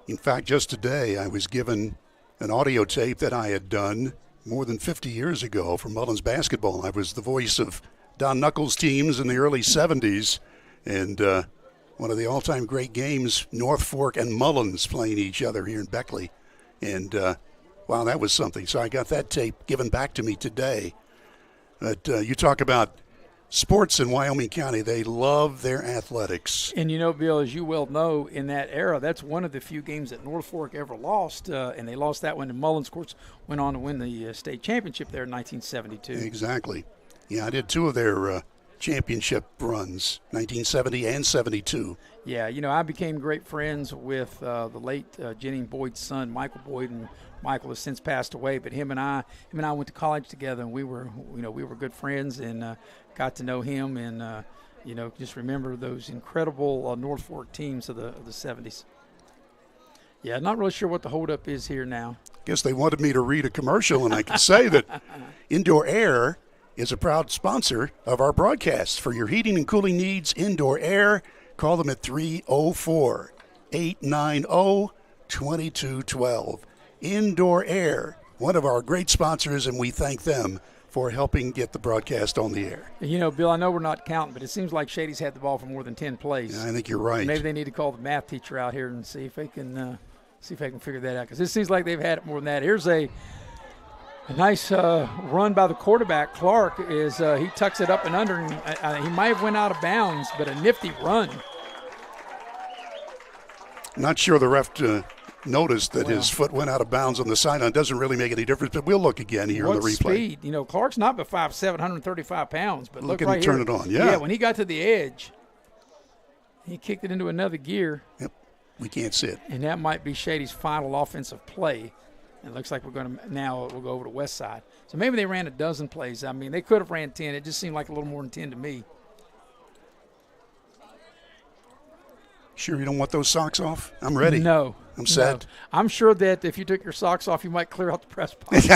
In fact, just today I was given an audio tape that I had done more than 50 years ago for Mullins basketball. I was the voice of Don Knuckles' teams in the early 70s, and one of the all-time great games, North Fork and Mullins playing each other here in Beckley. And, wow, that was something. So I got that tape given back to me today. But you talk about sports in Wyoming County, they love their athletics. And, Bill, as you well know, in that era, that's one of the few games that North Fork ever lost, and they lost that one. And Mullins, of course, went on to win the state championship there in 1972. Exactly. Yeah, I did 2 of their championship runs, 1970 and 72. Yeah, I became great friends with the late Jenny Boyd's son, Michael Boyd, and Michael has since passed away. But him and I went to college together, and we were good friends, and got to know him, and just remember those incredible North Fork teams of the 70s. Yeah, not really sure what the holdup is here now. Guess they wanted me to read a commercial, and I can say that Indoor Air is a proud sponsor of our broadcast. For your heating and cooling needs, Indoor Air, call them at 304-890-2212. Indoor Air, one of our great sponsors, and we thank them for helping get the broadcast on the air. Bill, I know we're not counting, but it seems like Shady's had the ball for more than 10 plays. Yeah, I think you're right. Maybe they need to call the math teacher out here and see if they can figure that out, because it seems like they've had it more than that. Here's a nice run by the quarterback. Clark is he tucks it up and under, and he might have went out of bounds, but a nifty run. Not sure the ref noticed that his foot went out of bounds on the sideline. Doesn't really make any difference, but we'll look again here on the replay. Speed? Clark's not but 5'7", 135 pounds, but look at right him here. Turn it on, yeah. Yeah, when he got to the edge, he kicked it into another gear. Yep, we can't see it. And that might be Shady's final offensive play. It looks like we'll go over to Westside. So maybe they ran a dozen plays. I mean, they could have ran 10. It just seemed like a little more than 10 to me. Sure you don't want those socks off? I'm ready. No. I'm set. No. I'm sure that if you took your socks off, you might clear out the press box.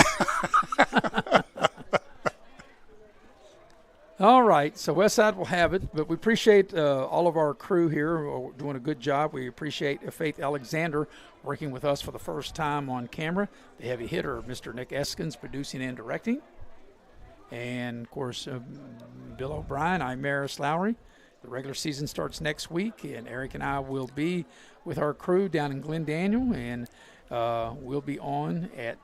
All right, so Westside will have it, but we appreciate all of our crew here doing a good job. We appreciate Faith Alexander working with us for the first time on camera. The heavy hitter, Mr. Nick Eskins, producing and directing. And, of course, Bill O'Brien, I'm Maris Lowry. The regular season starts next week, and Eric and I will be with our crew down in Glen Daniel, and we'll be on at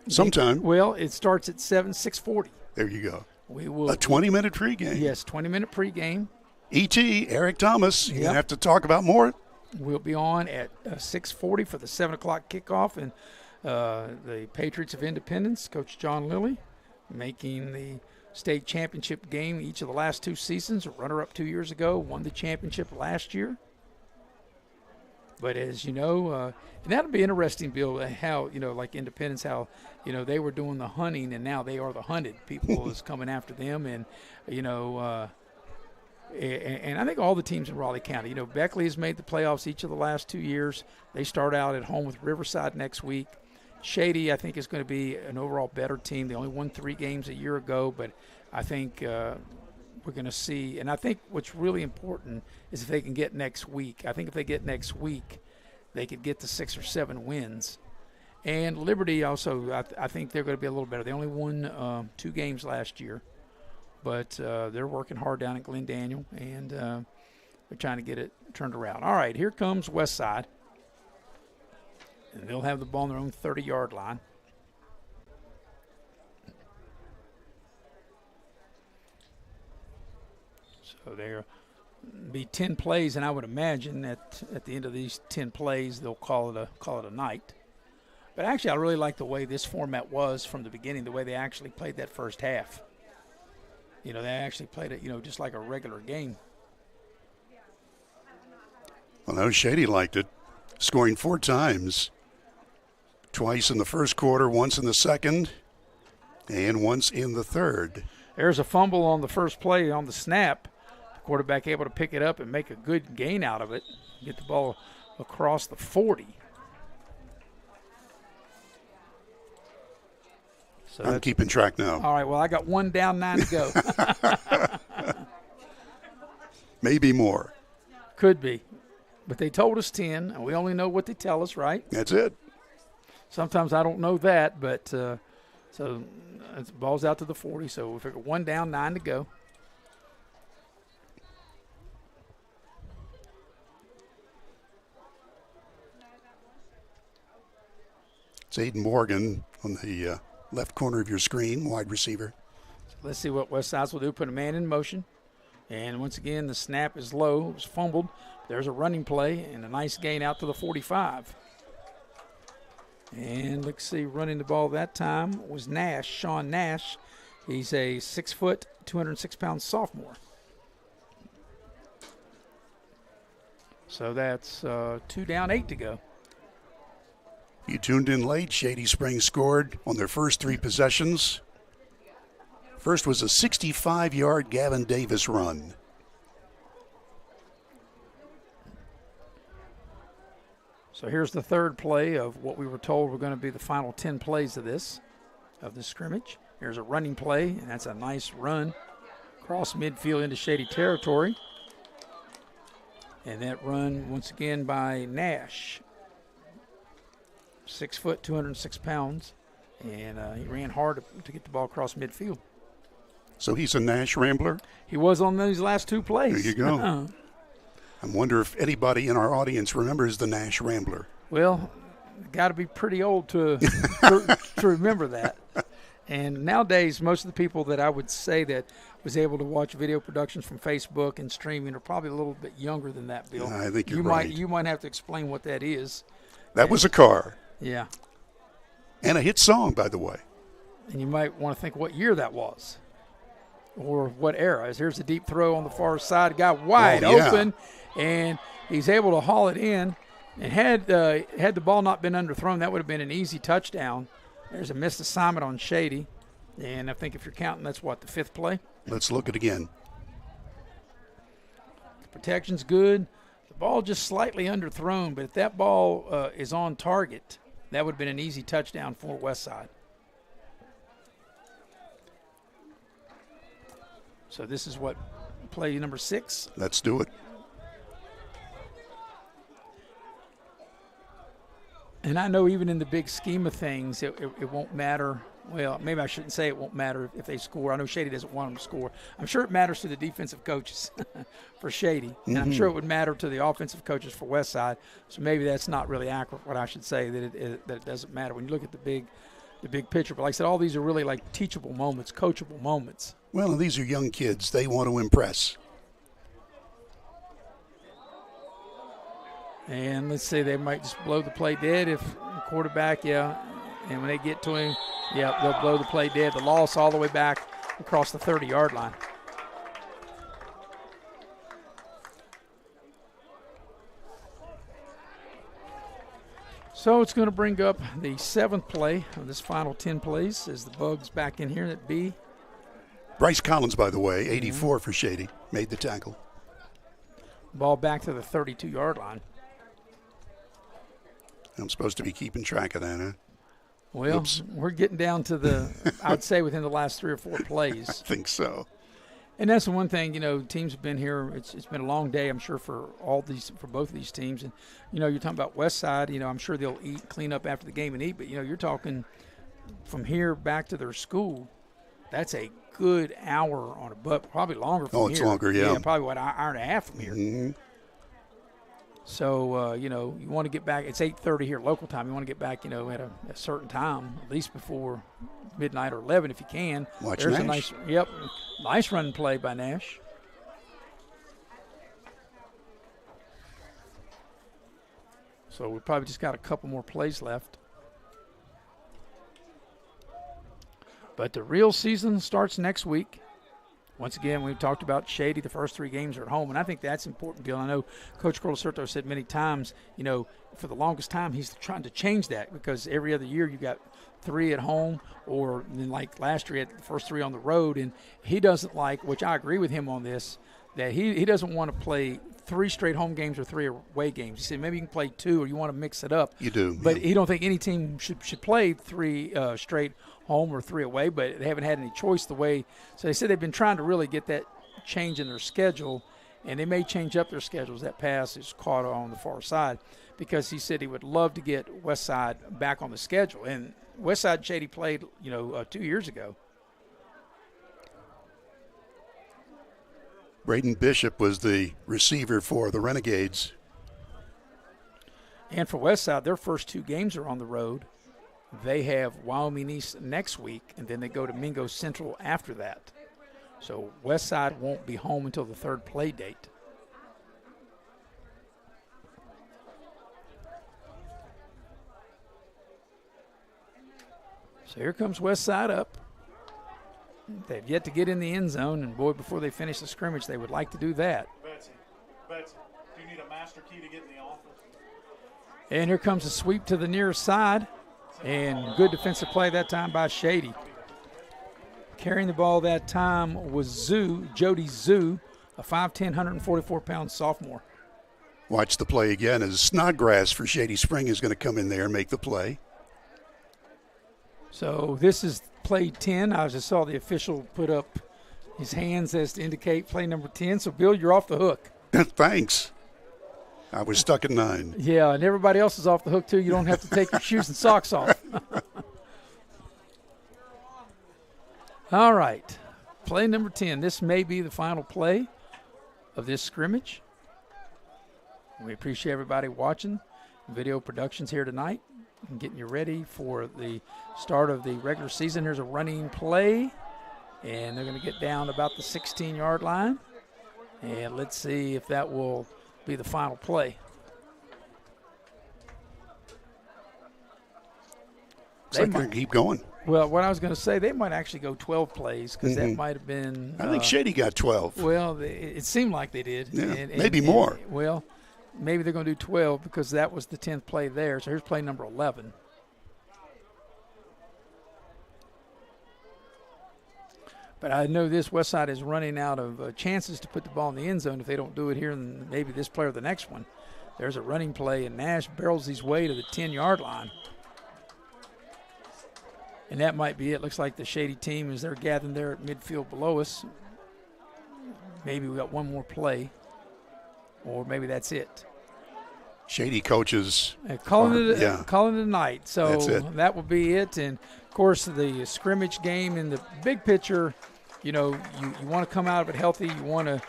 sometime. Well, it starts at 6:40. There you go. We will a 20-minute pregame. Yes, 20-minute pregame. E.T. Eric Thomas. Yep. You're gonna have to talk about more. We'll be on at 6:40 for the 7:00 kickoff, and the Patriots of Independence, Coach John Lilly, making the state championship game each of the last 2 seasons. A runner-up 2 years ago, won the championship last year. But as you know, and that'll be interesting, Bill, how, like Independence, how, they were doing the hunting and now they are the hunted. People is coming after them, and, And I think all the teams in Raleigh County, Beckley has made the playoffs each of the last 2 years. They start out at home with Riverside next week. Shady, I think, is going to be an overall better team. They only won 3 games a year ago, but I think we're going to see. And I think what's really important is if they can get next week. I think if they get next week, they could get to 6 or 7 wins. And Liberty also, I think they're going to be a little better. They only won 2 games last year. But they're working hard down at Glen Daniel, and they're trying to get it turned around. All right, here comes Westside. And they'll have the ball on their own 30-yard line. So there'll be 10 plays, and I would imagine that at the end of these 10 plays, they'll call it a night. But actually, I really like the way this format was from the beginning, the way they actually played that first half. They actually played it, just like a regular game. Well, no, Shady liked it, scoring 4 times. Twice in the first quarter, once in the second, and once in the third. There's a fumble on the first play on the snap. The quarterback able to pick it up and make a good gain out of it. Get the ball across the 40. So I'm keeping track now. All right, well, I got 1 down, 9 to go. Maybe more. Could be. But they told us 10, and we only know what they tell us, right? That's it. Sometimes I don't know that, but so the ball's out to the 40, so we figure 1 down, 9 to go. It's Aiden Morgan on the left corner of your screen, wide receiver. So let's see what Westside will do. Put a man in motion. And once again, the snap is low. It was fumbled. There's a running play and a nice gain out to the 45. And let's see, running the ball that time was Nash, Sean Nash. He's a 6 foot, 206-pound sophomore. So that's 2 down, 8 to go. You tuned in late. Shady Springs scored on their first 3 possessions. First was a 65-yard Gavin Davis run. So here's the third play of what we were told were going to be the final 10 plays of this scrimmage. Here's a running play, and that's a nice run across midfield into Shady territory. And that run, once again, by Nash. 6 foot, 206 pounds, and he ran hard to get the ball across midfield. So he's a Nash Rambler? He was on those last 2 plays. There you go. I wonder if anybody in our audience remembers the Nash Rambler. Well, got to be pretty old to remember that. And nowadays, most of the people that I would say that was able to watch video productions from Facebook and streaming are probably a little bit younger than that, Bill. I think you're right. You might have to explain what that is. That was a car. Yeah. And a hit song, by the way. And you might want to think what year that was or what era. Here's a deep throw on the far side. Guy wide open, and he's able to haul it in. And had the ball not been underthrown, that would have been an easy touchdown. There's a missed assignment on Shady. And I think if you're counting, that's what, the 5th play? Let's look at it again. The protection's good. The ball just slightly underthrown, but if that ball is on target, that would have been an easy touchdown for Westside. So this is what, play number 6? Let's do it. And I know even in the big scheme of things, it won't matter. Well, maybe I shouldn't say it won't matter if they score. I know Shady doesn't want them to score. I'm sure it matters to the defensive coaches for Shady. And I'm sure it would matter to the offensive coaches for Westside. So maybe that's not really accurate what I should say, that it doesn't matter when you look at the big picture. But like I said, all these are really like teachable moments, coachable moments. Well, and these are young kids. They want to impress. And let's say they might just blow the play dead if the quarterback, and when they get to him, they'll blow the play dead. The loss all the way back across the 30-yard line. So it's going to bring up the 7th play of this final 10 plays as the Bugs back in here at B. Bryce Collins, by the way, 84 for Shady, made the tackle. Ball back to the 32-yard line. I'm supposed to be keeping track of that, huh? Well, Oops. We're getting down to the, I'd say, within the last 3 or 4 plays. I think so. And that's the one thing, teams have been here. It's been a long day, I'm sure, for both of these teams. And, you're talking about Westside, I'm sure they'll eat, clean up after the game and eat. But, you're talking from here back to their school, that's a good hour on a bus, probably longer from here. Oh, it's longer, yeah. Probably, an hour and a half from here. Mm-hmm. So, you want to get back. It's 8:30 here local time. You want to get back, at a certain time, at least before midnight or 11 if you can. Watch There's Nash. Nice run play by Nash. So we probably just got a couple more plays left. But the real season starts next week. Once again, we've talked about Shady. The first 3 games are at home, and I think that's important, Bill. I know Coach Colasurto said many times, for the longest time he's trying to change that because every other year you got 3 at home, or then like last year, he had the first 3 on the road, and he doesn't like, which I agree with him on this, that he doesn't want to play 3 straight home games or 3 away games. He said maybe you can play 2 or you want to mix it up. You do. But yeah. he don't think any team should play 3 straight home or 3 away, but they haven't had any choice the way. So they said they've been trying to really get that change in their schedule, and they may change up their schedules. That pass is caught on the far side because he said he would love to get Westside back on the schedule. And Westside Shady played, 2 years ago. Braden Bishop was the receiver for the Renegades. And for Westside, their first 2 games are on the road. They have Wyoming East next week, and then they go to Mingo Central after that. So Westside won't be home until the 3rd play date. So here comes Westside up. They've yet to get in the end zone, and boy, before they finish the scrimmage, they would like to do that. Betsy, do you need a master key to get in the office? And here comes a sweep to the near side, and good defensive play that time by Shady. Carrying the ball that time was Jody Zoo, a 5'10", 144-pound sophomore. Watch the play again as Snodgrass for Shady Spring is going to come in there and make the play. So this is play 10. I just saw the official put up his hands as to indicate play number 10. So, Bill, you're off the hook. Thanks. I was stuck at 9. Yeah, and everybody else is off the hook, too. You don't have to take your shoes and socks off. All right. Play number 10. This may be the final play of this scrimmage. We appreciate everybody watching Video Productions here tonight and getting you ready for the start of the regular season. Here's a running play, and they're going to get down about the 16-yard line. And let's see if that will be the final play. Looks like they're going to keep going. Well, what I was going to say, they might actually go 12 plays because that might have been. I think Shady got 12. Well, it seemed like they did. Yeah, maybe more. Well, maybe they're going to do 12 because that was the 10th play there. So here's play number 11. But I know this Westside is running out of chances to put the ball in the end zone if they don't do it here and maybe this play or the next one. There's a running play, and Nash barrels his way to the 10-yard line. And that might be it. Looks like the Shady team is they're gathering there at midfield below us. Maybe we got one more play, or maybe that's it. Shady coaches calling it a night. So that's it. That will be it. And, of course, the scrimmage game in the big picture, you want to come out of it healthy. You want to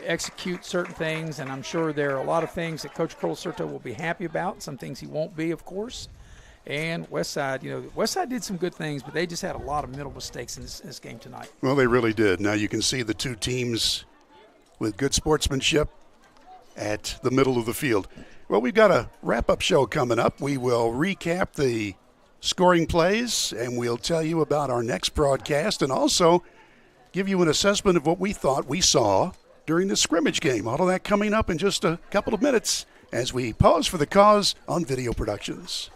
execute certain things, and I'm sure there are a lot of things that Coach Colasurto will be happy about, some things he won't be, of course. And Westside, Westside did some good things, but they just had a lot of mental mistakes in this game tonight. Well, they really did. Now you can see the two teams with good sportsmanship at the middle of the field. Well, we've got a wrap-up show coming up. We will recap the scoring plays, and we'll tell you about our next broadcast and also give you an assessment of what we thought we saw during the scrimmage game. All of that coming up in just a couple of minutes as we pause for the cause on Video Productions.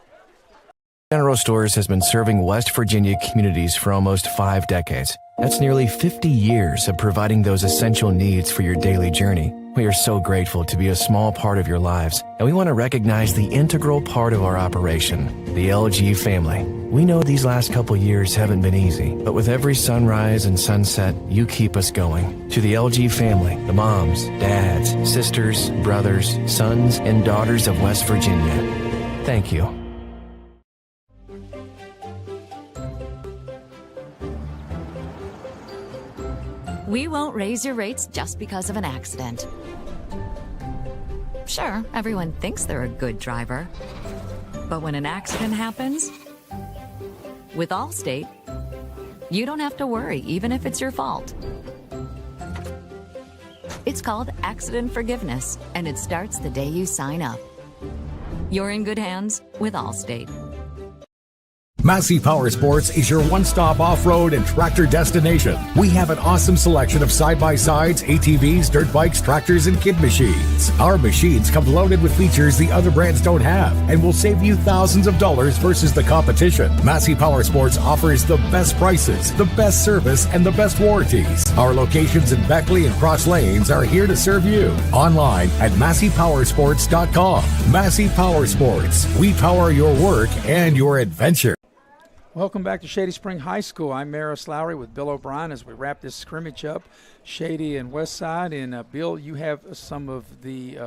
General Stores has been serving West Virginia communities for almost 5 decades. That's nearly 50 years of providing those essential needs for your daily journey. We are so grateful to be a small part of your lives, and we want to recognize the integral part of our operation, the LG family. We know these last couple years haven't been easy, but with every sunrise and sunset, you keep us going. To the LG family, the moms, dads, sisters, brothers, sons, and daughters of West Virginia, thank you. We won't raise your rates just because of an accident. Sure, everyone thinks they're a good driver. But when an accident happens, with Allstate, you don't have to worry, even if it's your fault. It's called accident forgiveness, and it starts the day you sign up. You're in good hands with Allstate. Massey Power Sports is your one-stop off-road and tractor destination. We have an awesome selection of side-by-sides, ATVs, dirt bikes, tractors, and kid machines. Our machines come loaded with features the other brands don't have and will save you thousands of dollars versus the competition. Massey Power Sports offers the best prices, the best service, and the best warranties. Our locations in Beckley and Cross Lanes are here to serve you. Online at MasseyPowersports.com. Massey Power Sports. We power your work and your adventure. Welcome back to Shady Spring High School. I'm Maris Lowry with Bill O'Brien as we wrap this scrimmage up, Shady and Westside. And, Bill, you have some of the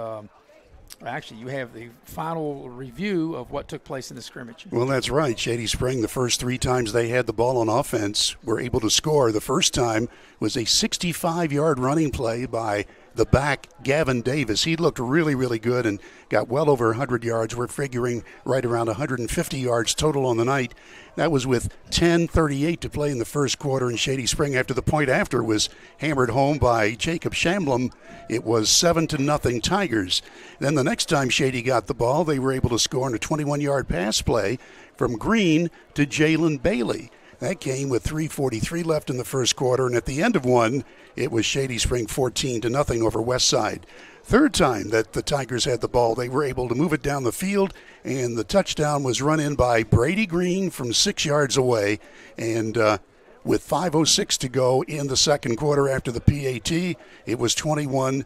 actually, you have the final review of what took place in the scrimmage. Well, that's right. Shady Spring, the first 3 times they had the ball on offense, were able to score. The first time was a 65-yard running play by the back, Gavin Davis. He looked really, really good and got well over 100 yards. We're figuring right around 150 yards total on the night. That was with 10:38 to play in the first quarter, and Shady Spring, after the point after, was hammered home by Jacob Shamblem. It was 7-0 Tigers. Then the next time Shady got the ball, they were able to score on a 21-yard pass play from Green to Jalen Bailey. That came with 3:43 left in the first quarter, and at the end of one, it was Shady Spring 14-0 over Westside. Third time that the Tigers had the ball, they were able to move it down the field, and the touchdown was run in by Brady Green from 6 yards away. And with 5:06 to go in the second quarter after the PAT, it was 21-0.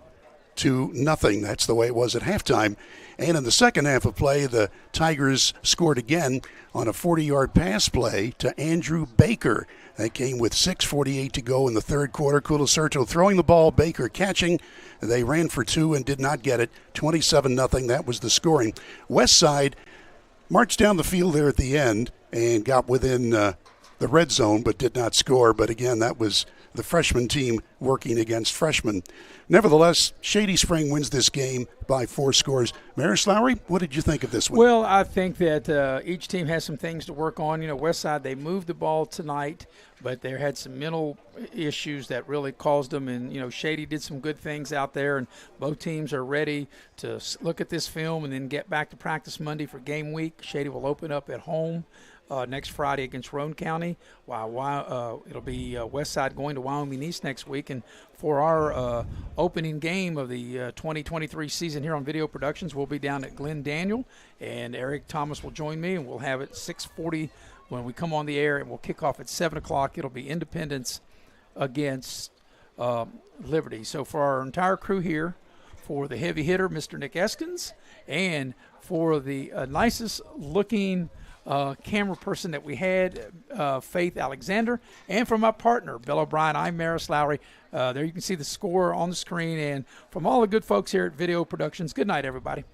That's the way it was at halftime. And in the second half of play, the Tigers scored again on a 40-yard pass play to Andrew Baker. That came with 6:48 to go in the third quarter. Culacerto throwing the ball, Baker catching. They ran for 2 and did not get it. 27-0. That was the scoring. Westside marched down the field there at the end and got within the red zone but did not score. But again, that was the freshman team working against freshmen. Nevertheless, Shady Spring wins this game by 4 scores. Maris Lowry, what did you think of this one? Well, I think that each team has some things to work on. You know, Westside, they moved the ball tonight, but they had some mental issues that really caused them. And, you know, Shady did some good things out there, and both teams are ready to look at this film and then get back to practice Monday for game week. Shady will open up at home next Friday against Roane County, while it'll be Westside going to Wyoming East next week. And for our opening game of the 2023 season here on Video Productions, we'll be down at Glen Daniel, and Eric Thomas will join me, and we'll have it 6:40 when we come on the air, and we'll kick off at 7 o'clock. It'll be Independence against Liberty. So for our entire crew here, for the heavy hitter, Mr. Nick Eskins, and for the nicest looking camera person that we had, Faith Alexander, and from my partner, Bill O'Brien, I'm Maris Lowry. There you can see the score on the screen, and from all the good folks here at Video Productions, good night, everybody.